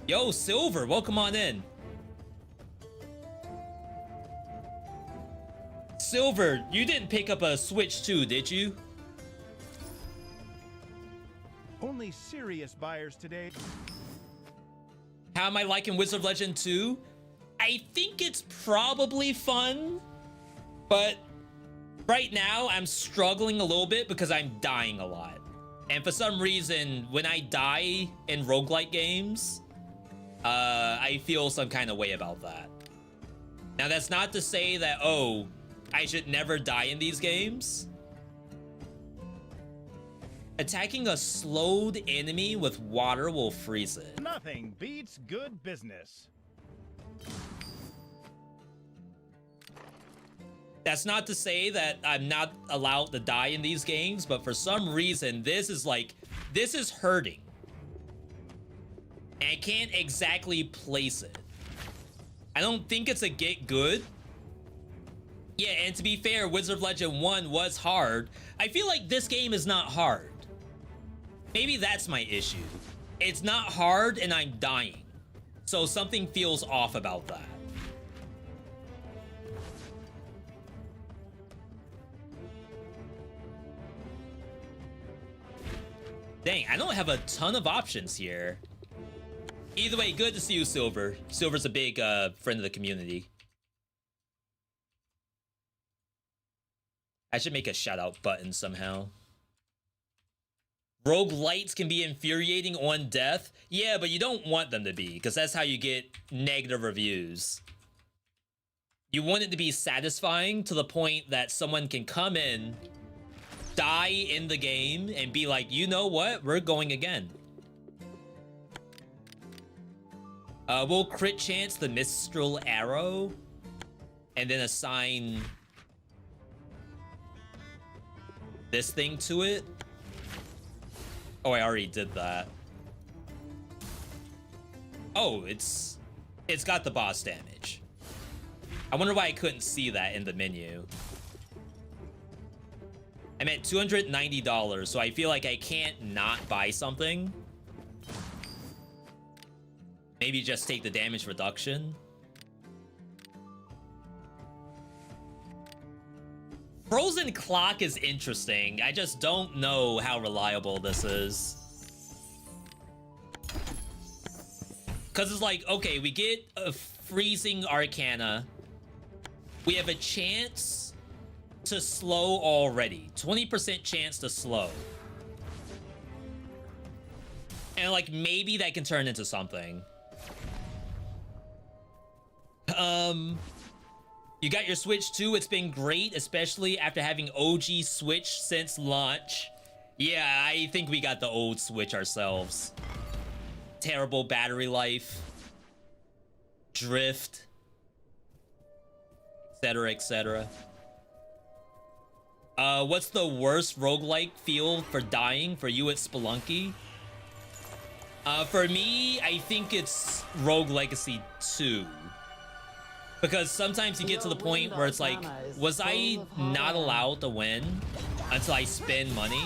Speaker 1: Yo, Silver, welcome on in. Silver, you didn't pick up a Switch 2, did you?
Speaker 7: Only serious buyers today.
Speaker 1: How am I liking Wizard of Legend 2? I think it's probably fun, but right now I'm struggling a little bit because I'm dying a lot. And for some reason, when I die in roguelike games, I feel some kind of way about that. Now, that's not to say that, oh, I should never die in these games. Attacking a slowed enemy with water will freeze it.
Speaker 7: Nothing beats good business.
Speaker 1: That's not to say that I'm not allowed to die in these games, but for some reason, this is hurting. And I can't exactly place it. I don't think it's a get good. Yeah, and to be fair, Wizard of Legend 1 was hard. I feel like this game is not hard. Maybe that's my issue. It's not hard and I'm dying. So something feels off about that. Dang, I don't have a ton of options here. Either way, good to see you, Silver. Silver's a big friend of the community. I should make a shout out button somehow. Roguelites can be infuriating on death. Yeah, but you don't want them to be, because that's how you get negative reviews. You want it to be satisfying to the point that someone can come in, die in the game, and be like, you know what? We're going again. We'll crit chance the Mistral Arrow, and then assign this thing to it. Oh, I already did that. Oh, it's got the boss damage. I wonder why I couldn't see that in the menu. I'm at $290, so I feel like I can't not buy something. Maybe just take the damage reduction. Frozen Clock is interesting. I just don't know how reliable this is. Because it's like, okay, we get a freezing Arcana. We have a chance to slow already. 20% chance to slow. And like, maybe that can turn into something. You got your Switch too. It's been great, especially after having OG Switch since launch. Yeah, I think we got the old Switch ourselves. Terrible battery life. Drift. Etc, etc. What's the worst roguelike feel for dying for you at Spelunky? For me, I think it's Rogue Legacy 2. Because sometimes you get to the point where it's like, was I not allowed to win until I spend money?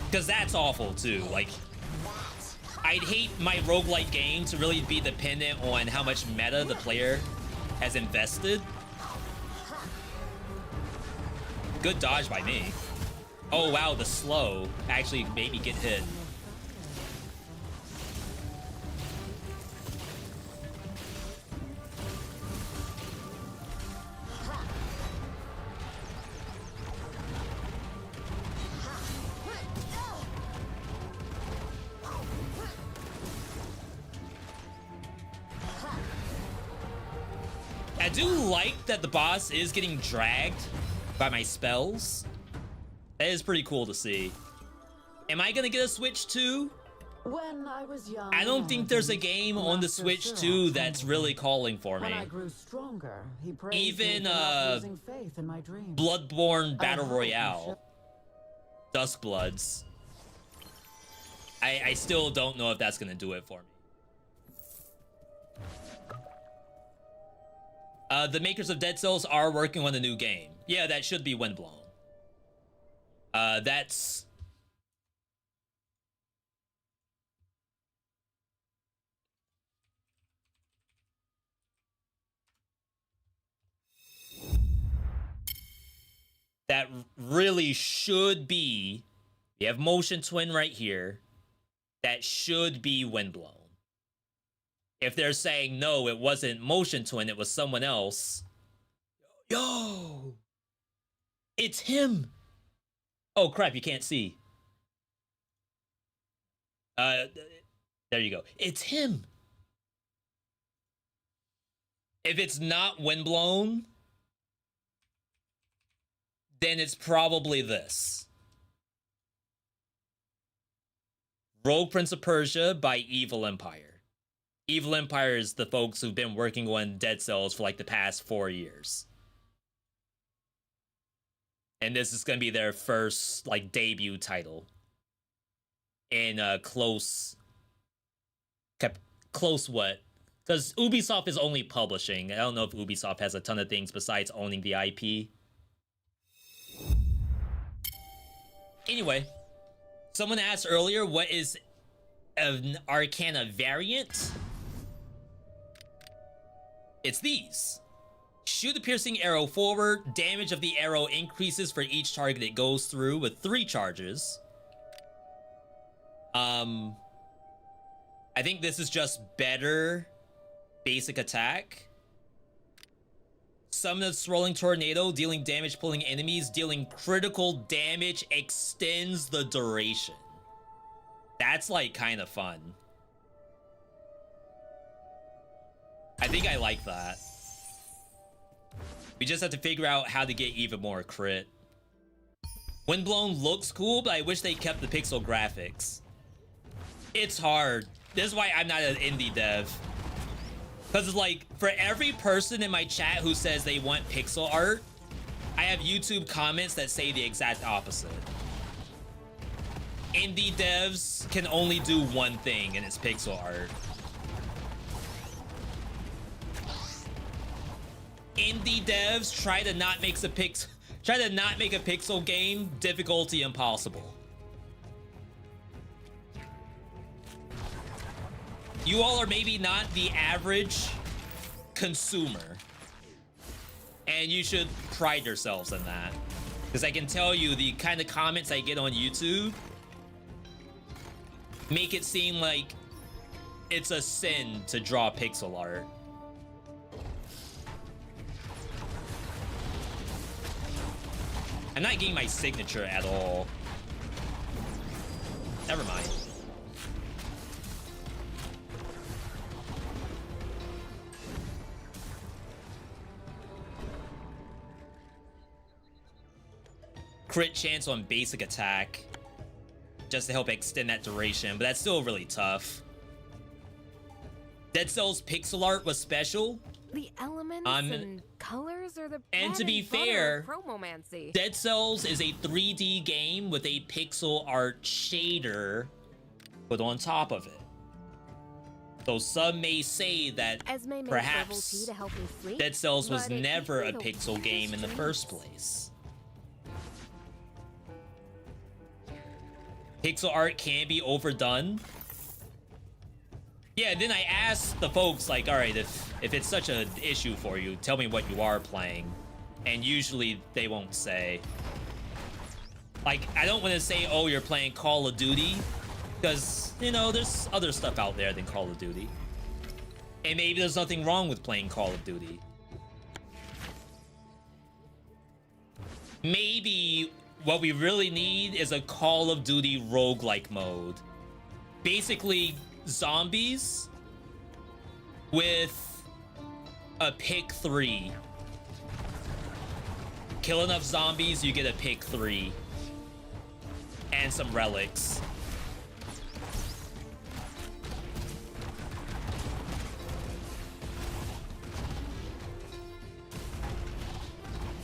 Speaker 1: Because that's awful too. Like, I'd hate my roguelike game to really be dependent on how much meta the player has invested. Good dodge by me. Oh wow, the slow actually made me get hit. I do like that the boss is getting dragged by my spells. That is pretty cool to see. Am I gonna get a Switch 2?
Speaker 6: When I was young,
Speaker 1: I don't think there's a game on the Switch 2 that's really calling for me.
Speaker 6: When I grew stronger, he praised
Speaker 1: Even
Speaker 6: me for not losing faith in my dreams.
Speaker 1: Bloodborne Battle Royale. Duskbloods. I still don't know if that's gonna do it for me. The makers of Dead Cells are working on a new game. Yeah, that should be Windblown. That's... That really should be... We have Motion Twin right here. That should be Windblown. If they're saying, no, it wasn't Motion Twin, it was someone else. Yo! It's him! Oh, crap, you can't see. There you go. It's him! If it's not Windblown, then it's probably this. Rogue Prince of Persia by Evil Empire. Evil Empire is the folks who've been working on Dead Cells for like the past 4 years. And this is going to be their first like debut title. In close what? Because Ubisoft is only publishing. I don't know if Ubisoft has a ton of things besides owning the IP. Anyway, someone asked earlier, what is an Arcana variant? It's these. Shoot a piercing arrow forward. Damage of the arrow increases for each target it goes through with 3 charges. I think this is just better basic attack. Summon a swirling tornado, dealing damage, pulling enemies, dealing critical damage, extends the duration. That's like kind of fun. I think I like that. We just have to figure out how to get even more crit. Windblown looks cool, but I wish they kept the pixel graphics. It's hard. This is why I'm not an indie dev. Because it's like, for every person in my chat who says they want pixel art, I have YouTube comments that say the exact opposite. Indie devs can only do one thing, and it's pixel art. Indie devs try to not make a pixel game, difficulty impossible. You all are maybe not the average consumer, and you should pride yourselves in that. Because I can tell you, the kind of comments I get on YouTube make it seem like it's a sin to draw pixel art. I'm not getting my signature at all. Never mind. Crit chance on basic attack, just to help extend that duration, but that's still really tough. Dead Cells pixel art was special.
Speaker 9: The elements and colors are the
Speaker 1: and to be fair,
Speaker 9: chromomancy.
Speaker 1: Dead Cells is a 3D game with a pixel art shader put on top of it. So some may say that perhaps Dead Cells was never a pixel game in the first place. Pixel art can be overdone. Yeah, then I asked the folks, like, all right, if it's such an issue for you, tell me what you are playing. And usually they won't say. Like, I don't want to say, oh, you're playing Call of Duty, because, you know, there's other stuff out there than Call of Duty. And maybe there's nothing wrong with playing Call of Duty. Maybe what we really need is a Call of Duty roguelike mode. Basically, zombies with a pick 3. Kill enough zombies, you get a pick 3. And some relics.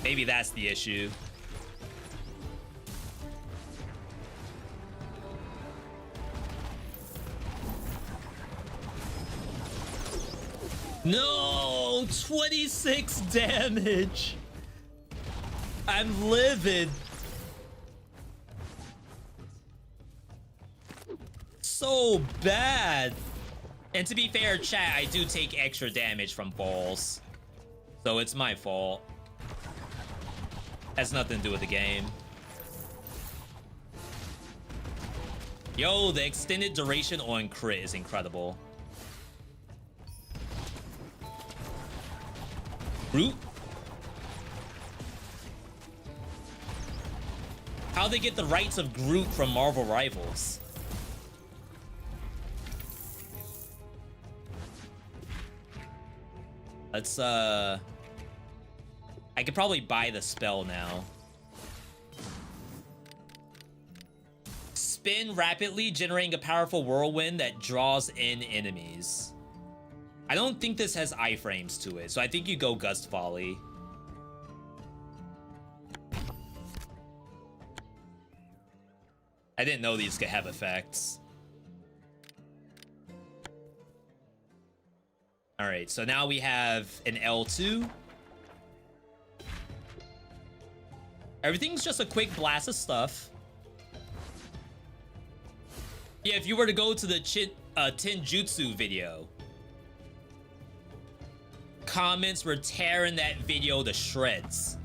Speaker 1: Maybe that's the issue. No, 26 damage. I'm livid. So bad. And to be fair, chat, I do take extra damage from balls. So it's my fault. Has nothing to do with the game. Yo, the extended duration on crit is incredible. Groot? How'd they get the rights of Groot from Marvel Rivals? Let's, I could probably buy the spell now. Spin rapidly, generating a powerful whirlwind that draws in enemies. I don't think this has iframes to it, so I think you go Gust Volley. I didn't know these could have effects. Alright, so now we have an L2. Everything's just a quick blast of stuff. Yeah, if you were to go to the Tenjutsu video, comments were tearing that video to shreds.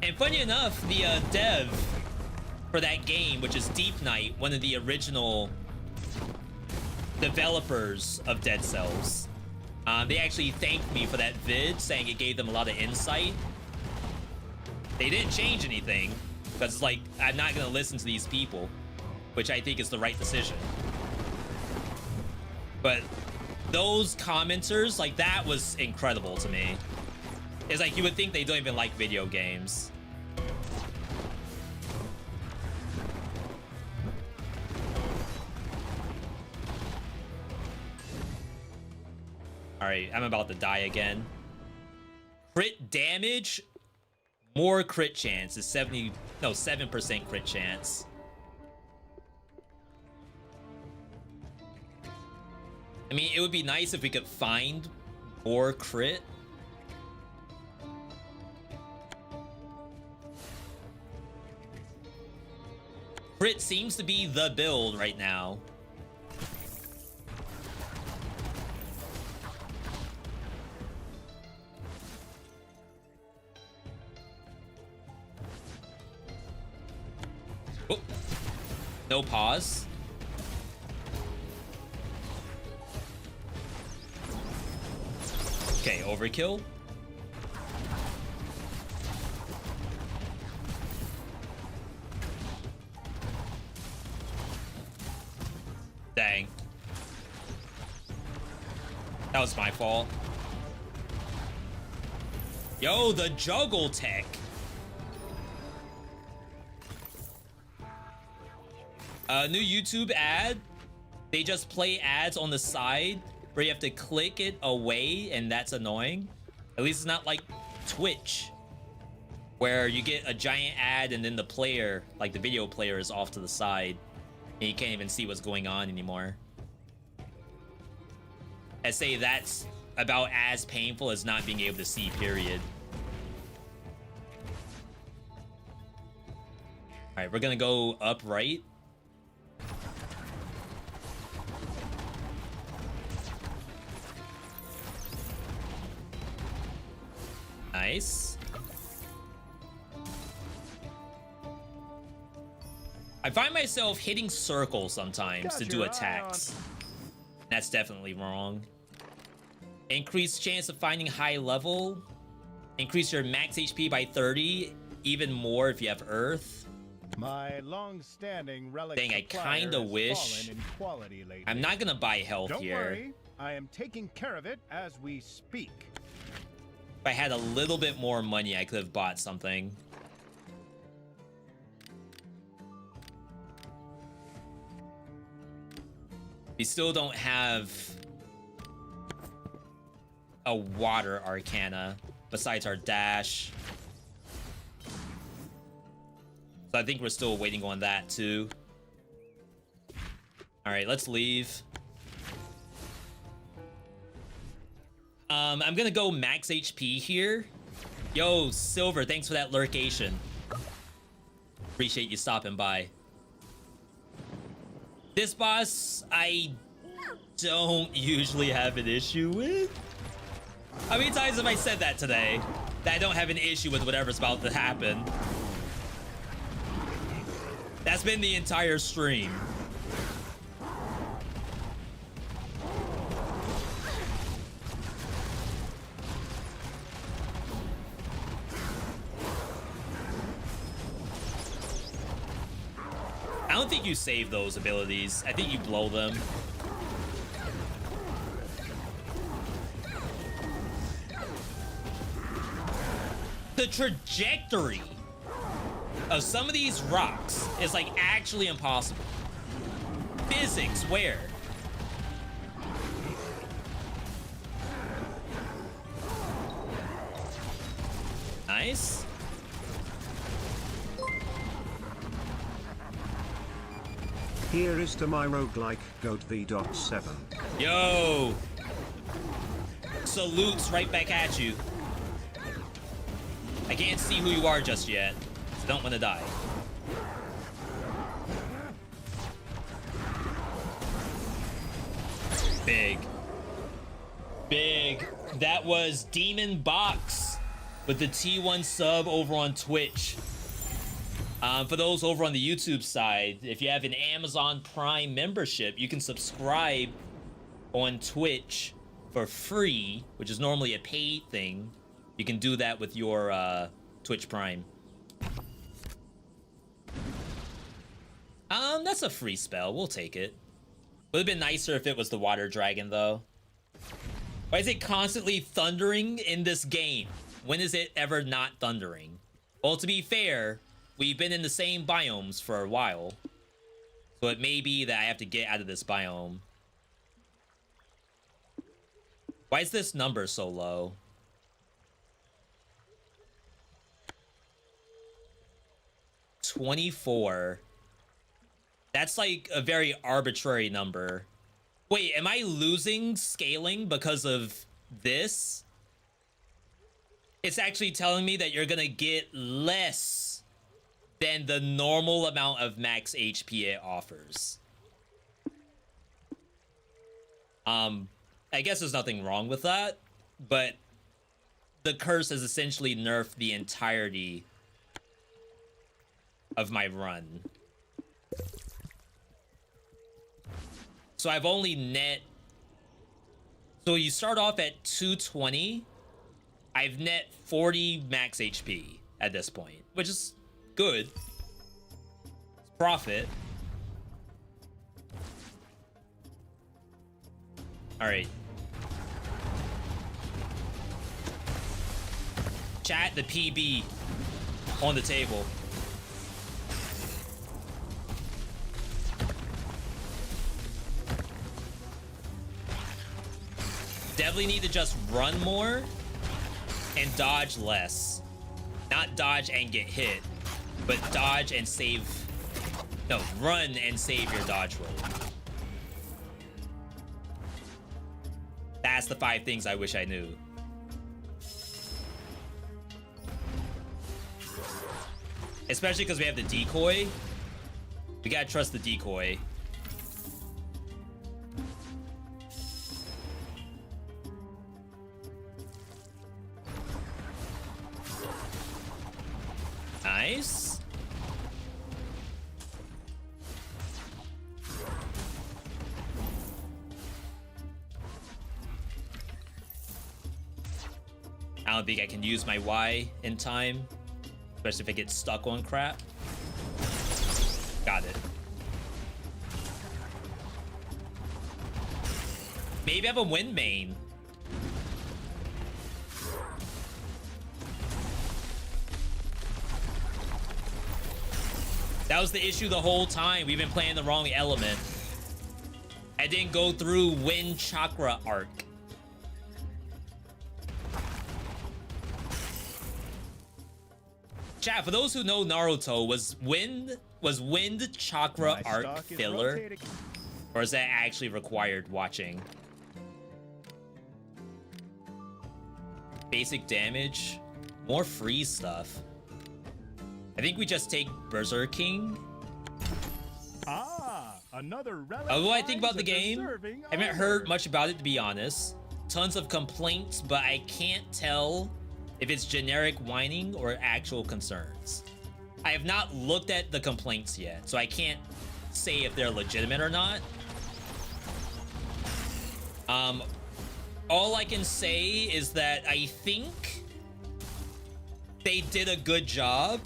Speaker 1: And funny enough, the dev for that game, which is Deep Night, one of the original developers of Dead Cells, They actually thanked me for that vid, saying it gave them a lot of insight. They didn't change anything, because it's like, I'm not going to listen to these people, which I think is the right decision. But those commenters, like, that was incredible to me. It's like, you would think they don't even like video games. Alright, I'm about to die again. Crit damage, more crit chance is 7% crit chance. I mean, it would be nice if we could find more crit. Crit seems to be the build right now. Oh. No pause. Okay, overkill. Dang. That was my fault. Yo, the juggle tech. New YouTube ad. They just play ads on the side where you have to click it away, and that's annoying. At least it's not like Twitch, where you get a giant ad and then the player, like the video player, is off to the side and you can't even see what's going on anymore. I say that's about as painful as not being able to see, period. All right, we're gonna go upright. Nice. I find myself hitting circles sometimes to do attacks. That's definitely wrong. Increased chance of finding high level. Increase your max HP by 30, even more if you have Earth.
Speaker 7: My long-standing relic.
Speaker 1: Dang, I kinda wish. I'm not gonna buy health
Speaker 7: Don't
Speaker 1: here.
Speaker 7: worry, I am taking care of it as we speak.
Speaker 1: If I had a little bit more money, I could have bought something. We still don't have a water arcana besides our dash. So I think we're still waiting on that too. All right, let's leave. I'm gonna go max HP here. Yo, Silver, thanks for that lurkation. Appreciate you stopping by. This boss, I don't usually have an issue with. How many times have I said that today? That I don't have an issue with whatever's about to happen. That's been the entire stream. I don't think you save those abilities. I think you blow them. The trajectory of some of these rocks is like actually impossible. Physics, where? Nice.
Speaker 12: Here is to my roguelike goat Veedotme.
Speaker 1: Yo! Salutes right back at you. I can't see who you are just yet, so don't want to die. Big. Big. That was Demon Box with the T1 sub over on Twitch. For those over on the YouTube side, if you have an Amazon Prime membership, you can subscribe on Twitch for free, which is normally a paid thing, you can do that with your Twitch Prime. That's a free spell. We'll take it. Would have been nicer if it was the water dragon, though. Why is it constantly thundering in this game? When is it ever not thundering? Well, to be fair, we've been in the same biomes for a while. So it may be that I have to get out of this biome. Why is this number so low? $24. That's like a very arbitrary number. Wait, am I losing scaling because of this? It's actually telling me that you're gonna get less than the normal amount of max HP it offers. I guess there's nothing wrong with that, but the curse has essentially nerfed the entirety of my run. So I've only net... So you start off at 220. I've net 40 max HP at this point, which is good. It's profit. All right. Chat the PB on the table. Definitely need to just run more and dodge less. Not dodge and get hit, but dodge and save. No, run and save your dodge roll. That's the 5 things I wish I knew. Especially because we have the decoy. We gotta trust the decoy. Nice. I don't think I can use my Y in time, especially if I get stuck on crap. Got it. Maybe I have a wind main. That was the issue the whole time. We've been playing the wrong element. I didn't go through Wind Chakra arc. Chat, for those who know Naruto, was Wind Chakra arc filler? Or is that actually required watching? Basic damage. More free stuff. I think we just take Berserking.
Speaker 7: Another relic.
Speaker 1: Although I think about the game, I haven't heard much about it, to be honest. Tons of complaints, but I can't tell if it's generic whining or actual concerns. I have not looked at the complaints yet, so I can't say if they're legitimate or not. All I can say is that I think they did a good job.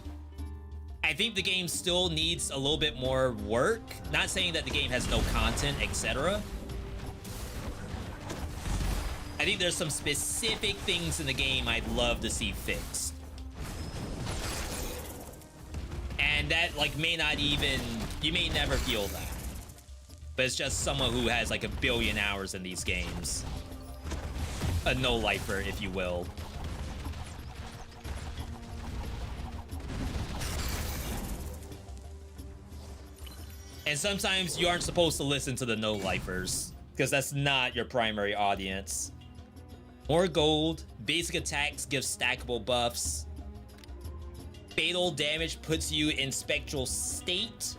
Speaker 1: I think the game still needs a little bit more work. Not saying that the game has no content, etc. I think there's some specific things in the game I'd love to see fixed. And that, like, may not even... You may never feel that. But it's just someone who has, like, 1 billion hours in these games. A no-lifer, if you will. And sometimes you aren't supposed to listen to the no-lifers, because that's not your primary audience. More gold. Basic attacks give stackable buffs. Fatal damage puts you in spectral state.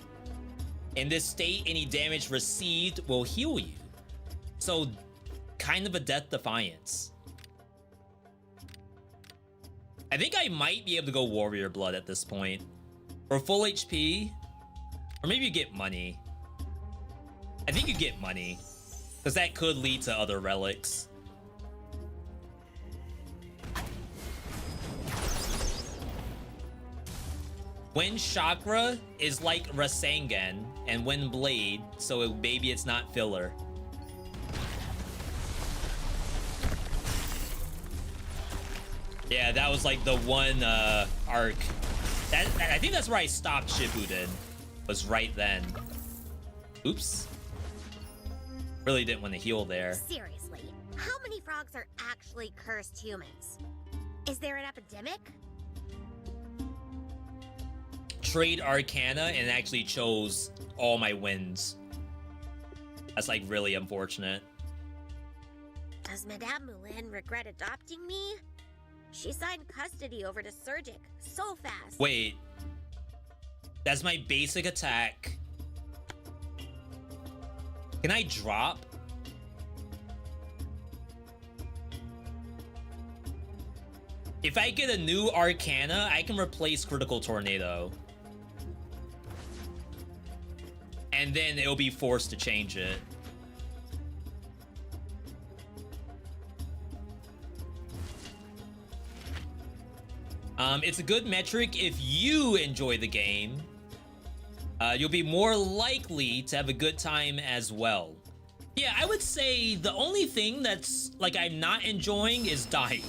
Speaker 1: In this state, any damage received will heal you. So, kind of a death defiance. I think I might be able to go Warrior Blood at this point. For full HP, or maybe you get money. I think you get money, because that could lead to other relics. Wind Chakra is like Rasengan and Wind Blade, so maybe it's not filler. Yeah, that was like the one arc. I think that's where I stopped Shippuden, was right then. Oops. Really didn't want to heal there.
Speaker 13: Seriously, how many frogs are actually cursed humans? Is there an epidemic?
Speaker 1: Trade Arcana and actually chose all my wins. That's like really unfortunate.
Speaker 13: Does Madame Moulin regret adopting me? She signed custody over to Surgic so fast.
Speaker 1: Wait. That's my basic attack. Can I drop? If I get a new Arcana, I can replace Critical Tornado. And then it'll be forced to change it. It's a good metric if you enjoy the game. You'll be more likely to have a good time as well. Yeah, I would say the only thing that's like I'm not enjoying is dying.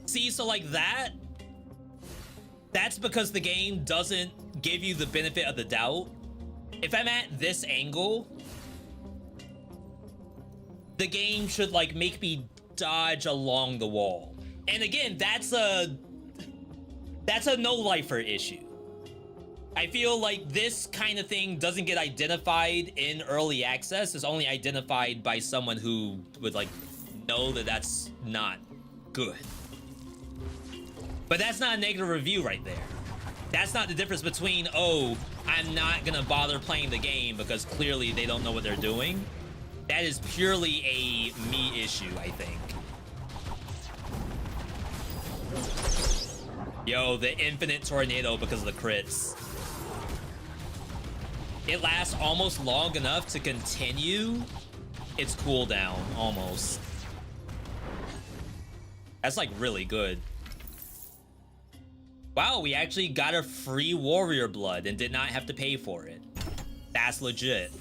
Speaker 1: See, so like that's because the game doesn't give you the benefit of the doubt. If I'm at this angle, the game should like make me dodge along the wall. And again, that's a no-lifer issue. I feel like this kind of thing doesn't get identified in early access. It's only identified by someone who would like know that that's not good. But that's not a negative review right there. That's not the difference between, oh, I'm not gonna bother playing the game because clearly they don't know what they're doing. That is purely a me issue, I think. Yo, the infinite tornado because of the crits. It lasts almost long enough to continue its cooldown, almost. That's like really good. Wow, we actually got a free warrior blood and did not have to pay for it. That's legit.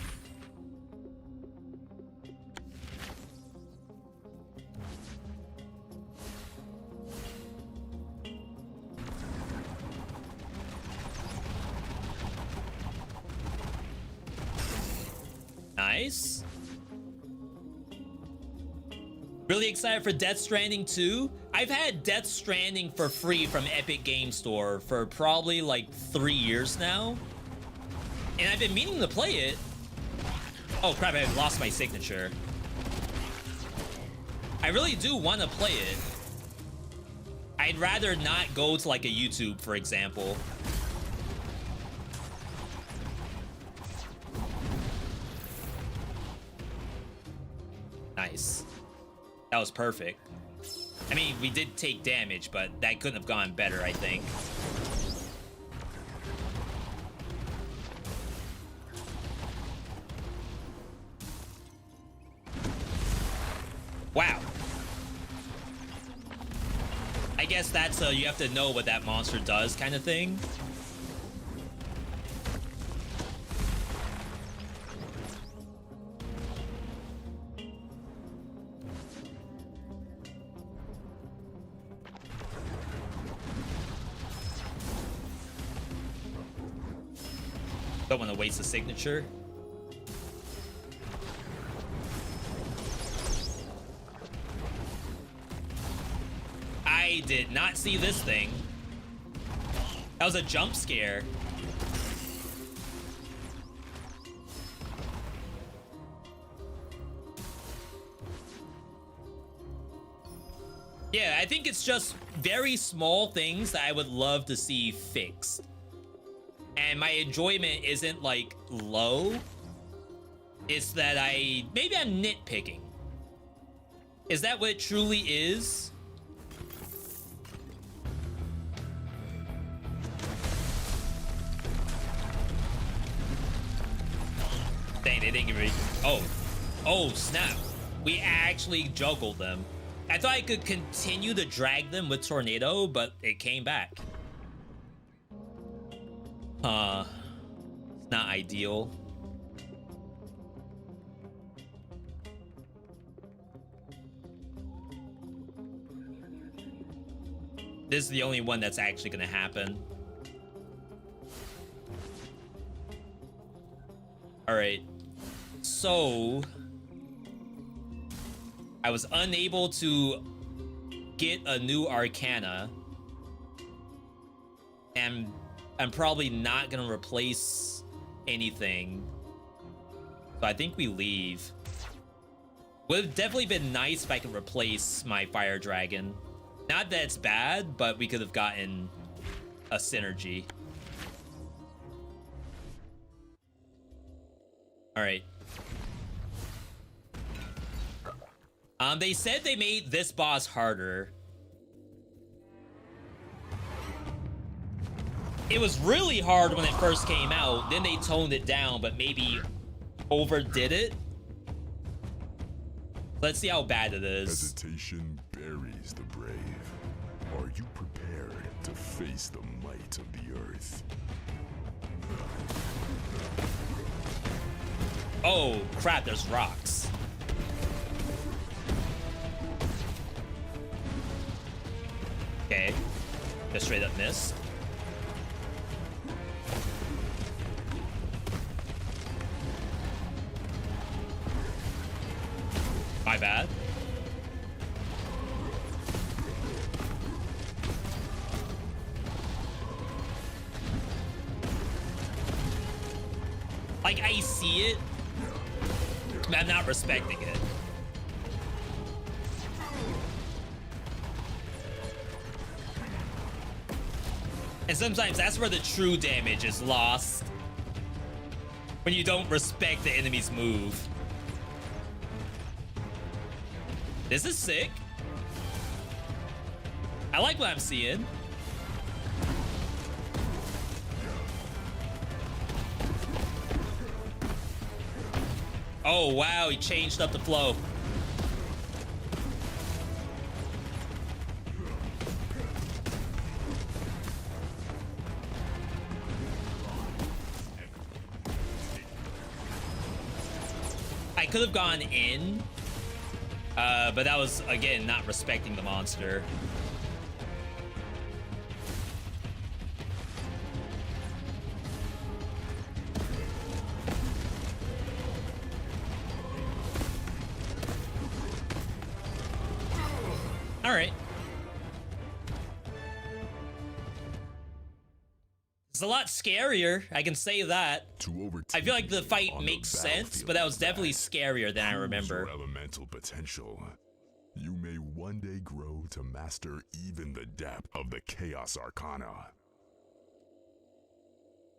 Speaker 1: Nice. Really excited for Death Stranding 2. I've had Death Stranding for free from Epic Game Store for probably like 3 years now. And I've been meaning to play it. Oh crap, I lost my signature. I really do want to play it. I'd rather not go to like a YouTube, for example. Nice. That was perfect. I mean, we did take damage, but that couldn't have gone better, I think. Wow. I guess that's you have to know what that monster does kind of thing. Don't want to waste a signature. I did not see this thing. That was a jump scare. Yeah, I think it's just very small things that I would love to see fixed. And my enjoyment isn't like low. It's that maybe I'm nitpicking. Is that what it truly is? Dang, they didn't give me. Oh snap. We actually juggled them. I thought I could continue to drag them with Tornado, but it came back. It's not ideal. This is the only one that's actually gonna happen. Alright. So I was unable to get a new Arcana. And I'm probably not gonna replace anything. So I think we leave. Would have definitely been nice if I could replace my Fire Dragon. Not that it's bad, but we could have gotten a synergy. All right. They said they made this boss harder. It was really hard when it first came out. Then they toned it down, but maybe overdid it. Let's see how bad it is.
Speaker 5: Hesitation buries the brave. Are you prepared to face the might of the earth?
Speaker 1: Oh, crap, there's rocks. Okay. Just straight up miss. My bad. Like, I see it, but I'm not respecting it. And sometimes that's where the true damage is lost. When you don't respect the enemy's move. This is sick. I like what I'm seeing. Oh, wow, he changed up the flow. I could have gone in, but that was, again, not respecting the monster. All right. It's a lot scarier, I can say that. I feel like the fight makes sense, but that was definitely scarier than I remember.
Speaker 5: Your elemental potential. You may one day grow to master even the depth of the Chaos Arcana.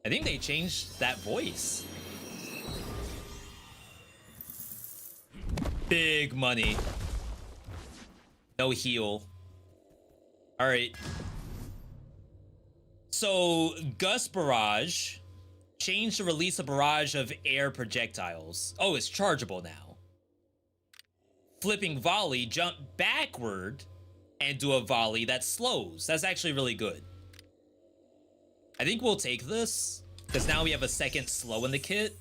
Speaker 1: I think they changed that voice. Big money. No heal. All right. So, Gust Barrage changed to release a barrage of air projectiles. Oh, it's chargeable now. Flipping Volley, jump backward and do a volley that slows. That's actually really good. I think we'll take this, because now we have a second slow in the kit.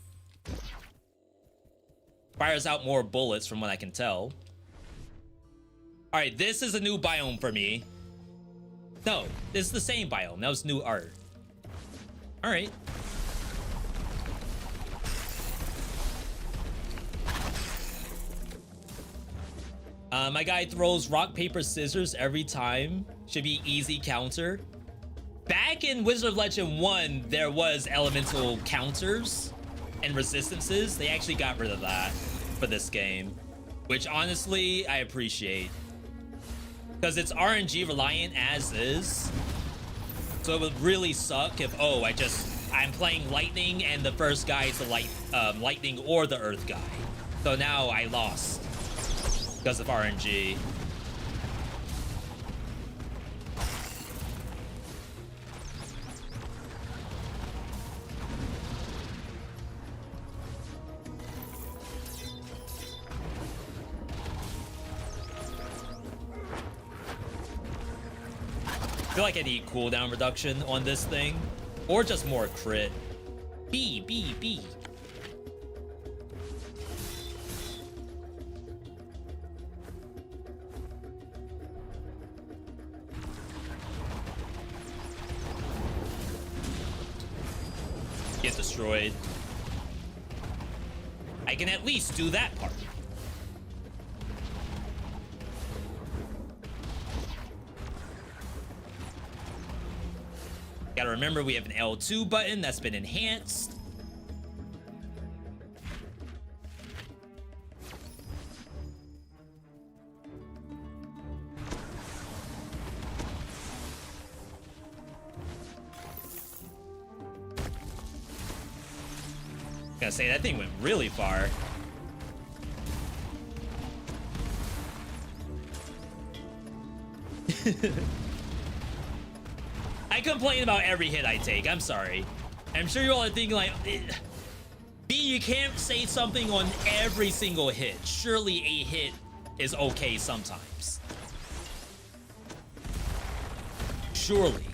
Speaker 1: Fires out more bullets from what I can tell. All right, this is a new biome for me. No, this is the same biome. That was new art. All right. My guy throws rock, paper, scissors every time. Should be easy counter. Back in Wizard of Legend 1, there was elemental counters and resistances. They actually got rid of that for this game, which honestly, I appreciate. Because it's RNG reliant as is. So it would really suck if, oh, I'm playing lightning and the first guy is the lightning or the earth guy. So now I lost because of RNG. feel like I need cooldown reduction on this thing, or just more crit. B. Get destroyed. I can at least do that part. Gotta remember we have an L2 button that's been enhanced. Gotta say, that thing went really far. I complain about every hit I take. I'm sorry. I'm sure you all are thinking like, B, you can't say something on every single hit. Surely a hit is okay sometimes. Surely.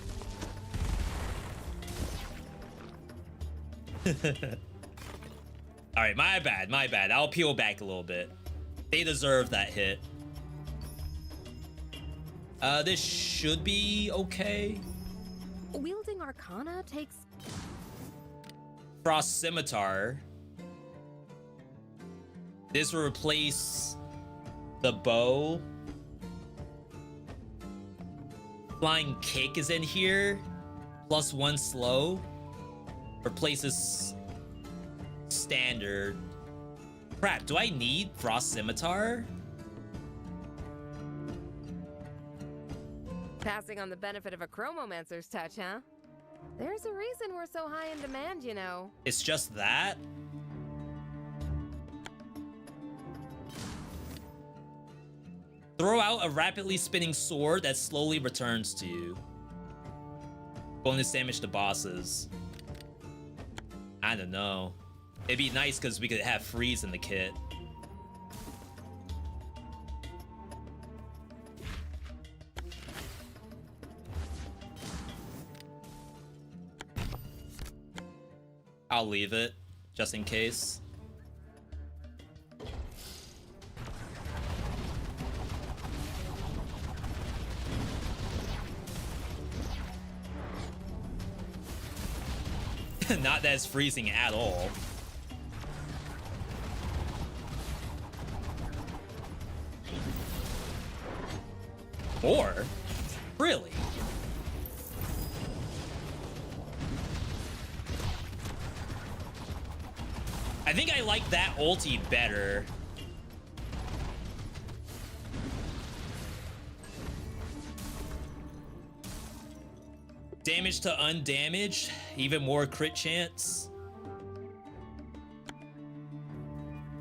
Speaker 1: All right, my bad. I'll peel back a little bit. They deserve that hit. This should be okay.
Speaker 9: Wielding Arcana takes...
Speaker 1: Frost Scimitar. This will replace the bow. Flying Kick is in here. +1 slow. Replaces standard. Crap, do I need Frost Scimitar?
Speaker 9: Passing on the benefit of a Chromomancer's touch, huh? There's a reason we're so high in demand, you know.
Speaker 1: It's just that? Throw out a rapidly spinning sword that slowly returns to you. Bonus damage to bosses. I don't know. It'd be nice because we could have freeze in the kit. I'll leave it, just in case. Not that it's freezing at all. Or? Really? I think I like that ulti better. Damage to undamaged, even more crit chance.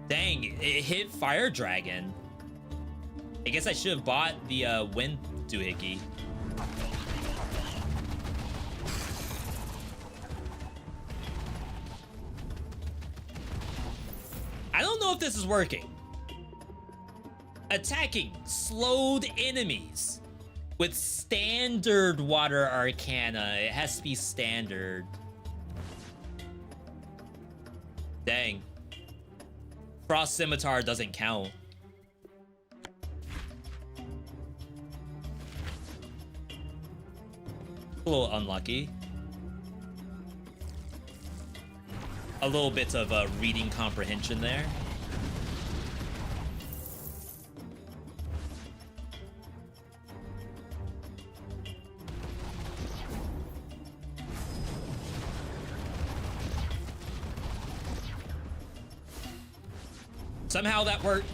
Speaker 1: Dang, it hit Fire Dragon. I guess I should have bought the Wind Doohickey. I don't know if this is working. Attacking slowed enemies with standard Water Arcana. It has to be standard. Dang. Frost Scimitar doesn't count. A little unlucky. A little bit of reading comprehension there. Somehow that worked.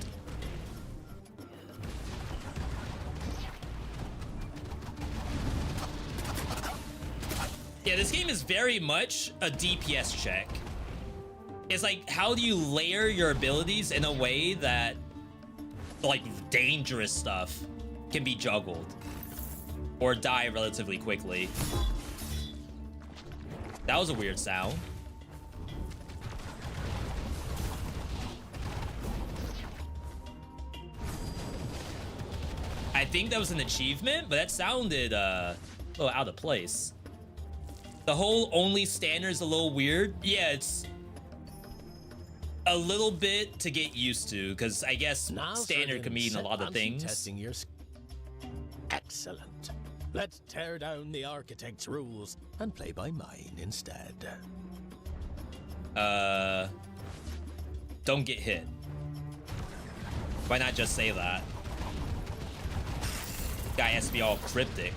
Speaker 1: Yeah, this game is very much a DPS check. It's like, how do you layer your abilities in a way that, like, dangerous stuff can be juggled or die relatively quickly? That was a weird sound. I think that was an achievement, but that sounded a little out of place. The whole only standard is a little weird. Yeah, it's a little bit to get used to, because I guess standard can mean a lot of things.
Speaker 2: Testing your excellent. Let's tear down the architect's rules and play by mine instead.
Speaker 1: Don't get hit. Why not just say that? Guy has to be all cryptic.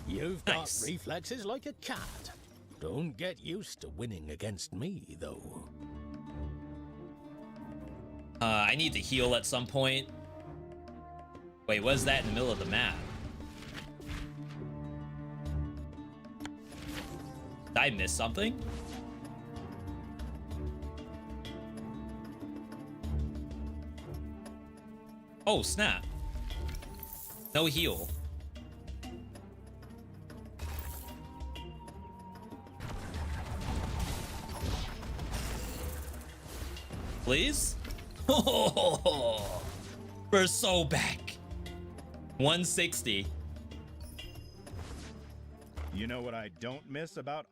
Speaker 2: You've got reflexes like a cat. Don't get used to winning against me, though.
Speaker 1: I need to heal at some point. Wait, what is that in the middle of the map? Did I miss something? Oh, snap. No heal. Please? Oh, we're so back. 160.
Speaker 7: You know what I don't miss about...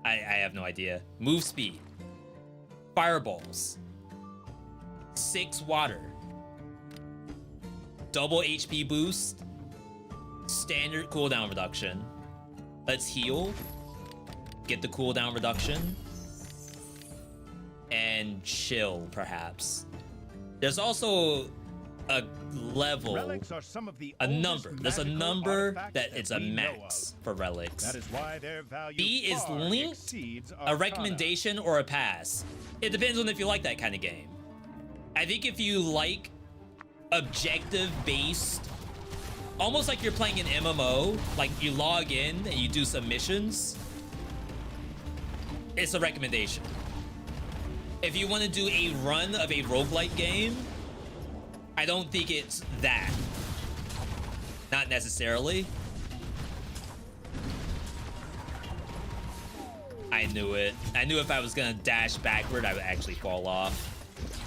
Speaker 1: I have no idea. Move speed. Fireballs. 6 water. Double HP boost. Standard cooldown reduction. Let's heal. Get the cooldown reduction. And chill, perhaps. There's also a level, a number. There's a number that it's a max for relics.
Speaker 7: That is why their value
Speaker 1: B is linked, a recommendation, or a pass. It depends on if you like that kind of game. I think if you like objective-based, almost like you're playing an MMO, like you log in and you do some missions, it's a recommendation. If you want to do a run of a roguelike game, I don't think it's that. Not necessarily. I knew it. I knew if I was gonna dash backward, I would actually fall off.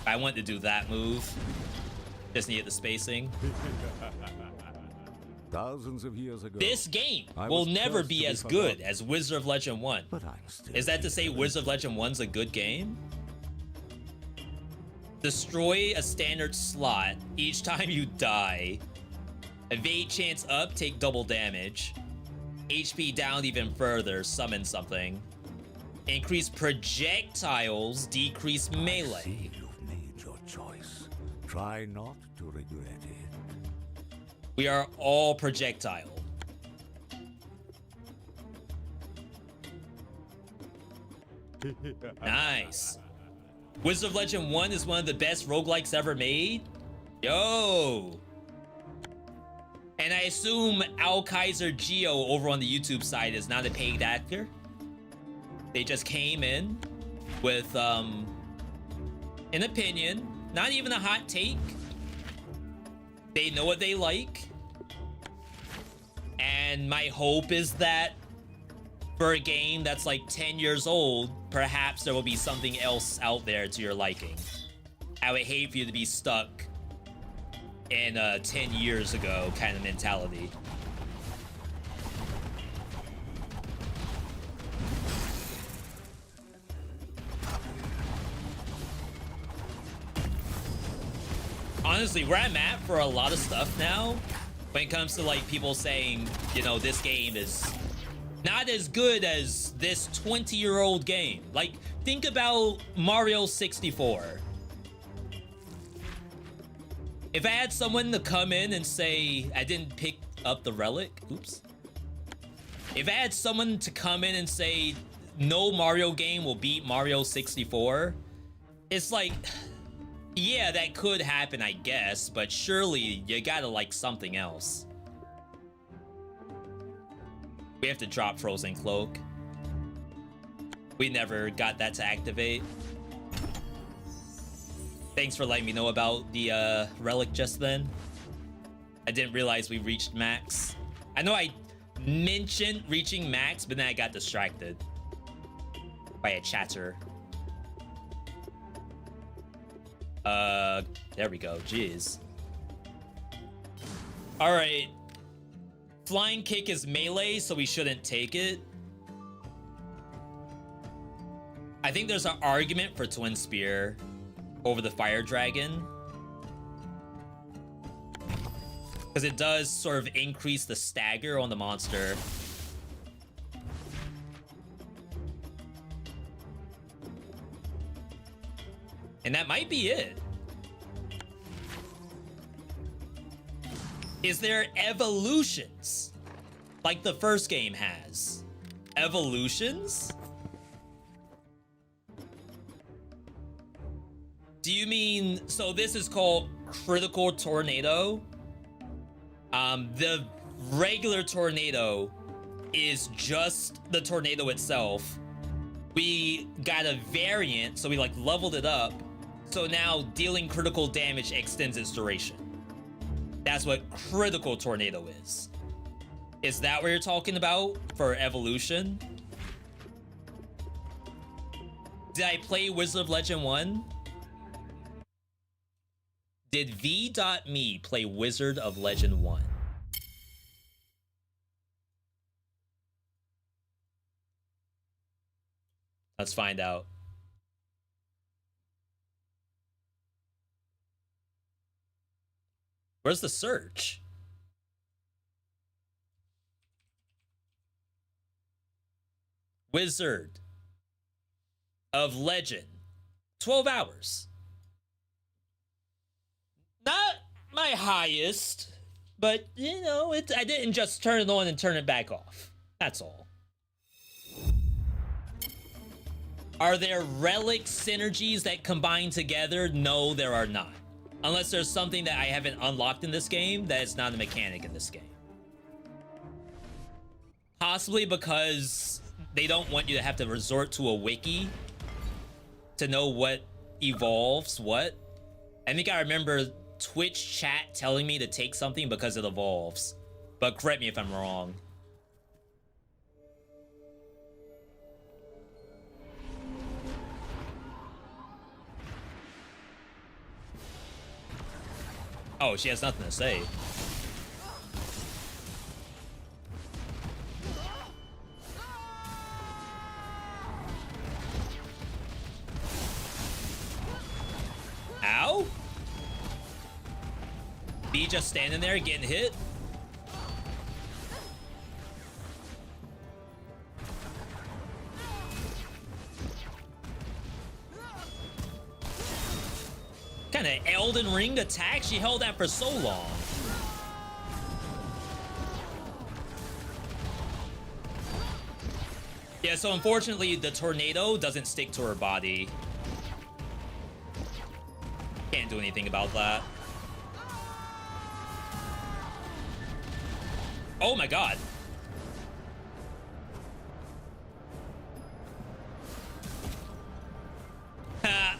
Speaker 1: I wanted to do that move. Just needed the spacing.
Speaker 4: Thousands of years ago,
Speaker 1: this game will never be as good as Wizard of Legend 1. Is that to say Wizard of Legend 1's a good game? Destroy a standard slot each time you die. Evade chance up, take double damage. HP down even further, summon something. Increase projectiles, decrease melee.
Speaker 4: I see you've made your choice. Try not to regret it.
Speaker 1: We are all projectile. Nice. Wizard of Legend 1 is one of the best roguelikes ever made? Yo! And I assume Al Kaiser Geo over on the YouTube side is not a paid actor. They just came in with an opinion, not even a hot take. They know what they like. And my hope is that for a game that's like 10 years old, perhaps there will be something else out there to your liking. I would hate for you to be stuck in 10 years ago kind of mentality. Honestly, where I'm at for a lot of stuff now, when it comes to like people saying, you know, this game is not as good as this 20-year-old game. Like, think about Mario 64. If I had someone to come in and say, I didn't pick up the relic, oops. If I had someone to come in and say, no Mario game will beat Mario 64, it's like, yeah, that could happen, I guess, but surely you gotta like something else. We have to drop Frozen Cloak. We never got that to activate. Thanks for letting me know about the relic just then. I didn't realize we reached max. I know I mentioned reaching max, but then I got distracted by a chatter. There we go. Jeez. All right. Flying kick is melee, so we shouldn't take it. I think there's an argument for Twin Spear over the Fire Dragon, because it does sort of increase the stagger on the monster. And that might be it. Is there evolutions like the first game has? Evolutions? Do you mean, so this is called Critical Tornado? The regular tornado is just the tornado itself. We got a variant, so we like leveled it up. So now dealing critical damage extends its duration. That's what Critical Tornado is. Is that what you're talking about for evolution? Did I play Wizard of Legend 1? Did Veedotme play Wizard of Legend 1? Let's find out. Where's the search? Wizard of Legend. 12 hours. Not my highest, but you know, I didn't just turn it on and turn it back off. That's all. Are there relic synergies that combine together? No, there are not. Unless there's something that I haven't unlocked in this game that is not a mechanic in this game. Possibly because they don't want you to have to resort to a wiki to know what evolves what. I think I remember Twitch chat telling me to take something because it evolves. But correct me if I'm wrong. Oh, she has nothing to say. Ow? B just standing there getting hit? Kind of Elden Ring attack? She held that for so long. Yeah, so unfortunately the tornado doesn't stick to her body. Can't do anything about that. Oh my god. Ha.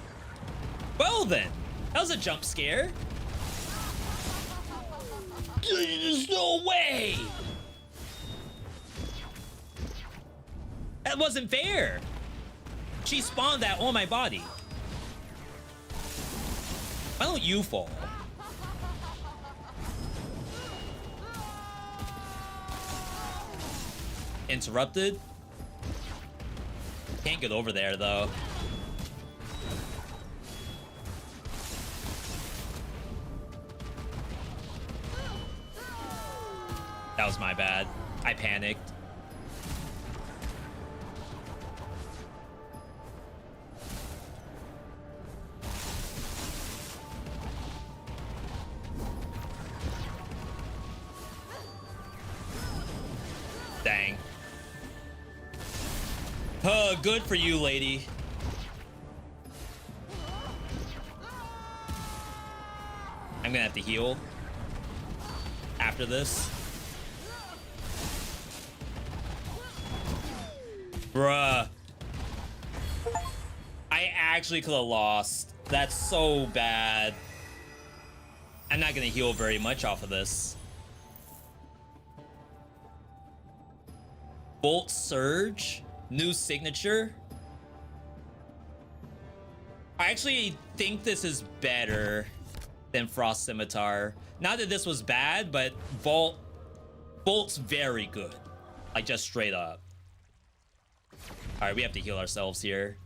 Speaker 1: Well then. That was a jump scare. There's no way. That wasn't fair. She spawned that on my body. Why don't you fall? Interrupted. Can't get over there though. That was my bad. I panicked. Dang. Good for you, lady. I'm gonna have to heal after this. Bruh. I actually could have lost. That's so bad. I'm not gonna heal very much off of this. Bolt Surge? New signature? I actually think this is better than Frost Scimitar. Not that this was bad, but Bolt's very good. Like, just straight up. All right, we have to heal ourselves here.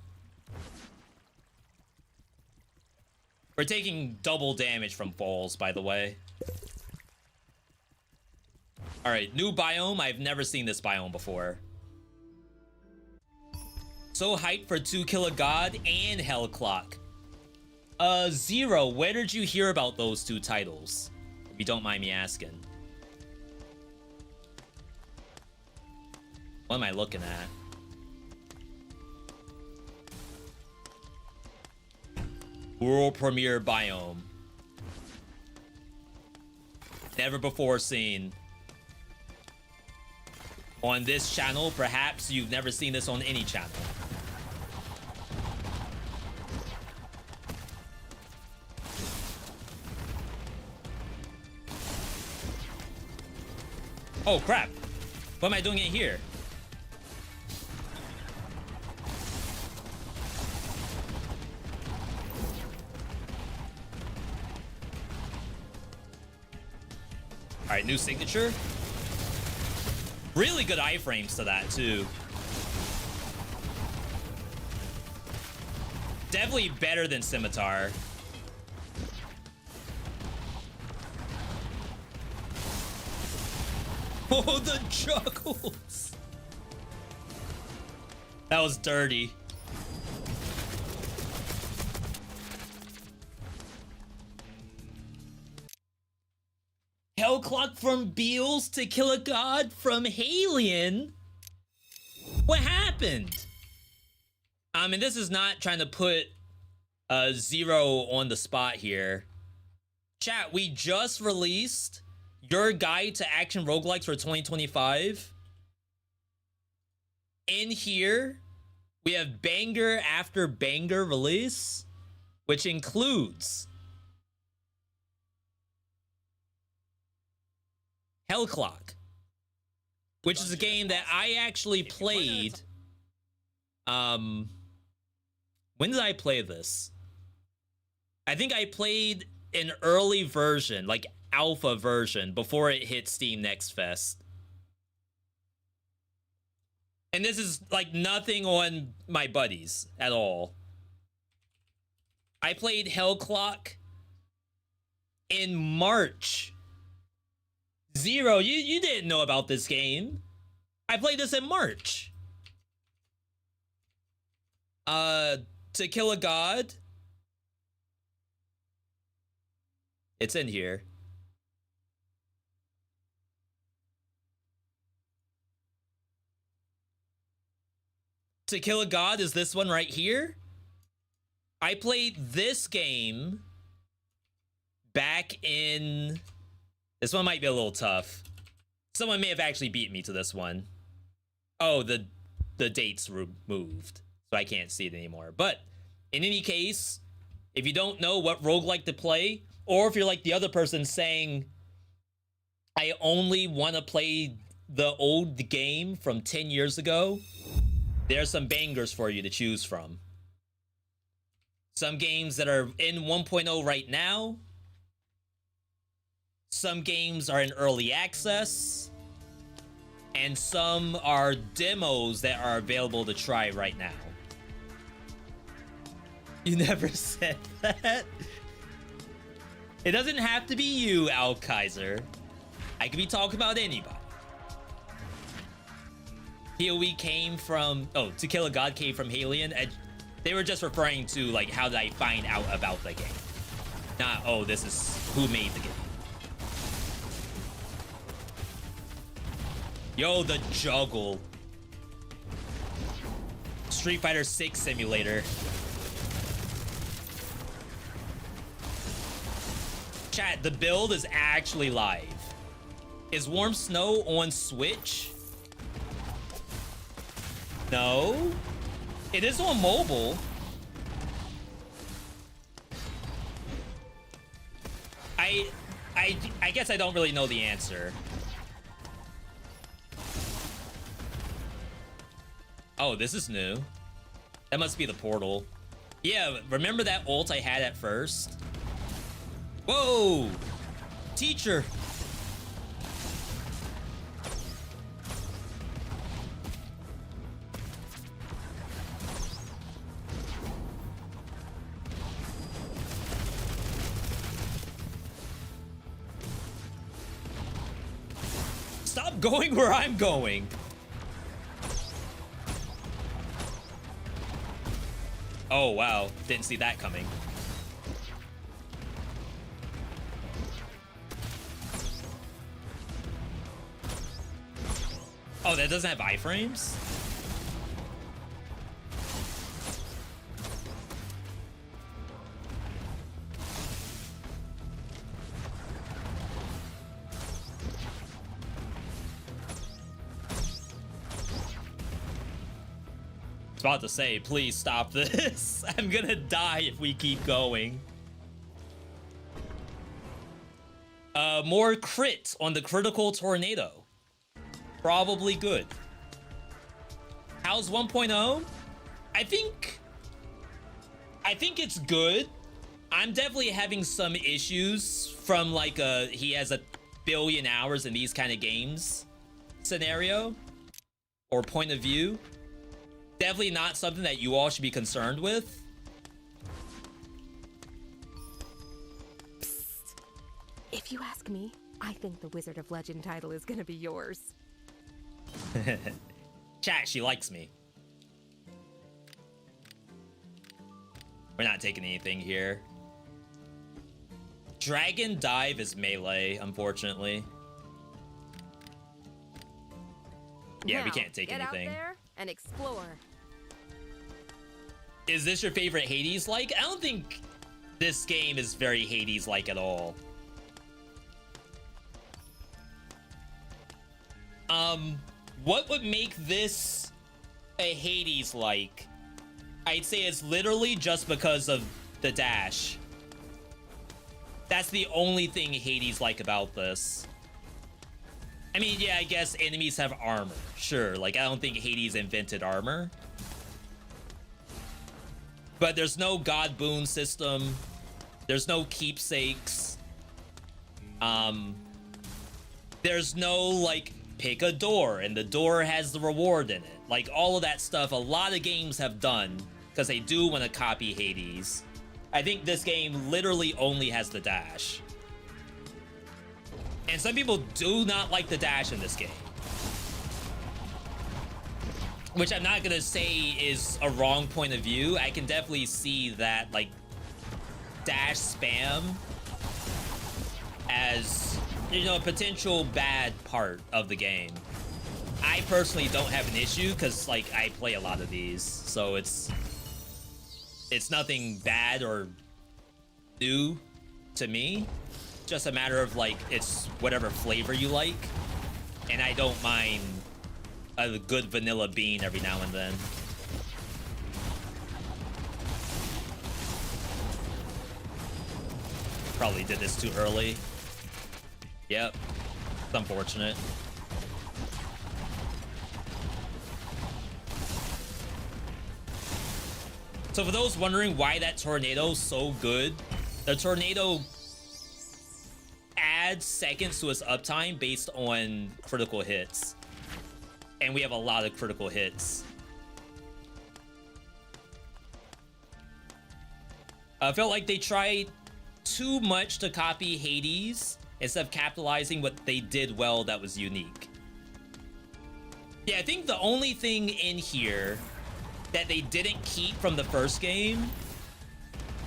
Speaker 1: We're taking double damage from falls, by the way. All right, new biome. I've never seen this biome before. So hyped for 2 Kill a God and Hell Clock. Zero, where did you hear about those 2 titles? If you don't mind me asking. What am I looking at? World premiere biome. Never before seen. On this channel, perhaps you've never seen this on any channel. Oh crap! What am I doing in here? All right, new signature. Really good iframes to that too. Definitely better than Scimitar. Oh, the juggles. That was dirty. Hell Clock from Beals to Kill a God from Halion. What happened? I mean, this is not trying to put Zero on the spot here. Chat, we just released your guide to action roguelikes for 2025. In here, we have banger after banger release, which includes Hell Clock, which is a game that I actually played. When did I play this? I think I played an early version, like alpha version, before it hit Steam Next Fest. And this is like nothing on my buddies at all. I played Hell Clock in March. Zero, you didn't know about this game. I played this in March. To Kill a God. It's in here. To Kill a God is this one right here. I played this game back in... This one might be a little tough. Someone may have actually beat me to this one. Oh, the date's removed, so I can't see it anymore. But in any case, if you don't know what roguelike to play, or if you're like the other person saying, I only want to play the old game from 10 years ago, there's some bangers for you to choose from. Some games that are in 1.0 right now. Some games are in early access. And some are demos that are available to try right now. You never said that. It doesn't have to be you, Al Kaiser. I could be talking about anybody. PoE came from... Oh, To Kill a God came from Halion. They were just referring to, like, how did I find out about the game. Not, oh, this is who made the game. Yo, the juggle. Street Fighter 6 simulator. Chat, the build is actually live. Is Warm Snow on Switch? No. It is on mobile. I guess I don't really know the answer. Oh, this is new. That must be the portal. Yeah, remember that ult I had at first? Whoa! Teacher! Stop going where I'm going! Oh, wow. Didn't see that coming. Oh, that doesn't have iframes? I was about to say, please stop this. I'm gonna die if we keep going. More crit on the critical tornado. Probably good. How's 1.0? I think it's good. I'm definitely having some issues from like he has a billion hours in these kind of games scenario or point of view. Definitely not something that you all should be concerned with.
Speaker 9: Psst. If you ask me, I think the Wizard of Legend title is gonna be yours.
Speaker 1: Chat, she likes me. We're not taking anything here. Dragon Dive is melee, unfortunately. Yeah, we can't take anything.
Speaker 9: Get out there and explore.
Speaker 1: Is this your favorite Hades-like? I don't think this game is very Hades-like at all. What would make this a Hades-like? I'd say it's literally just because of the dash. That's the only thing Hades-like about this. I mean, yeah, I guess enemies have armor. Sure, like, I don't think Hades invented armor. But there's no God Boon system. There's no keepsakes. There's no, like, pick a door, and the door has the reward in it. Like, all of that stuff, a lot of games have done, because they do want to copy Hades. I think this game literally only has the dash. And some people do not like the dash in this game. Which I'm not gonna say is a wrong point of view. I can definitely see that, like, dash spam as, you know, a potential bad part of the game. I personally don't have an issue because, like, I play a lot of these, so it's nothing bad or new to me. Just a matter of, like, it's whatever flavor you like, and I don't mind a good vanilla bean every now and then. Probably did this too early. Yep, it's unfortunate. So for those wondering why that tornado's so good, the tornado adds seconds to its uptime based on critical hits. And we have a lot of critical hits. I felt like they tried too much to copy Hades instead of capitalizing what they did well that was unique. Yeah, I think the only thing in here that they didn't keep from the first game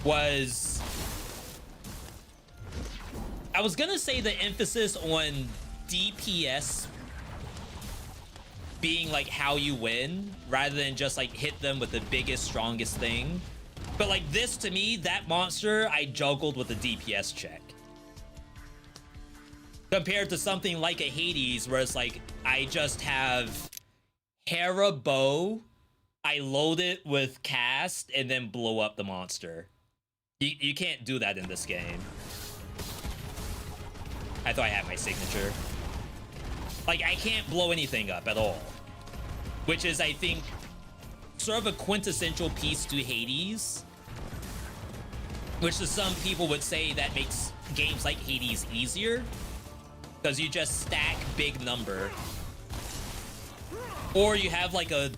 Speaker 1: was, I was gonna say the emphasis on DPS being like how you win rather than just like hit them with the biggest, strongest thing. But like this, to me, that monster I juggled with a DPS check. Compared to something like a Hades where it's like, I just have Hera bow, I load it with cast, and then blow up the monster. You can't do that in this game. I thought I had my signature. Like, I can't blow anything up at all. Which is, I think, sort of a quintessential piece to Hades Which to some people would say that makes games like Hades easier, because you just stack big number. Or you have like a,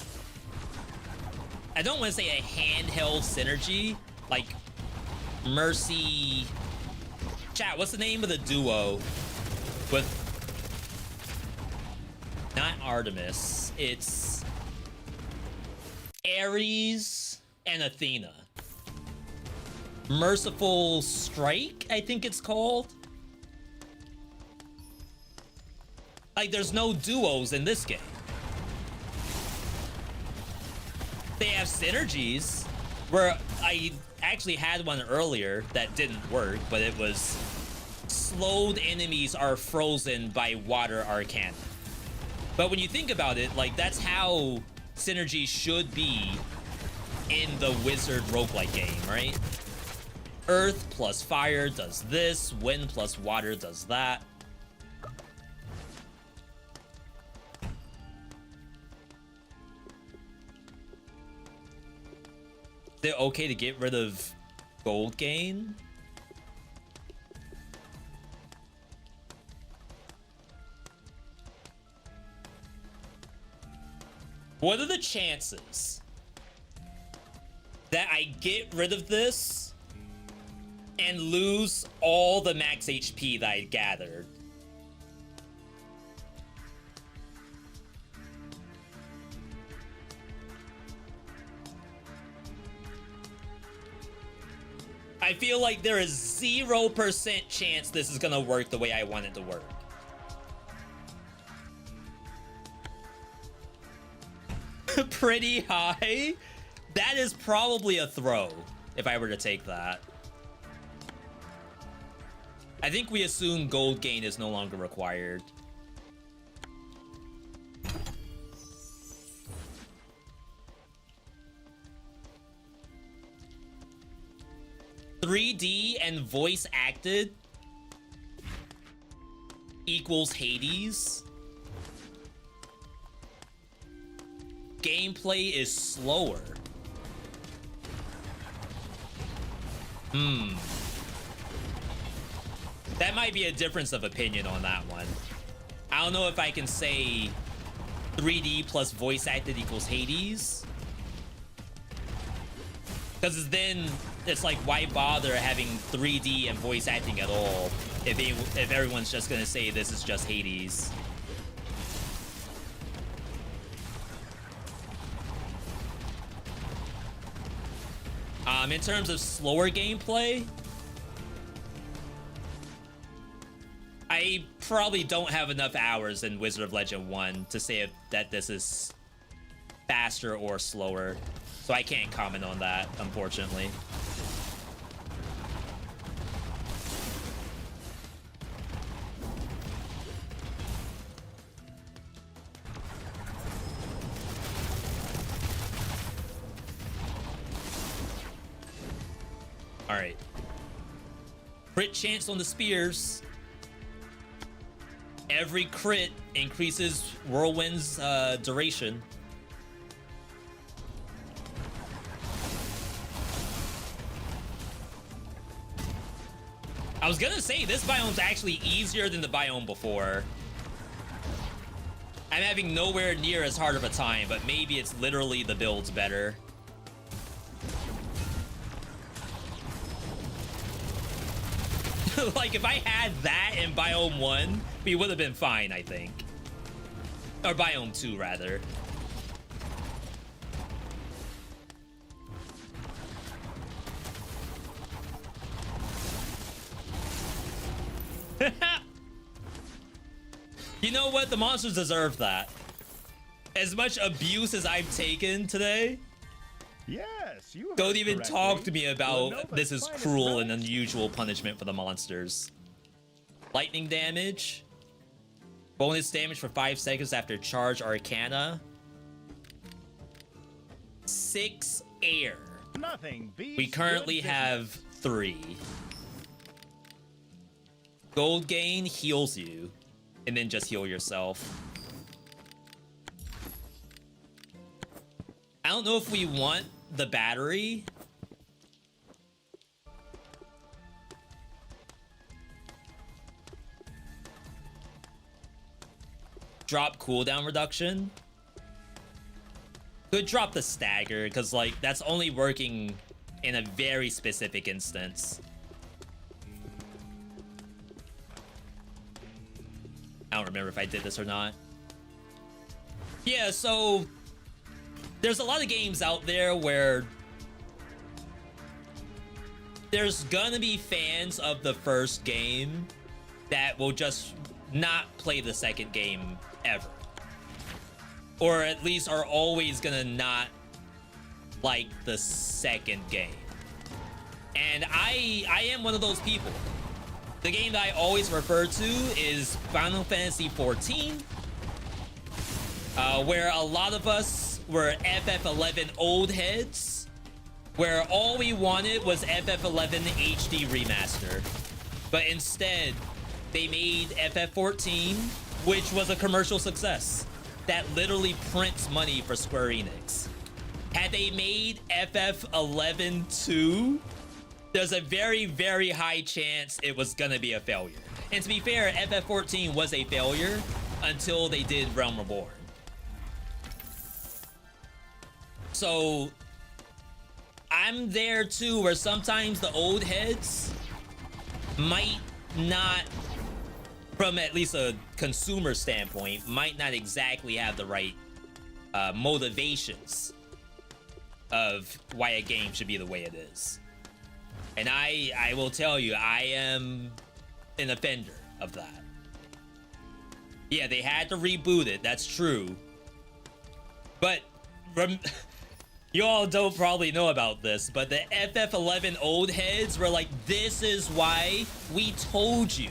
Speaker 1: I don't want to say a handheld synergy, like Mercy. Chat, what's the name of the duo with, not Artemis, it's Ares and Athena. Merciful Strike, I think it's called. Like, there's no duos in this game. They have synergies, where I actually had one earlier that didn't work, but it was slowed enemies are frozen by water arcana. But when you think about it, like, that's how synergy should be in the wizard roguelike game, right? Earth plus fire does this, wind plus water does that. Is it okay to get rid of gold gain? What are the chances that I get rid of this and lose all the max HP that I gathered? I feel like there is 0% chance this is gonna work the way I want it to work. Pretty high? That is probably a throw, if I were to take that. I think we assume gold gain is no longer required. .3D and voice acted equals Hades. Gameplay is slower. That might be a difference of opinion on that one. I don't know if I can say 3D plus voice acted equals Hades. Because then it's like, why bother having 3D and voice acting at all if everyone's just gonna say this is just Hades? In terms of slower gameplay, I probably don't have enough hours in Wizard of Legend 1 to say that this is faster or slower. So I can't comment on that, unfortunately. All right. Crit chance on the spears. Every crit increases Whirlwind's duration. I was gonna say, this biome's actually easier than the biome before. I'm having nowhere near as hard of a time, but maybe it's literally the build's better. Like, if I had that in Biome 1, we would have been fine, I think. Or Biome 2, rather. You know what? The monsters deserve that. As much abuse as I've taken today,
Speaker 7: yes, you
Speaker 1: don't even talk to me about this is cruel and unusual punishment for the monsters. Lightning damage. Bonus damage for 5 seconds after charge arcana. 6 air.
Speaker 7: Nothing beats
Speaker 1: we currently have 3. Gold gain heals you, and then just heal yourself. I don't know if we want the battery. drop cooldown reduction. Could drop the stagger, because like that's only working in a very specific instance. I don't remember if I did this or not. Yeah, so there's a lot of games out there where there's gonna be fans of the first game that will just not play the second game ever. Or at least are always gonna not like the second game. And I am one of those people. The game that I always refer to is Final Fantasy XIV, where a lot of us were FF11 old heads, where all we wanted was FF11 HD Remaster. But instead, they made FF14, which was a commercial success that literally prints money for Square Enix. Had they made FF11 2, there's a very, very high chance it was gonna be a failure. And to be fair, FF14 was a failure until they did Realm Reborn. So I'm there too, where sometimes the old heads might not, from at least a consumer standpoint, might not exactly have the right motivations of why a game should be the way it is. And I will tell you, I am an offender of that. Yeah, they had to reboot it, that's true. But you all don't probably know about this, but the FF11 old heads were like, this is why we told you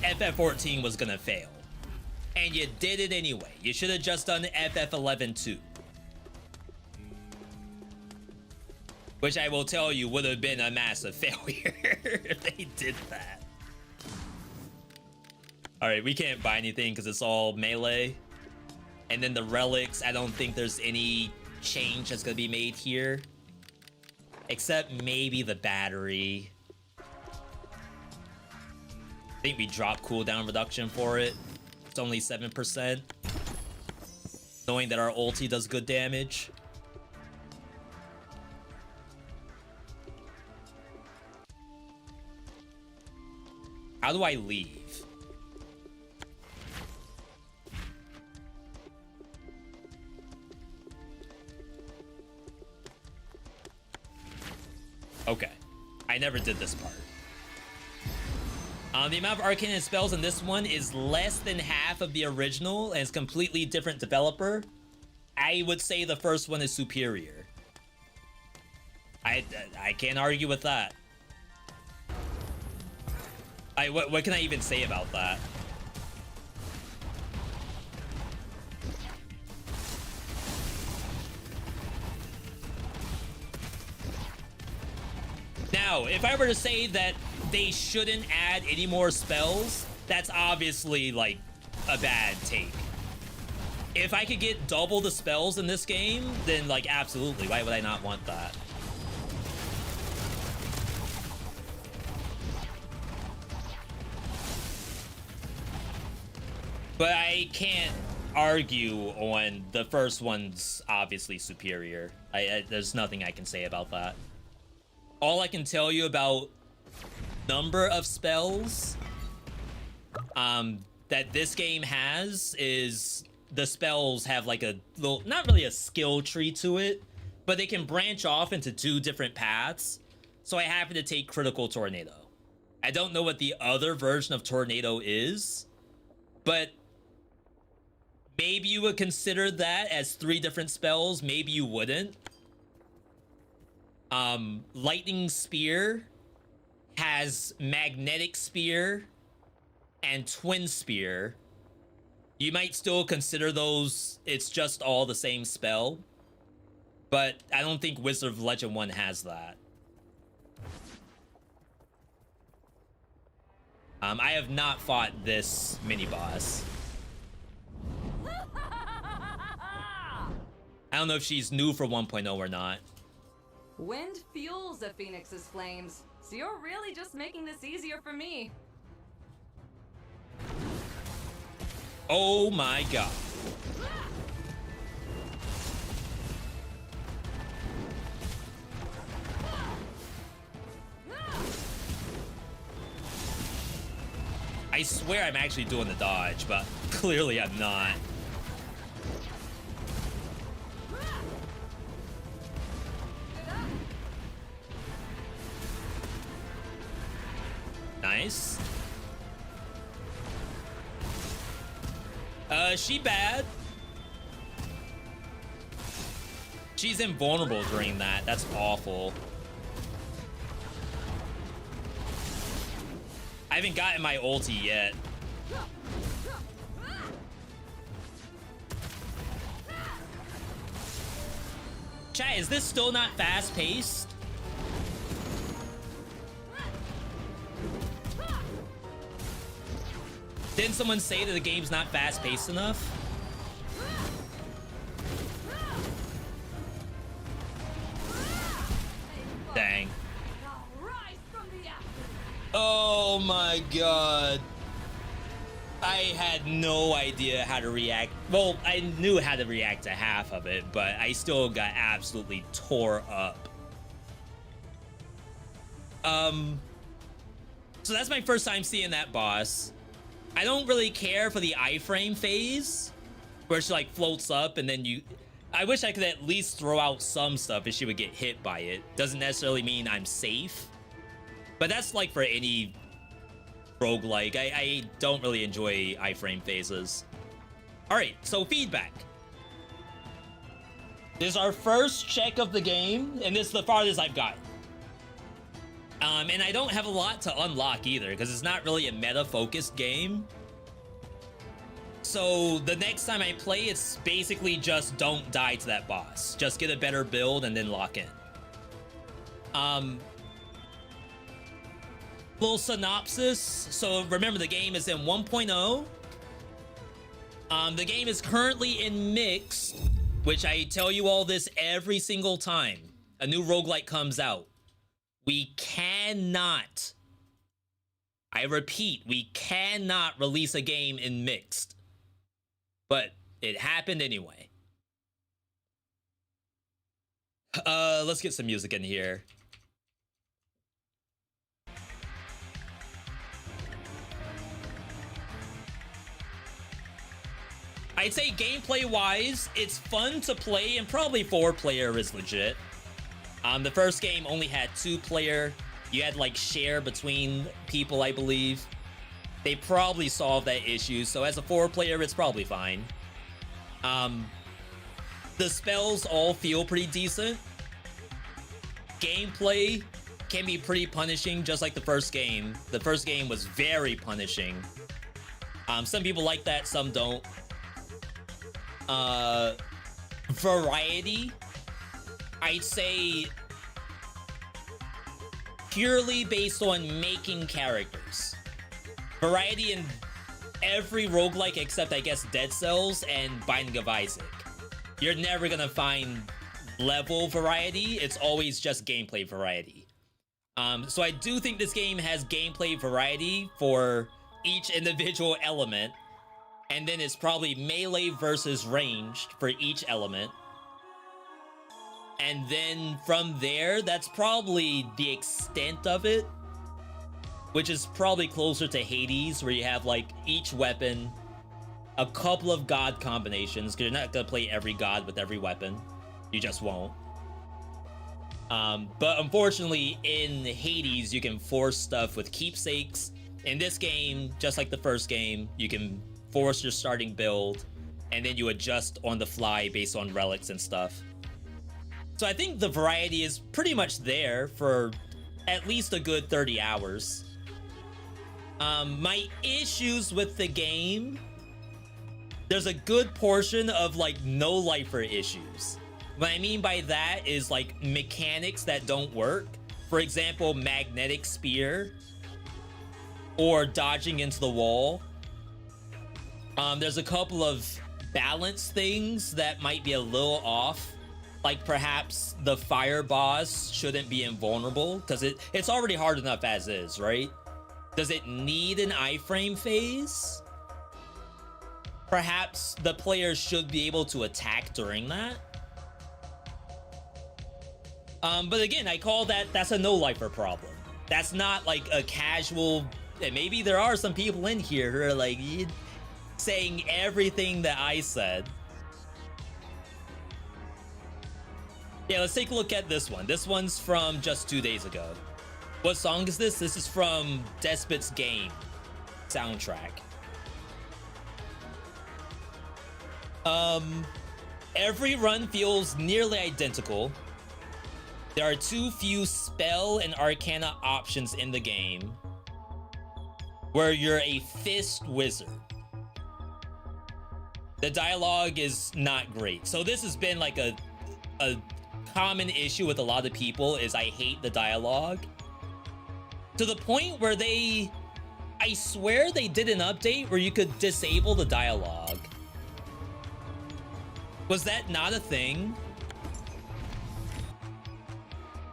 Speaker 1: FF14 was gonna fail. And you did it anyway. You should have just done FF11 2. Which I will tell you would have been a massive failure if they did that. Alright, we can't buy anything because it's all melee. And then the relics, I don't think there's any change that's gonna be made here. Except maybe the battery. I think we dropped cooldown reduction for it. It's only 7%. Knowing that our ulti does good damage. How do I leave? Okay. I never did this part. The amount of arcane spells in this one is less than half of the original, and it's completely different developer. I would say the first one is superior. I can't argue with that. What can I even say about that? Now, if I were to say that they shouldn't add any more spells, that's obviously like a bad take. If I could get double the spells in this game, then like absolutely, why would I not want that? But I can't argue on the first one's obviously superior. There's nothing I can say about that. All I can tell you about number of spells that this game has is the spells have like a little, not really a skill tree to it, but they can branch off into 2 different paths. So I happen to take Critical Tornado. I don't know what the other version of Tornado is, but maybe you would consider that as 3 different spells. Maybe you wouldn't. Lightning Spear has Magnetic Spear and Twin Spear. You might still consider those, it's just all the same spell. But I don't think Wizard of Legend 1 has that. I have not fought this mini-boss. I don't know if she's new for 1.0 or not.
Speaker 14: Wind fuels a phoenix's flames, so you're really just making this easier for me.
Speaker 1: Oh my god. I swear I'm actually doing the dodge, but clearly I'm not. Nice. She bad. She's invulnerable during that. That's awful. I haven't gotten my ulti yet. Chat, is this still not fast-paced? Didn't someone say that the game's not fast-paced enough? Dang. Oh my god. I had no idea how to react. Well, I knew how to react to half of it, but I still got absolutely tore up. So that's my first time seeing that boss. I don't really care for the iframe phase, where she like floats up and then you... I wish I could at least throw out some stuff if she would get hit by it. Doesn't necessarily mean I'm safe. But that's like for any roguelike. I don't really enjoy iframe phases. Alright, so feedback. This is our first check of the game, and this is the farthest I've gotten. And I don't have a lot to unlock either, because it's not really a meta-focused game. So the next time I play, it's basically just don't die to that boss. Just get a better build and then lock in. Little synopsis. So remember, the game is in 1.0. The game is currently in mixed, which I tell you all this every single time a new roguelike comes out. We cannot, I repeat, we cannot release a game in mixed. But it happened anyway. Let's get some music in here. I'd say gameplay-wise, it's fun to play, and probably 4-player is legit. The first game only had 2-player. You had like share between people, I believe. They probably solved that issue, so as a 4-player, it's probably fine. The spells all feel pretty decent. Gameplay can be pretty punishing, just like the first game. The first game was very punishing. Some people like that, some don't. Variety, I'd say purely based on making characters. Variety in every roguelike except, I guess, Dead Cells and Binding of Isaac. You're never gonna find level variety. It's always just gameplay variety. So I do think this game has gameplay variety for each individual element. And then it's probably melee versus ranged for each element. And then from there, that's probably the extent of it. Which is probably closer to Hades, where you have like each weapon, a couple of god combinations, because you're not gonna play every god with every weapon. You just won't. But unfortunately, in Hades, you can force stuff with keepsakes. In this game, just like the first game, you can force your starting build, and then you adjust on the fly based on relics and stuff. So I think the variety is pretty much there for at least a good 30 hours. My issues with the game, there's a good portion of like no-lifer issues. What I mean by that is like mechanics that don't work. For example, magnetic spear or dodging into the wall. There's a couple of balance things that might be a little off. Like perhaps the fire boss shouldn't be invulnerable, because it's already hard enough as is, right? Does it need an iframe phase? perhaps the players should be able to attack during that. But again, I call that's a no-lifer problem. That's not like a casual, and maybe there are some people in here who are like saying everything that I said. Yeah, let's take a look at this one. This one's from just 2 days ago. What song is this? This is from Despot's Game soundtrack. Every run feels nearly identical. There are too few spell and arcana options in the game where you're a fist wizard. The dialogue is not great. So this has been like a common issue with a lot of people is I hate the dialogue. To the point where I swear they did an update where you could disable the dialogue. Was that not a thing?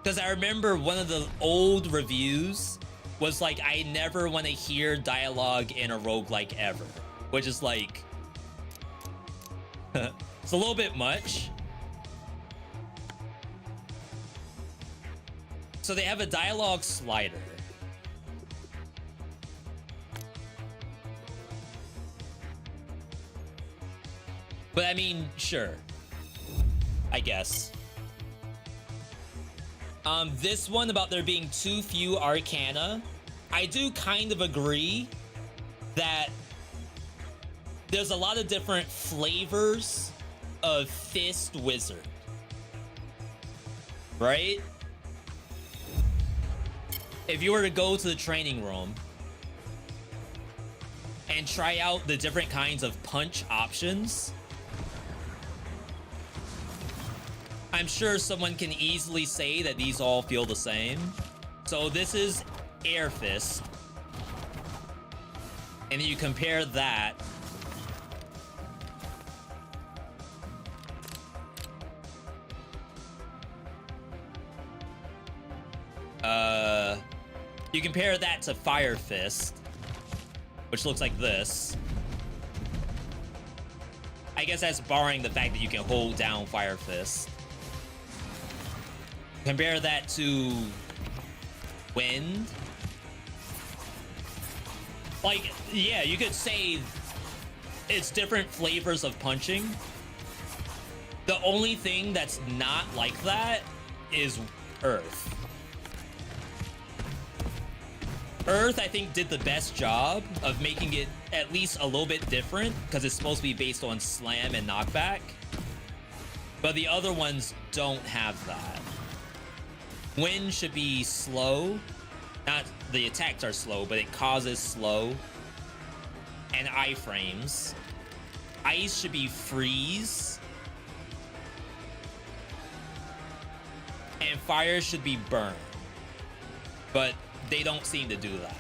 Speaker 1: Because I remember one of the old reviews was like, I never want to hear dialogue in a roguelike ever. Which is like, it's a little bit much. So they have a dialogue slider. But I mean, sure. I guess. This one about there being too few arcana, I do kind of agree that there's a lot of different flavors of fist wizard. Right? If you were to go to the training room and try out the different kinds of punch options, I'm sure someone can easily say that these all feel the same. So this is Air Fist. And you compare that. You compare that to Fire Fist, which looks like this. I guess that's barring the fact that you can hold down Fire Fist. Compare that to Wind. Like, yeah, you could say it's different flavors of punching. The only thing that's not like that is Earth. Earth, I think, did the best job of making it at least a little bit different because it's supposed to be based on slam and knockback. But the other ones don't have that. Wind should be slow. Not the attacks are slow, but it causes slow. And iframes. Ice should be freeze. And fire should be burn. But they don't seem to do that.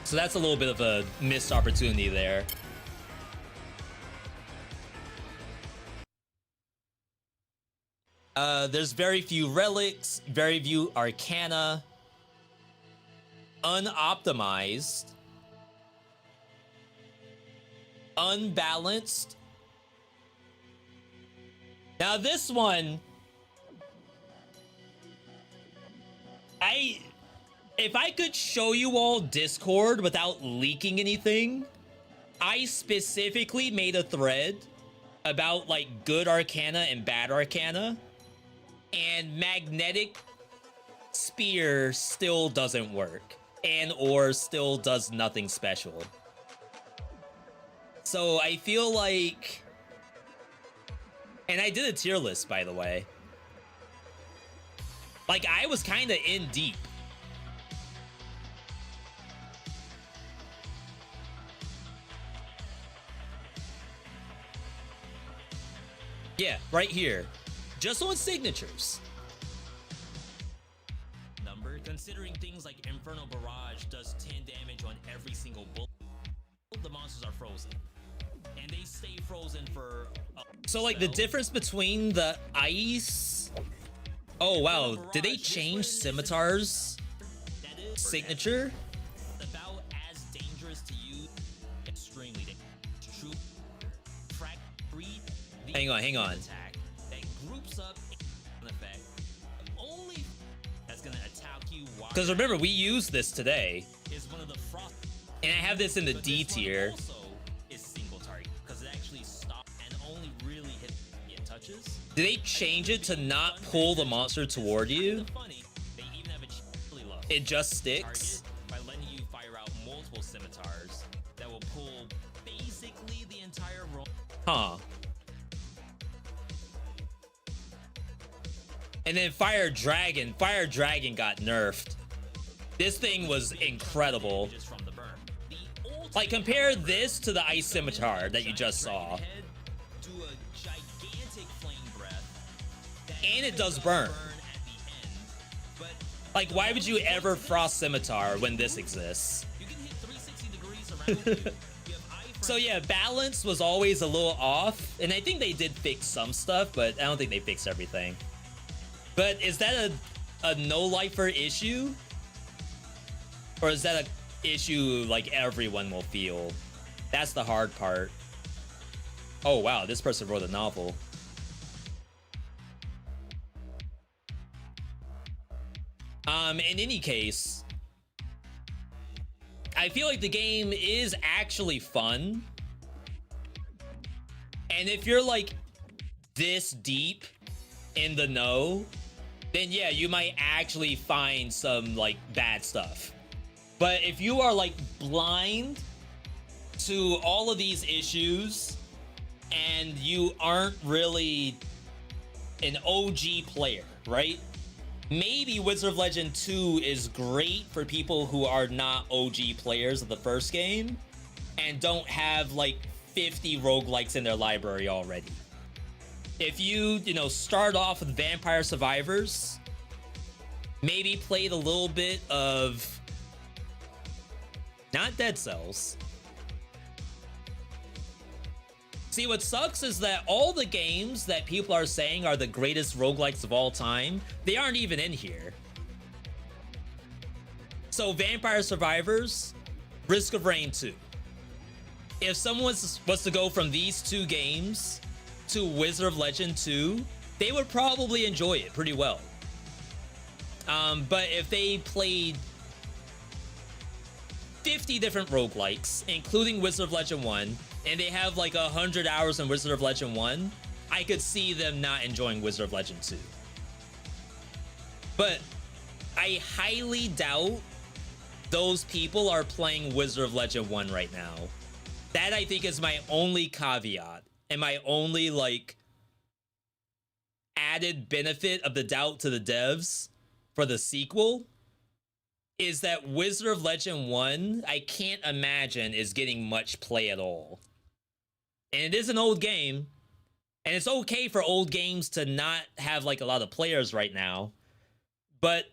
Speaker 1: So that's a little bit of a missed opportunity there. There's very few relics, very few arcana, unoptimized, unbalanced. Now this one, if I could show you all Discord without leaking anything, I specifically made a thread about like good arcana and bad arcana. And magnetic spear still doesn't work, and or still does nothing special. So I feel like, and I did a tier list, by the way. Like, I was kind of in deep. Yeah, right here. Just on signatures. Number, considering things like Infernal Barrage does 10 damage on every single bullet, the monsters are frozen. And they stay frozen for... So, like, the difference between the ice... Oh, wow. Did they change Scimitar's signature? About as dangerous to you extremely dangerous.
Speaker 15: Hang on.
Speaker 1: Attack that groups up an effect only that's gonna attack you.
Speaker 15: Because remember, we used this today.
Speaker 1: Is one of the frost.
Speaker 15: And I have this in the D tier.
Speaker 1: Also is single target because it actually stops and only really hit touches.
Speaker 15: Do they change it to not pull the monster toward you? It just sticks?
Speaker 1: By letting you fire out multiple scimitars that will pull basically the entire roll.
Speaker 15: Huh. And then Fire Dragon got nerfed. This thing was incredible. Like, compare this to the Ice Scimitar that you just saw. And it does burn. Like, why would you ever Frost Scimitar when this exists? So yeah, balance was always a little off. And I think they did fix some stuff, but I don't think they fixed everything. But is that a no-lifer issue? Or is that an issue like everyone will feel? That's the hard part. Oh wow, this person wrote a novel. In any case, I feel like the game is actually fun. And if you're like this deep in the know, then yeah, you might actually find some like bad stuff. But if you are like blind to all of these issues and you aren't really an OG player, right? Maybe Wizard of Legend 2 is great for people who are not OG players of the first game and don't have like 50 roguelikes in their library already. If you start off with Vampire Survivors, maybe played a little bit of not Dead Cells. See, what sucks is that all the games that people are saying are the greatest roguelikes of all time, they aren't even in here. So Vampire Survivors, Risk of Rain 2. If someone was to go from these two games to Wizard of Legend 2, they would probably enjoy it pretty well. But if they played 50 different roguelikes, including Wizard of Legend 1, and they have like 100 hours in Wizard of Legend 1, I could see them not enjoying Wizard of Legend 2. But I highly doubt those people are playing Wizard of Legend 1 right now. That, I think, is my only caveat and my only like added benefit of the doubt to the devs for the sequel is that Wizard of Legend 1, I can't imagine is getting much play at all. And it is an old game, and it's okay for old games to not have like a lot of players right now, but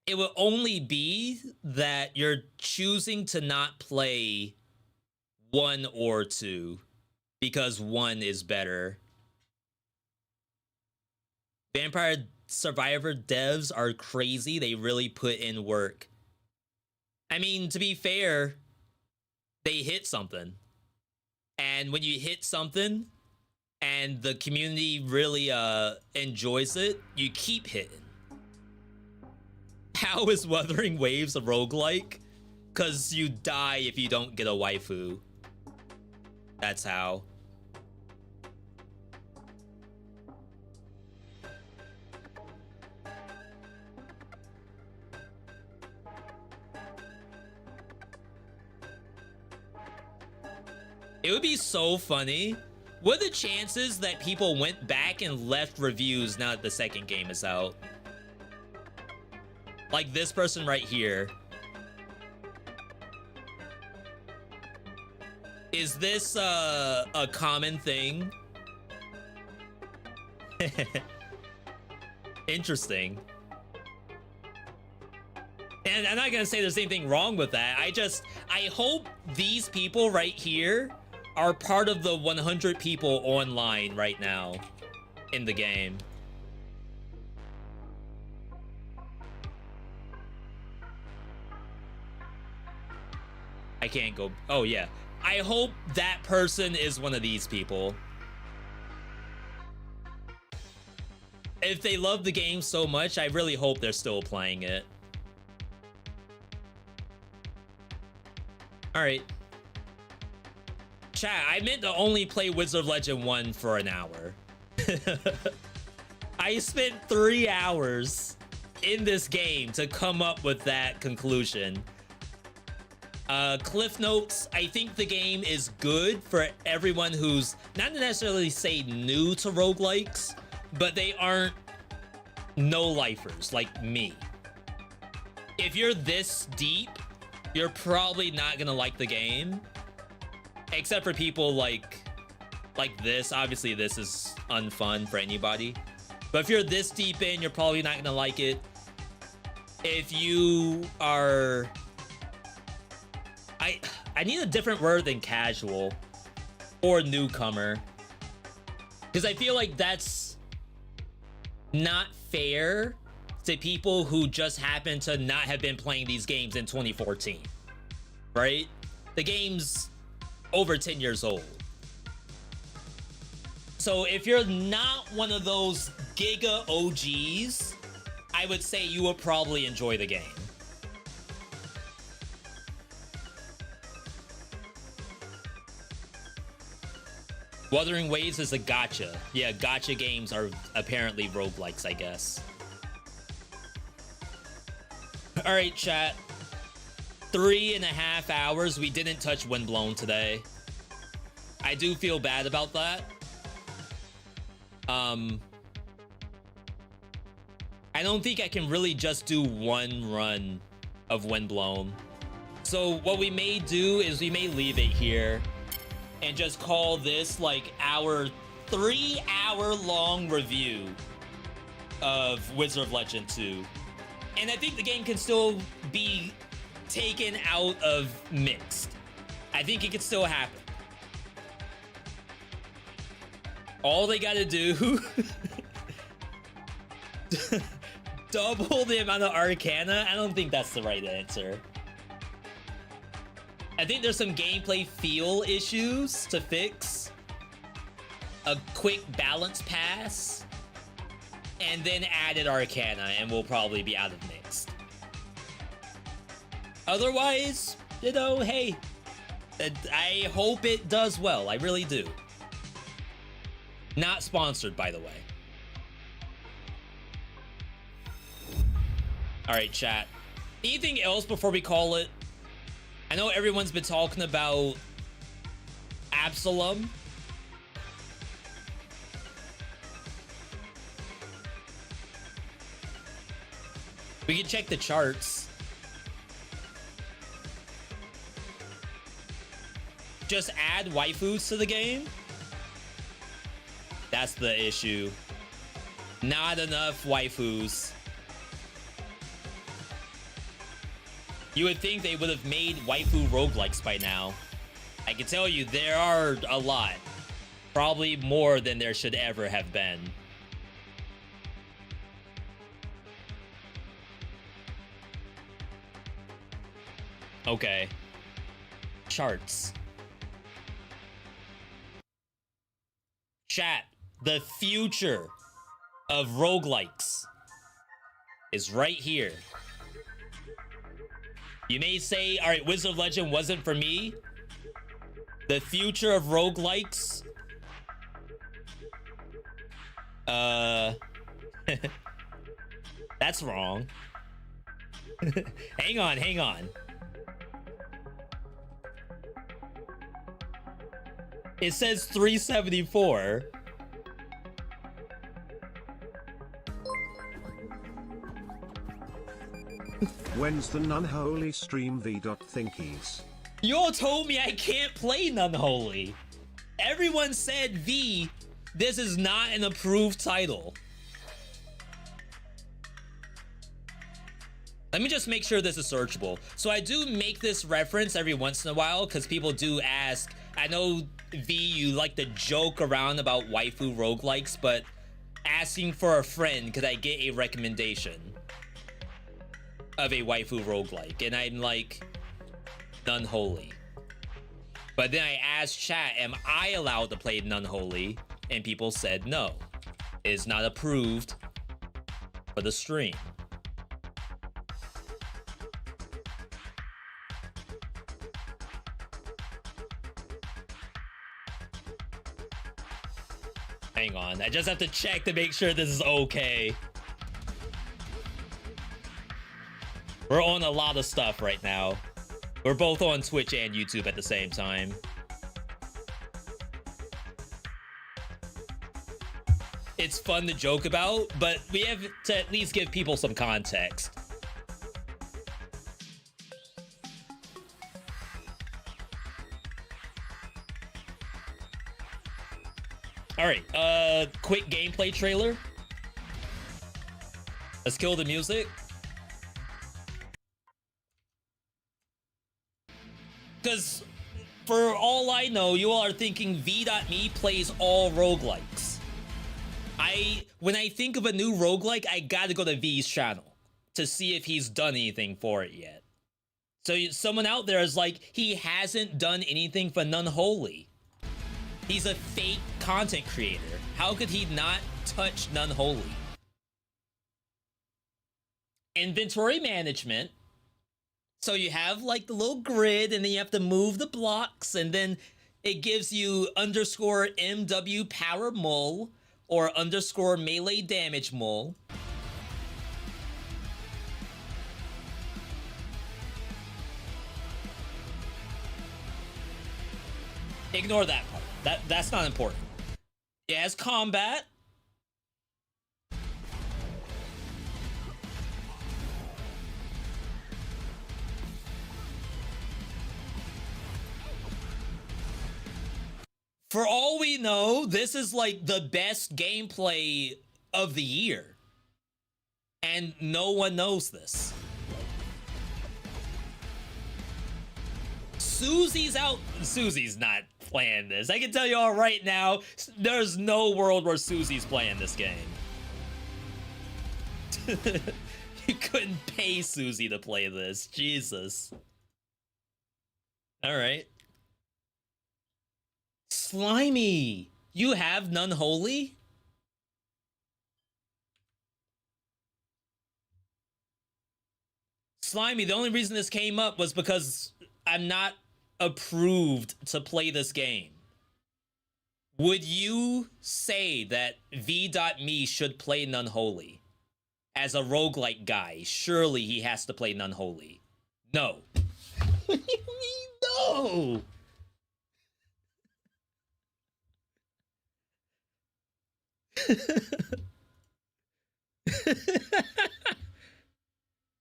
Speaker 15: it will only be that you're choosing to not play 1 or 2 because 1 is better. Vampire Survivor devs are crazy. They really put in work. I mean, to be fair, they hit something. And when you hit something and the community really enjoys it, you keep hitting. How is Wuthering Waves a roguelike? Because you die if you don't get a waifu. That's how. It would be so funny. What are the chances that people went back and left reviews now that the second game is out? Like this person right here. Is this a common thing? Interesting. And I'm not gonna say there's anything wrong with that. I hope these people right here are part of the 100 people online right now in the game. I can't go. Oh, yeah. I hope that person is one of these people. If they love the game so much, I really hope they're still playing it. All right. Chat, I meant to only play Wizard of Legend 1 for an hour. I spent 3 hours in this game to come up with that conclusion. Cliff notes, I think the game is good for everyone who's not necessarily say new to roguelikes, but they aren't no-lifers like me. If you're this deep, you're probably not gonna like the game. Except for people like this. Obviously, this is unfun for anybody. But if you're this deep in, you're probably not gonna like it. If you are... I need a different word than casual or newcomer. Because I feel like that's not fair to people who just happen to not have been playing these games in 2014. Right? The game's over 10 years old. So if you're not one of those Giga OGs, I would say you will probably enjoy the game. Wuthering Waves is a gacha. Yeah, gacha games are apparently roguelikes, I guess. All right, chat. 3.5 hours. We didn't touch Windblown today. I do feel bad about that. I don't think I can really just do one run of Windblown. So what we may do is we may leave it here and just call this like our 3-hour-long review of Wizard of Legend 2. And I think the game can still be taken out of mixed. I think it could still happen. All they gotta do double the amount of Arcana. I don't think that's the right answer. I think there's some gameplay feel issues to fix. A quick balance pass and then added Arcana, and we'll probably be out of mixed. Otherwise, you know, hey, I hope it does well. I really do. Not sponsored, by the way. All right, chat. Anything else before we call it? I know everyone's been talking about Absalom. We can check the charts. Just add waifus to the game? That's the issue. Not enough waifus. You would think they would have made waifu roguelikes by now. I can tell you there are a lot. Probably more than there should ever have been. Okay. Charts. Chat, the future of roguelikes is right here. You may say, all right, Wizard of Legend wasn't for me. The future of roguelikes. That's wrong. Hang on, hang on. It says 374.
Speaker 12: When's the Unholy stream V.Thinkies?
Speaker 15: You all told me I can't play Unholy. Everyone said, V, this is not an approved title. Let me just make sure this is searchable. So I do make this reference every once in a while because people do ask. I know, V, you like to joke around about waifu roguelikes, but asking for a friend, could I get a recommendation of a waifu roguelike? And I'm like, Unholy. But then I asked chat, am I allowed to play Unholy? And people said no. It is not approved for the stream. Hang on, I just have to check to make sure this is okay. We're on a lot of stuff right now. We're both on Twitch and YouTube at the same time. It's fun to joke about, but we have to at least give people some context. All right, quick gameplay trailer. Let's kill the music. Because for all I know, you all are thinking Veedotme plays all roguelikes. When I think of a new roguelike, I gotta go to V's channel to see if he's done anything for it yet. So someone out there is like, he hasn't done anything for Unholy. He's a fake content creator. How could he not touch Unholy? Inventory management. So you have like the little grid and then you have to move the blocks and then it gives you underscore MW power mull or underscore melee damage mull. Ignore that part. That's not important. It has combat. For all we know, this is like the best gameplay of the year. And no one knows this. Susie's out. Susie's not playing this. I can tell you all right now, there's no world where Susie's playing this game. You couldn't pay Susie to play this. Jesus. All right. SlimyYy, you have Unholy? SlimyYy, the only reason this came up was because I'm not approved to play this game. Would you say that V.Me should play Unholy? As a roguelike guy, surely he has to play Unholy. No. What do you mean no?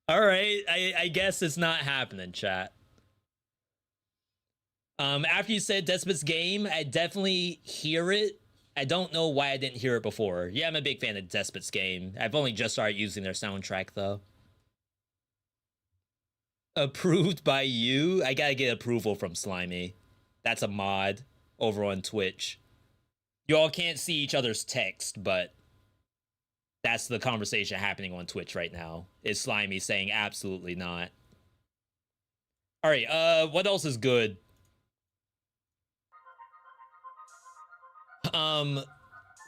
Speaker 15: All right, I guess it's not happening, chat. After you said Despot's game, I definitely hear it. I don't know why I didn't hear it before. Yeah, I'm a big fan of Despot's game. I've only just started using their soundtrack, though. Approved by you? I gotta get approval from SlimyYy. That's a mod over on Twitch. You all can't see each other's text, but that's the conversation happening on Twitch right now. Is SlimyYy saying absolutely not. All right, what else is good?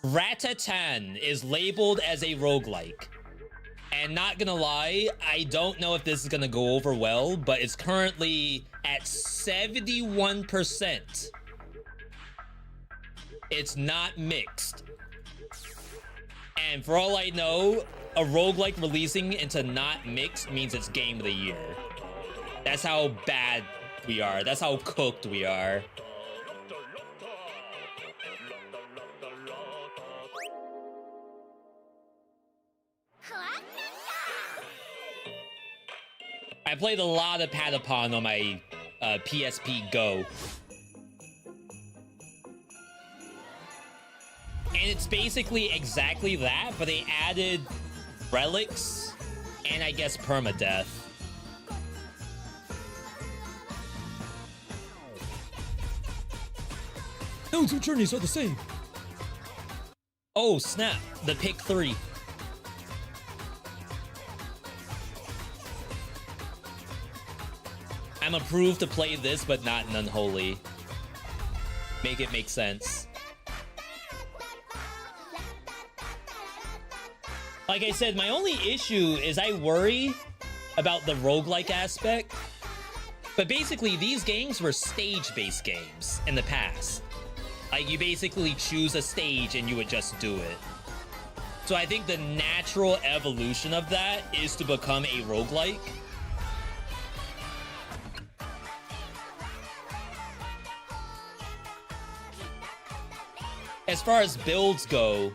Speaker 15: Ratatan is labeled as a roguelike. And not gonna lie, I don't know if this is gonna go over well, but it's currently at 71%. It's not mixed. And for all I know, a roguelike releasing into not mixed means it's game of the year. That's how bad we are. That's how cooked we are. I played a lot of Patapon on my PSP Go. And it's basically exactly that, but they added relics and I guess permadeath. No two journeys are the same. Oh snap, the pick 3. I'm approved to play this, but not in Unholy. Make it make sense. Like I said, my only issue is I worry about the roguelike aspect. But basically, these games were stage-based games in the past. Like, you basically choose a stage and you would just do it. So I think the natural evolution of that is to become a roguelike. As far as builds go,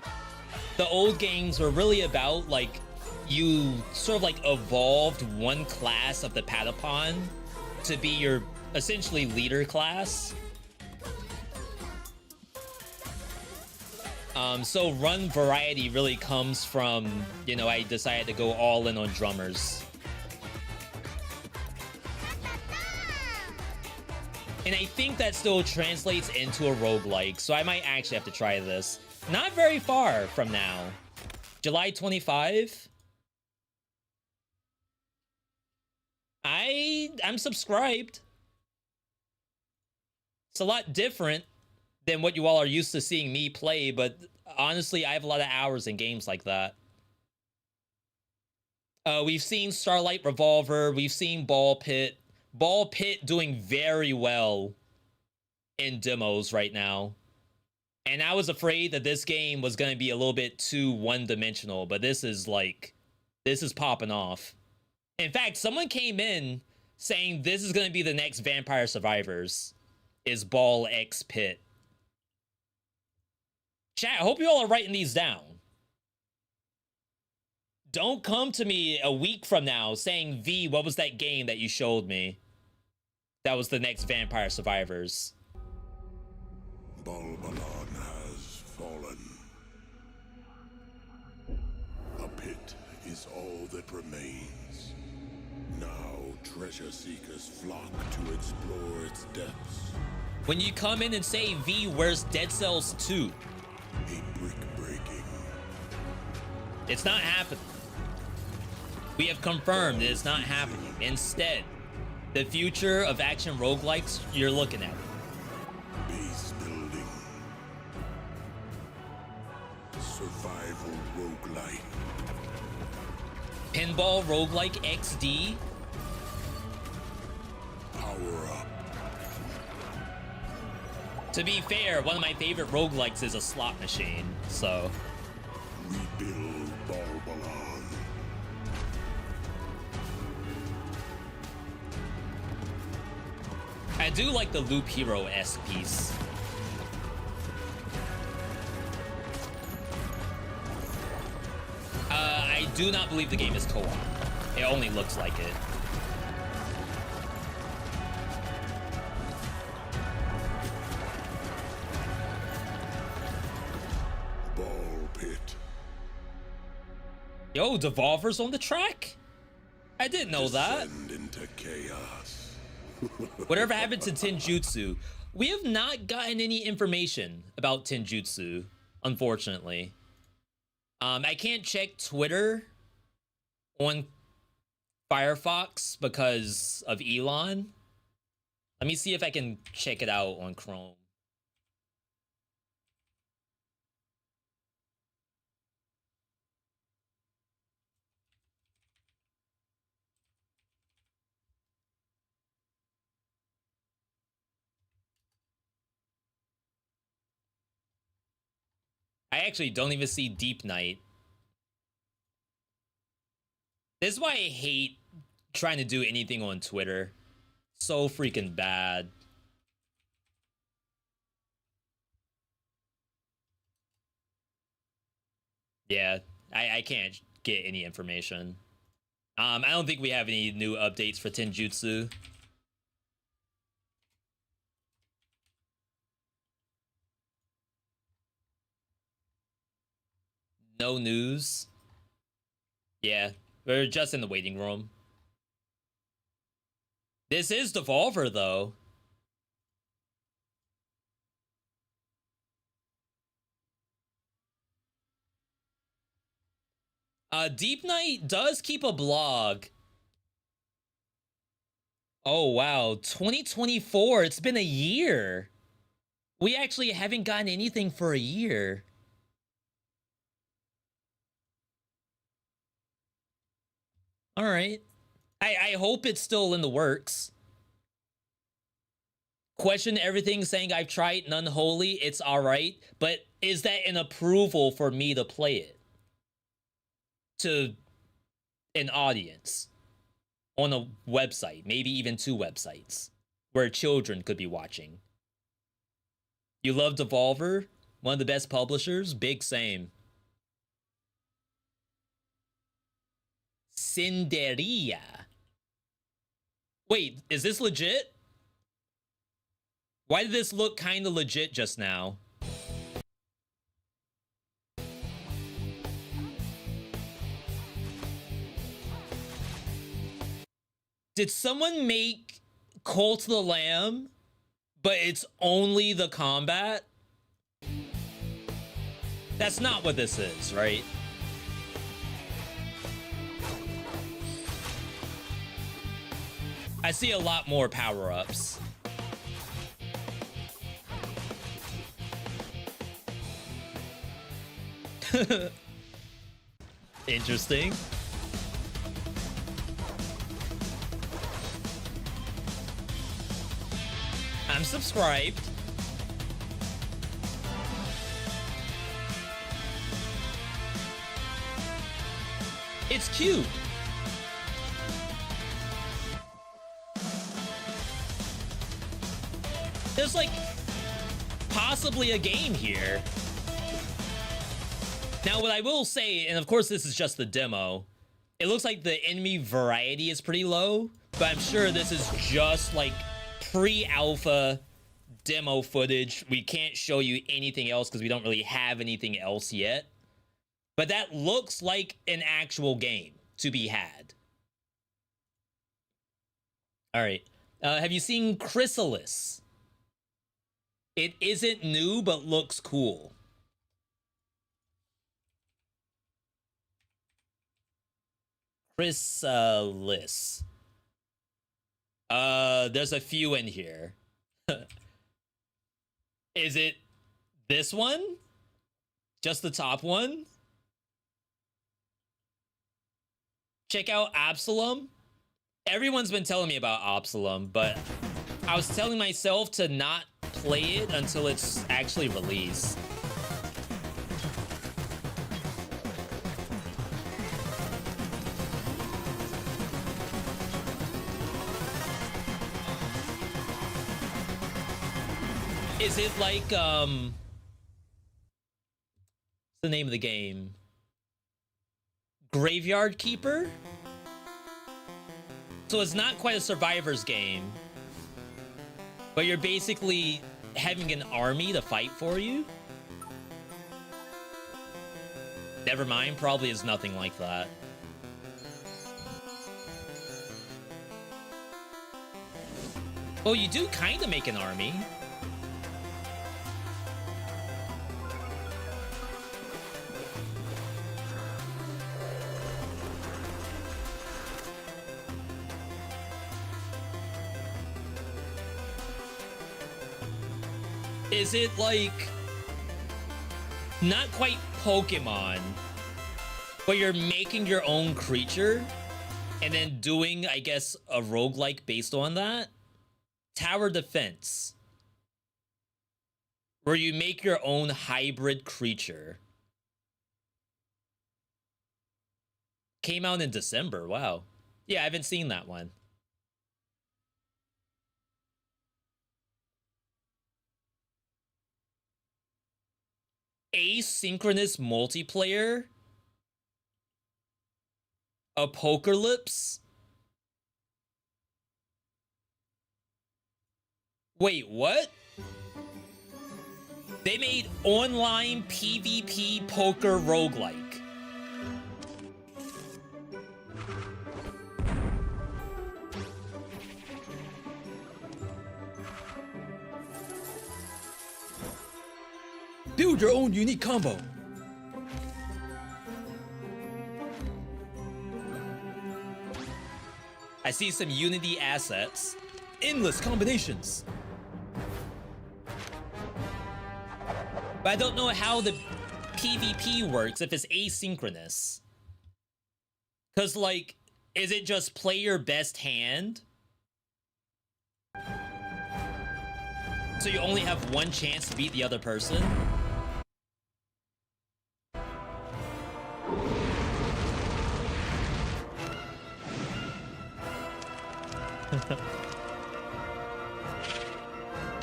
Speaker 15: the old games were really about, like, you sort of, like, evolved one class of the Patapon to be your, essentially, leader class. So run variety really comes from, you know, I decided to go all in on drummers. And I think that still translates into a roguelike, so I might actually have to try this. Not very far from now. July 25? I'm subscribed. It's a lot different than what you all are used to seeing me play, but honestly, I have a lot of hours in games like that. We've seen Starlight Revolver, we've seen Ball Pit. Ball Pit doing very well in demos right now. And I was afraid that this game was going to be a little bit too one-dimensional, but this is like, this is popping off. In fact, someone came in saying this is going to be the next Vampire Survivors, is Ball X Pit. Chat, I hope you all are writing these down. Don't come to me a week from now saying, V, what was that game that you showed me? That was the next Vampire Survivors.
Speaker 5: Balbalon has fallen. A pit is all that remains. Now treasure seekers flock to explore its depths.
Speaker 15: When you come in and say, V, where's Dead Cells 2?
Speaker 5: A brick breaking.
Speaker 15: It's not happening. We have confirmed it's not happening. Instead, the future of action roguelikes, you're looking at.
Speaker 5: Base building. Survival roguelike.
Speaker 15: Pinball roguelike XD.
Speaker 5: Power up.
Speaker 15: To be fair, one of my favorite roguelikes is a slot machine, so.
Speaker 5: Rebuild Balbalon.
Speaker 15: I do like the Loop Hero-esque piece. I do not believe the game is co-op. It only looks like it.
Speaker 5: Ball Pit.
Speaker 15: Yo, Devolver's on the track? I didn't know that.
Speaker 5: Descend into chaos.
Speaker 15: Whatever happened to Tenjutsu? We have not gotten any information about Tenjutsu, unfortunately. I can't check Twitter on Firefox because of Elon. Let me see if I can check it out on Chrome. I actually don't even see Deep Night. This is why I hate trying to do anything on Twitter. So freaking bad. Yeah, I can't get any information. I don't think we have any new updates for Tenjutsu. No news. Yeah, we're just in the waiting room. This is Devolver, though. Deep Night does keep a blog. Oh, wow. 2024. It's been a year. We actually haven't gotten anything for a year. All right. I hope it's still in the works. Question everything, saying I've tried Unholy. It's all right. But is that an approval for me to play it to an audience on a website, maybe even 2 websites where children could be watching? You love Devolver? One of the best publishers? Big same. Cinderia. Wait, is this legit? Why did this look kind of legit just now? Did someone make Cult of the Lamb, but it's only the combat? That's not what this is, right? I see a lot more power-ups. Interesting. I'm subscribed. It's cute. There's like possibly a game here. Now, what I will say, and of course this is just the demo, it looks like the enemy variety is pretty low, but I'm sure this is just like pre-alpha demo footage. We can't show you anything else because we don't really have anything else yet. But that looks like an actual game to be had. All right. Have you seen Chrysalis? It isn't new, but looks cool. Chrysalis. There's a few in here. Is it this one? Just the top one? Check out Absalom. Everyone's been telling me about Absalom, but I was telling myself to not play it until it's actually released. Is it like, what's the name of the game? Graveyard Keeper? So it's not quite a survivor's game, but you're basically having an army to fight for you? Never mind, probably is nothing like that. Well, you do kind of make an army. Is it like not quite Pokemon, but you're making your own creature and then doing, I guess, a roguelike based on that? Tower Defense, where you make your own hybrid creature. Came out in December. Wow. Yeah, I haven't seen that one. Asynchronous multiplayer? Apocalypse? Wait, what? They made online PvP poker roguelike. Build your own unique combo. I I see some Unity assets. Endless combinations. But I don't know how the PvP works if it's asynchronous. Because, like, is it just play your best hand? So you only have one chance to beat the other person?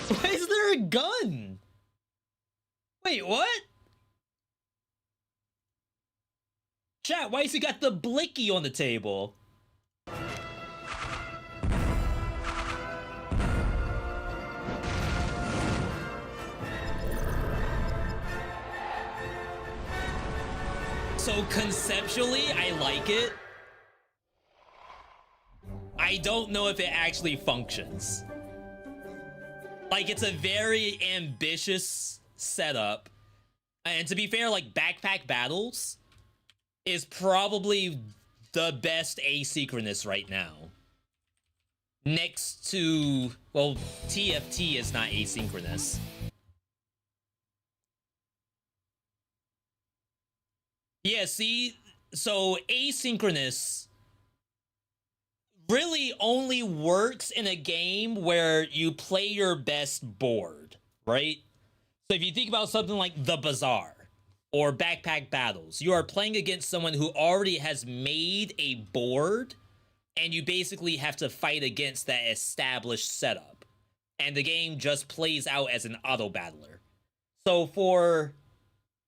Speaker 15: Why is there a gun? Wait, what? Chat, why has he got the blicky on the table? So conceptually, I like it. I don't know if it actually functions. Like, it's a very ambitious setup. And to be fair, like, backpack battles is probably the best asynchronous right now. Next to, well, TFT is not asynchronous. Yeah, see, so asynchronous really only works in a game where you play your best board, right? So if you think about something like The Bazaar or Backpack Battles, you are playing against someone who already has made a board, and you basically have to fight against that established setup. And the game just plays out as an auto battler. So for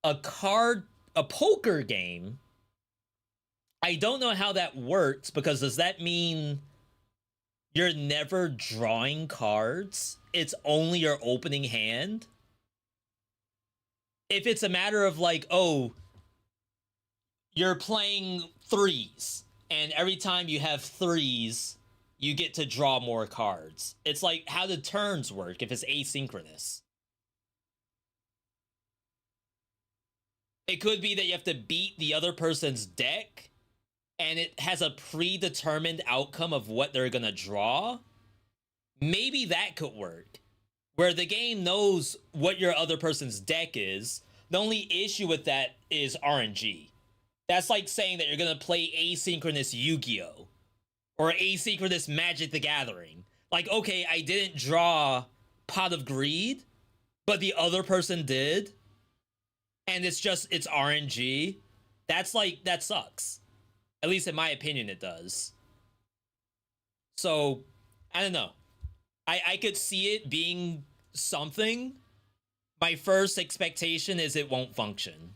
Speaker 15: a poker game, I don't know how that works, because does that mean you're never drawing cards? It's only your opening hand? If it's a matter of like, oh, you're playing threes, and every time you have threes, you get to draw more cards. It's like how the turns work if it's asynchronous. It could be that you have to beat the other person's deck, and it has a predetermined outcome of what they're gonna draw. Maybe that could work, where the game knows what your other person's deck is. The only issue with that is RNG. That's like saying that you're gonna play asynchronous Yu-Gi-Oh! Or asynchronous Magic the Gathering. Like, okay, I didn't draw Pot of Greed, but the other person did, and it's RNG. That's like, that sucks. At least in my opinion, it does. So, I don't know. I could see it being something. My first expectation is it won't function.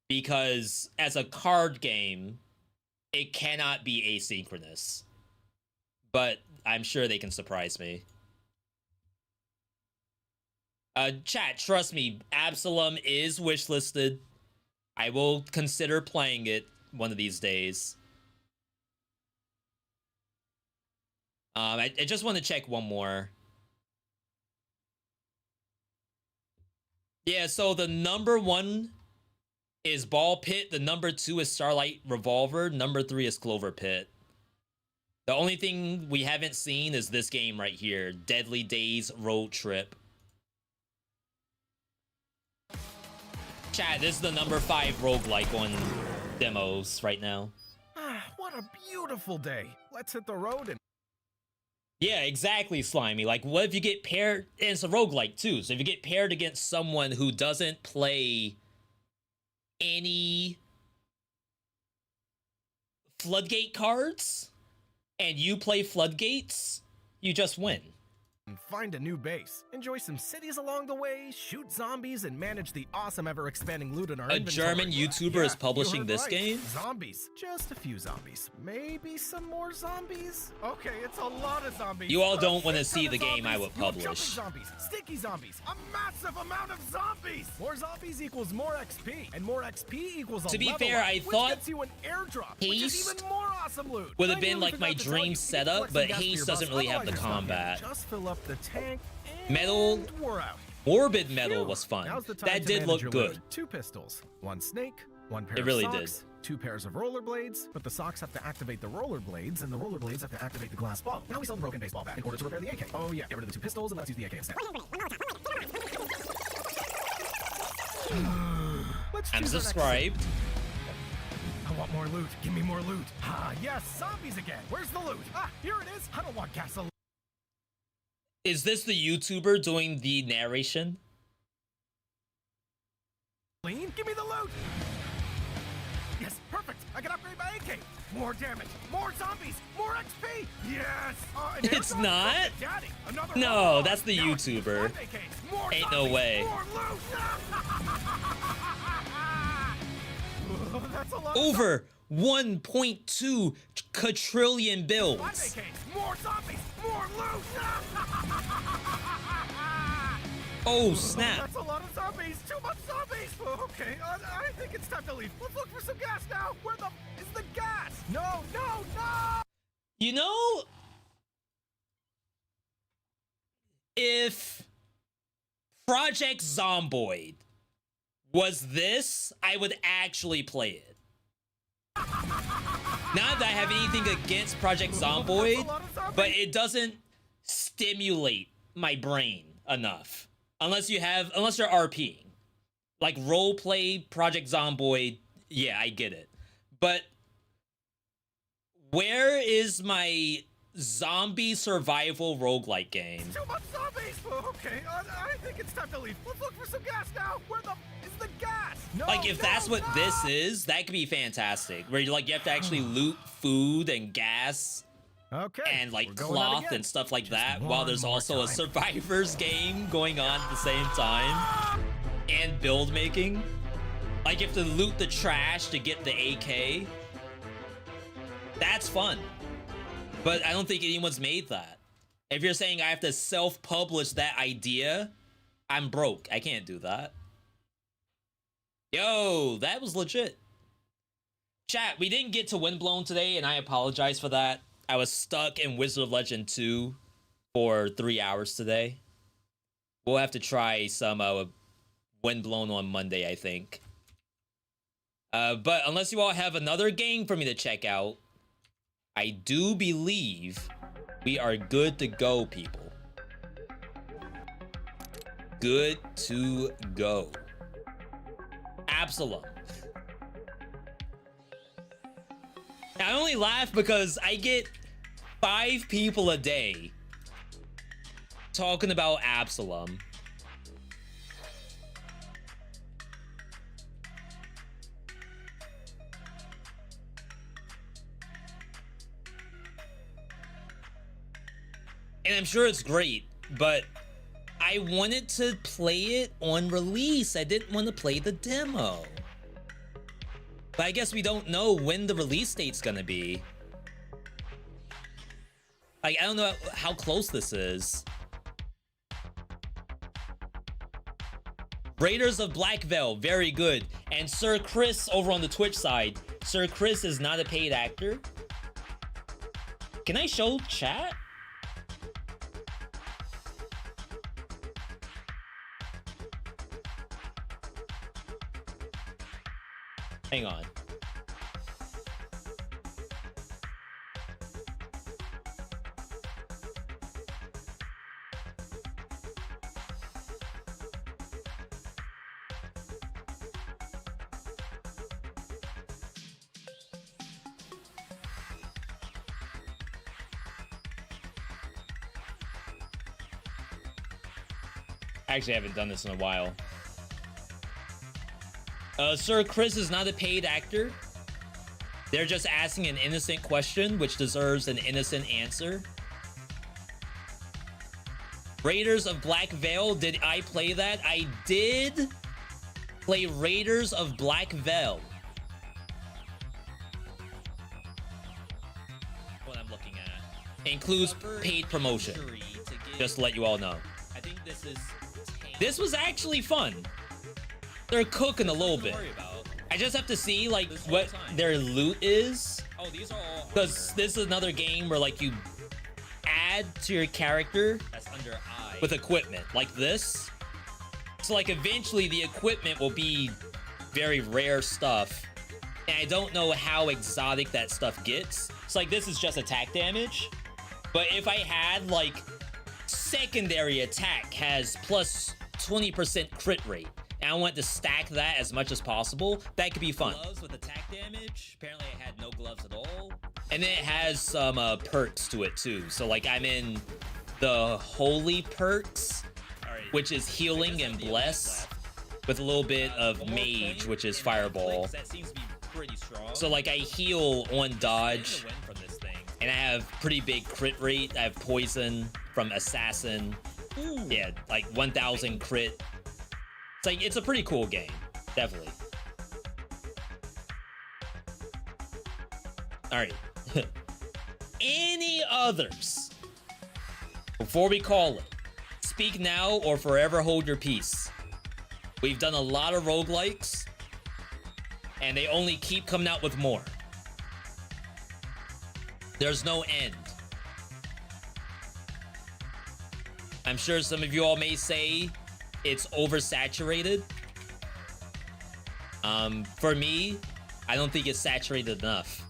Speaker 15: Because as a card game, it cannot be asynchronous. But I'm sure they can surprise me. Chat, trust me, Absalom is wishlisted. I will consider playing it one of these days. I just want to check one more. Yeah, so the number 1 is Ball Pit. The number 2 is Starlight Revolver. Number 3 is Clover Pit. The only thing we haven't seen is this game right here, Deadly Days Road Trip. Chat, this is the number 5 roguelike on demos right now.
Speaker 16: What a beautiful day. Let's hit the road and...
Speaker 15: Yeah, exactly, Slimy. Like, what if you get paired... And it's a roguelike, too. So if you get paired against someone who doesn't play any Floodgate cards, and you play Floodgates, you just win.
Speaker 16: Find a new base, enjoy some cities along the way, shoot zombies, and manage the awesome ever-expanding loot in our inventory.
Speaker 15: German YouTuber is publishing this game?
Speaker 16: Zombies. Just a few zombies. Maybe some more zombies? Okay, it's a lot of zombies.
Speaker 15: You all don't want to see the game I would publish.
Speaker 16: Jumping zombies, sticky zombies, a massive amount of zombies! More zombies equals more XP, and more XP equals a
Speaker 15: To be
Speaker 16: level
Speaker 15: fair,
Speaker 16: up,
Speaker 15: I
Speaker 16: which
Speaker 15: thought
Speaker 16: gets you an airdrop, which is even more awesome loot.
Speaker 15: Would have been like my dream setup, but Haste doesn't really have the combat.
Speaker 16: Just fill up the tank.
Speaker 15: Metal, Morbid Metal was fun. That did look good.
Speaker 16: 2 pistols, 1 snake, 1 pair
Speaker 15: it really
Speaker 16: of socks, 2 pairs of rollerblades, but the socks have to activate the rollerblades, and the rollerblades have to activate the glass ball. Now we sell the broken baseball bat in order to repair the AK. Oh yeah, get rid of the 2 pistols and let's use the AK instead.
Speaker 15: I'm subscribed.
Speaker 16: I want more loot. Give me more loot. Ah, yes, zombies again. Where's the loot? Ah, here it is. I don't want gasoline.
Speaker 15: Is this the YouTuber doing the narration?
Speaker 16: Give me the loot. Yes, perfect. I can upgrade my AK. More damage. More zombies. More XP. Yes. And
Speaker 15: It's not?
Speaker 16: Daddy, another
Speaker 15: No,
Speaker 16: one.
Speaker 15: that's the
Speaker 16: Now it's
Speaker 15: YouTuber.
Speaker 16: 5 AKs. More
Speaker 15: Ain't no
Speaker 16: zombies.
Speaker 15: way.
Speaker 16: More loot. Oh, that's a lot.
Speaker 15: Over 1.2 quadrillion
Speaker 16: 5
Speaker 15: builds.
Speaker 16: AKs. More zombies. More loot.
Speaker 15: Oh, snap.
Speaker 16: That's a lot of zombies. Too much zombies. Okay, I think it's time to leave. Let's look for some gas now. Where the is the gas? No, no, no.
Speaker 15: You know, if Project Zomboid was this, I would actually play it. Not that I have anything against Project Zomboid, but it doesn't stimulate my brain enough. Unless you're RPing. Like roleplay Project Zomboid, yeah, I get it. But where is my zombie survival roguelike game?
Speaker 16: Too much zombies. Okay, I think it's time to leave. Let's look for some gas now. Where the is the gas? No,
Speaker 15: Like if
Speaker 16: no,
Speaker 15: that's what
Speaker 16: no.
Speaker 15: this is, that could be fantastic. Where you have to actually loot food and gas.
Speaker 16: Okay.
Speaker 15: And like
Speaker 16: we're going out
Speaker 15: cloth
Speaker 16: again.
Speaker 15: and stuff like
Speaker 16: Just
Speaker 15: that, while
Speaker 16: one
Speaker 15: there's
Speaker 16: more
Speaker 15: also a
Speaker 16: time.
Speaker 15: survivors game going on at the same time. And build making. Like you have to loot the trash to get the AK. That's fun. But I don't think anyone's made that. If you're saying I have to self-publish that idea, I'm broke. I can't do that. Yo, that was legit. Chat, we didn't get to Windblown today, and I apologize for that. I was stuck in Wizard of Legend 2 for 3 hours today. We'll have to try some Windblown on Monday, I think. But unless you all have another game for me to check out, I do believe we are good to go, people. Good to go. Absalom. I only laugh because I get 5 people a day talking about Absalom. And I'm sure it's great, but I wanted to play it on release. I didn't want to play the demo. But I guess we don't know when the release date's gonna be. Like, I don't know how close this is. Raiders of Black Veil, very good. And Sir Chris over on the Twitch side. Sir Chris is not a paid actor. Can I show chat? Hang on. Actually, I haven't done this in a while. Sir Chris is not a paid actor. They're just asking an innocent question, which deserves an innocent answer. Raiders of Black Veil, did I play that? I did play Raiders of Black Veil. What I'm looking at. Includes paid promotion. Just to let you all know. I think this was actually fun. They're cooking a little bit. I just have to see like what their loot is. Oh, these are all. Because this is another game where like you add to your character with equipment like this. So like eventually the equipment will be very rare stuff. And I don't know how exotic that stuff gets. It's like, this is just attack damage. But if I had, like, secondary attack has plus 20% crit rate, and I want to stack that as much as possible, that could be fun. Gloves with attack damage. Apparently I had no gloves at all. And then it has some perks to it too. So like I'm in the holy perks, which is healing and bless, with a little bit of mage, which is fireball. That seems to be pretty strong. So like I heal on dodge, and I have pretty big crit rate. I have poison from assassin. Ooh. Yeah, like 1000 crit. It's like, it's a pretty cool game, definitely. All right. Any others? Before we call it, speak now or forever hold your peace. We've done a lot of roguelikes, and they only keep coming out with more. There's no end. I'm sure some of you all may say it's oversaturated. For me, I don't think it's saturated enough.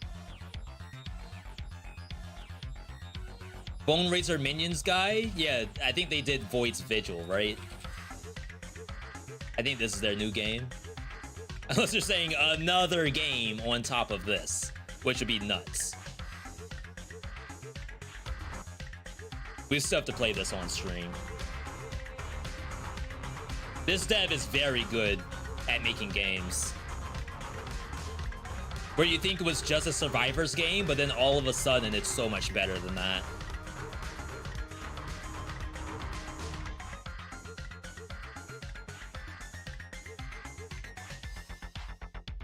Speaker 15: Bone Razor Minions guy? Yeah, I think they did Void's Vigil, right? I think this is their new game. Unless they're saying another game on top of this, which would be nuts. We still have to play this on stream. This dev is very good at making games. Where you think it was just a survivors game, but then all of a sudden it's so much better than that.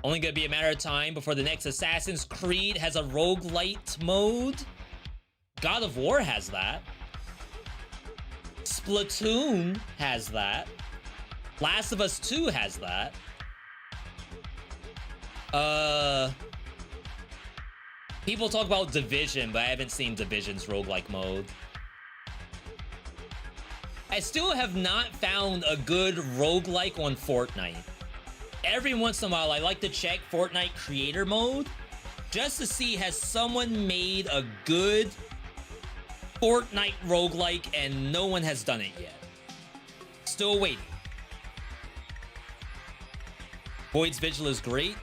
Speaker 15: Only gonna be a matter of time before the next Assassin's Creed has a roguelite mode. God of War has that. Splatoon has that. Last of Us 2 has that. People talk about Division, but I haven't seen Division's roguelike mode. I still have not found a good roguelike on Fortnite. Every once in a while, I like to check Fortnite creator mode just to see has someone made a good Fortnite roguelike, and no one has done it yet. Still waiting. Void's Vigil is great.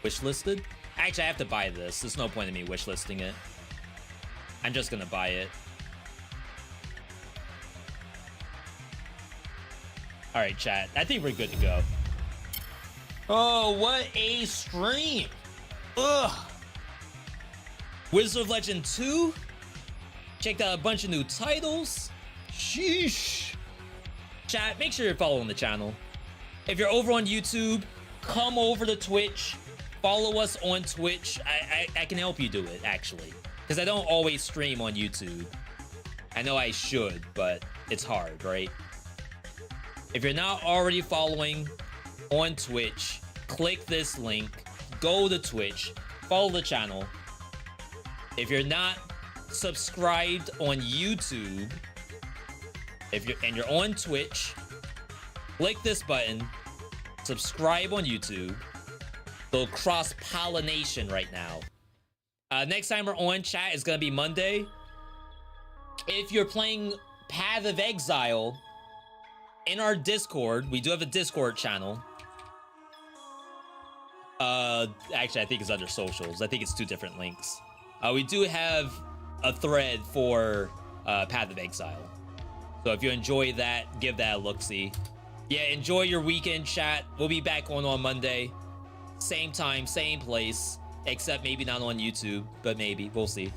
Speaker 15: Wishlisted. Actually, I have to buy this. There's no point in me wishlisting it. I'm just gonna buy it. All right, chat. I think we're good to go. Oh, what a stream. Ugh. Wizard of Legend 2. Checked out a bunch of new titles. Sheesh. Chat, make sure you're following the channel. If you're over on YouTube, come over to Twitch. Follow us on Twitch. I can help you do it, actually. Because I don't always stream on YouTube. I know I should, but it's hard, right? If you're not already following on Twitch, click this link. Go to Twitch. Follow the channel. If you're not subscribed on YouTube, and you're on Twitch, click this button, subscribe on YouTube. Little cross-pollination right now. Next time we're on, chat, is gonna be Monday. If you're playing Path of Exile in our Discord, we do have a Discord channel. Actually, I think it's under socials. I think it's 2 different links. We do have a thread for Path of Exile. So if you enjoy that, give that a look-see. Yeah, enjoy your weekend, chat. We'll be back on Monday. Same time, same place. Except maybe not on YouTube, but maybe. We'll see.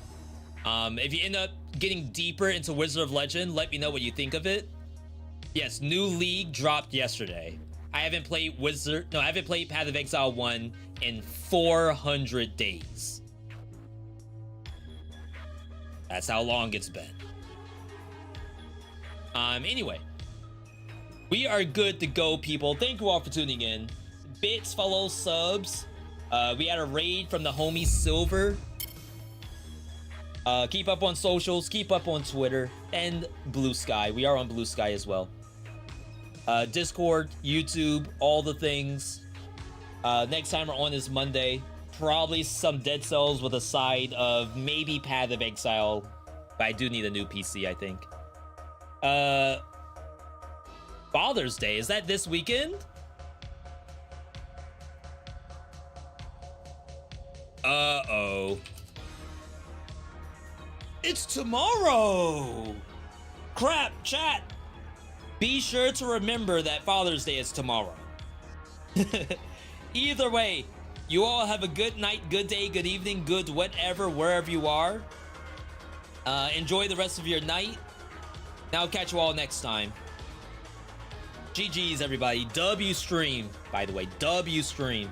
Speaker 15: If you end up getting deeper into Wizard of Legend, let me know what you think of it. Yes, new league dropped yesterday. I haven't played Path of Exile 1 in 400 days. That's how long it's been. Anyway, we are good to go, people. Thank you all for tuning in. Bits, follow, subs. We had a raid from the homie Silver. Keep up on socials, keep up on Twitter, and Blue Sky. We are on Blue Sky as well. Discord, YouTube, all the things. Next time we're on is Monday. probably some Dead Cells with a side of maybe Path of Exile. But I do need a new PC, I think. Father's Day, is that this weekend? Uh-oh. It's tomorrow! Crap, chat! Be sure to remember that Father's Day is tomorrow. Either way, you all have a good night, good day, good evening, good whatever, wherever you are. Enjoy the rest of your night. Now catch you all next time. GG's, everybody. W stream, by the way. W stream.